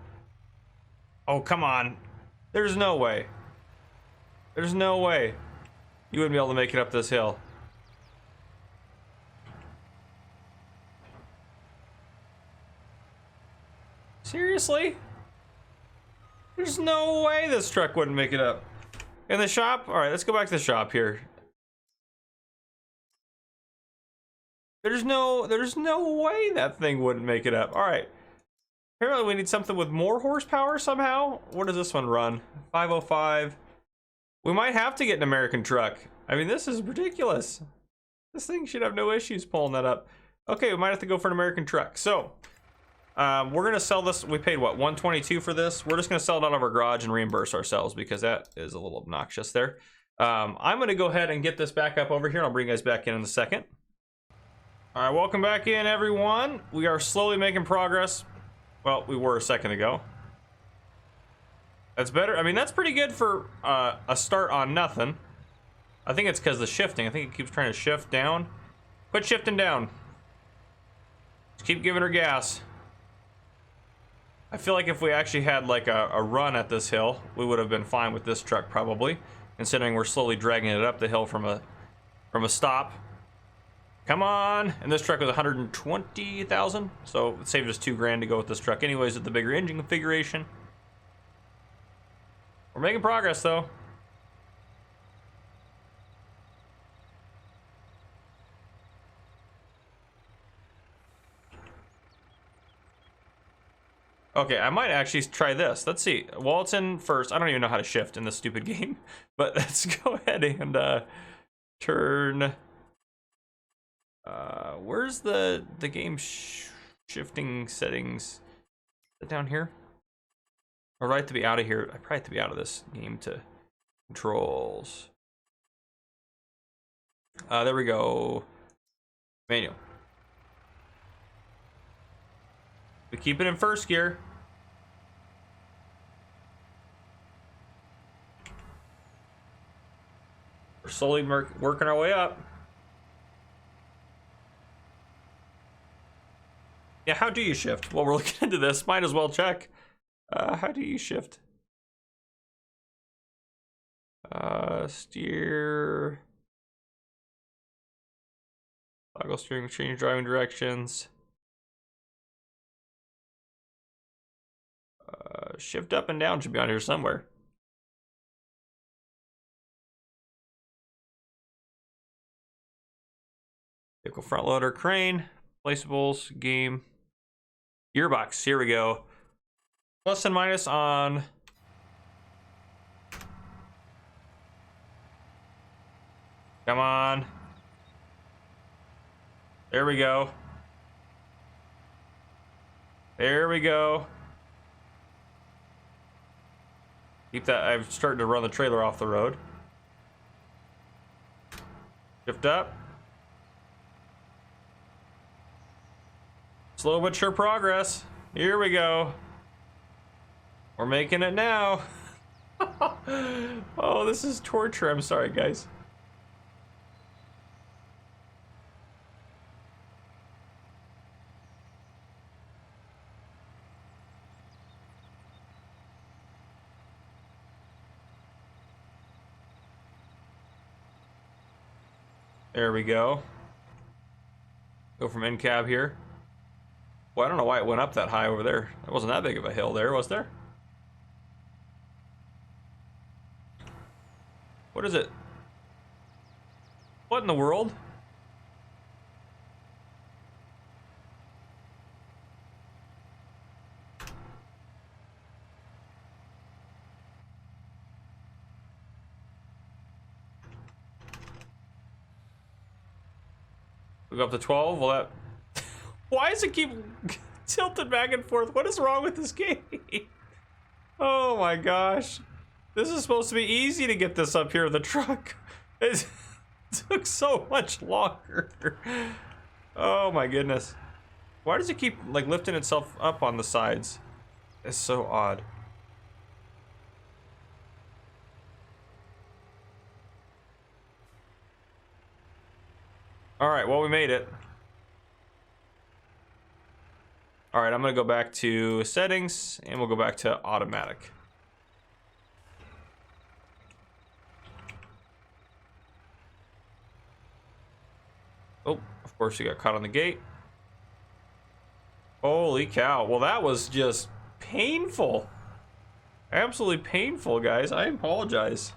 Oh, come on. There's no way. There's no way you wouldn't be able to make it up this hill. Seriously? There's no way this truck wouldn't make it up. In the shop? Alright, let's go back to the shop here. There's no way that thing wouldn't make it up. Alright. Apparently we need something with more horsepower somehow. What does this one run? 505. We might have to get an American truck. I mean, this is ridiculous. This thing should have no issues pulling that up. Okay, we might have to go for an American truck. So, we're gonna sell this. We paid what, 122 for this? We're just gonna sell it out of our garage and reimburse ourselves because that is a little obnoxious there. I'm gonna go ahead and get this back up over here, and I'll bring you guys back in a second. All right, welcome back in, everyone. We are slowly making progress. Well, we were a second ago. That's better. I mean, that's pretty good for a start on nothing. I think it's because of the shifting. I think it keeps trying to shift down. Quit shifting down. Just keep giving her gas. I feel like if we actually had like a run at this hill, we would have been fine with this truck probably, considering we're slowly dragging it up the hill from a stop. Come on! And this truck was 120,000, so it saved us $2 grand to go with this truck anyways with the bigger engine configuration. We're making progress though. Okay, I might actually try this. Let's see. While it's in first, I don't even know how to shift in this stupid game, but let's go ahead and turn. Where's the game shifting settings? Is it down here? Or do I have to be out of here? I probably have to be out of this game to controls. There we go. Manual. We keep it in first gear. We're slowly working our way up. Yeah, how do you shift? Well, we're looking into this. Might as well check. How do you shift? Steer. Toggle steering, change driving directions. Shift up and down should be on here somewhere. Vehicle front loader, crane, placeables, game, gearbox. Here we go. Plus and minus on. Come on. There we go. There we go. Keep that. I'm starting to run the trailer off the road. Shift up. Slow but sure progress. Here we go. We're making it now. Oh, this is torture. I'm sorry, guys. There we go. Go from in cab here. Well, I don't know why it went up that high over there. It wasn't that big of a hill there, was there? What is it? What in the world? We go up to 12. Well, that. Why does it keep tilting back and forth? What is wrong with this game? Oh my gosh. This is supposed to be easy to get this up here with the truck. It took so much longer. Oh my goodness. Why does it keep like lifting itself up on the sides? It's so odd. All right, well, we made it. All right, I'm gonna go back to settings and we'll go back to automatic. Oh, of course you got caught on the gate. Holy cow. Well, that was just painful. Absolutely painful, guys. I apologize.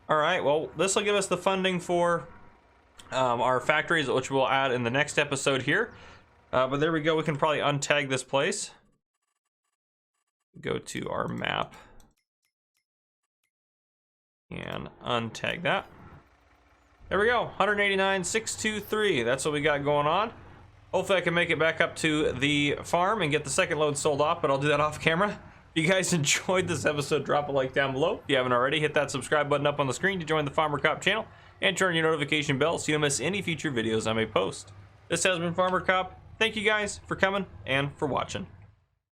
All right, well, this will give us the funding for our factories, which we'll add in the next episode here. But there we go. We can probably untag this place. Go to our map and untag that. There we go. 189,623. That's what we got going on. Hopefully I can make it back up to the farm and get the second load sold off, but I'll do that off camera. If you guys enjoyed this episode, drop a like down below. If you haven't already, hit that subscribe button up on the screen to join the Farmer Cop channel and turn your notification bell so you don't miss any future videos I may post. This has been Farmer Cop. Thank you guys for coming and for watching.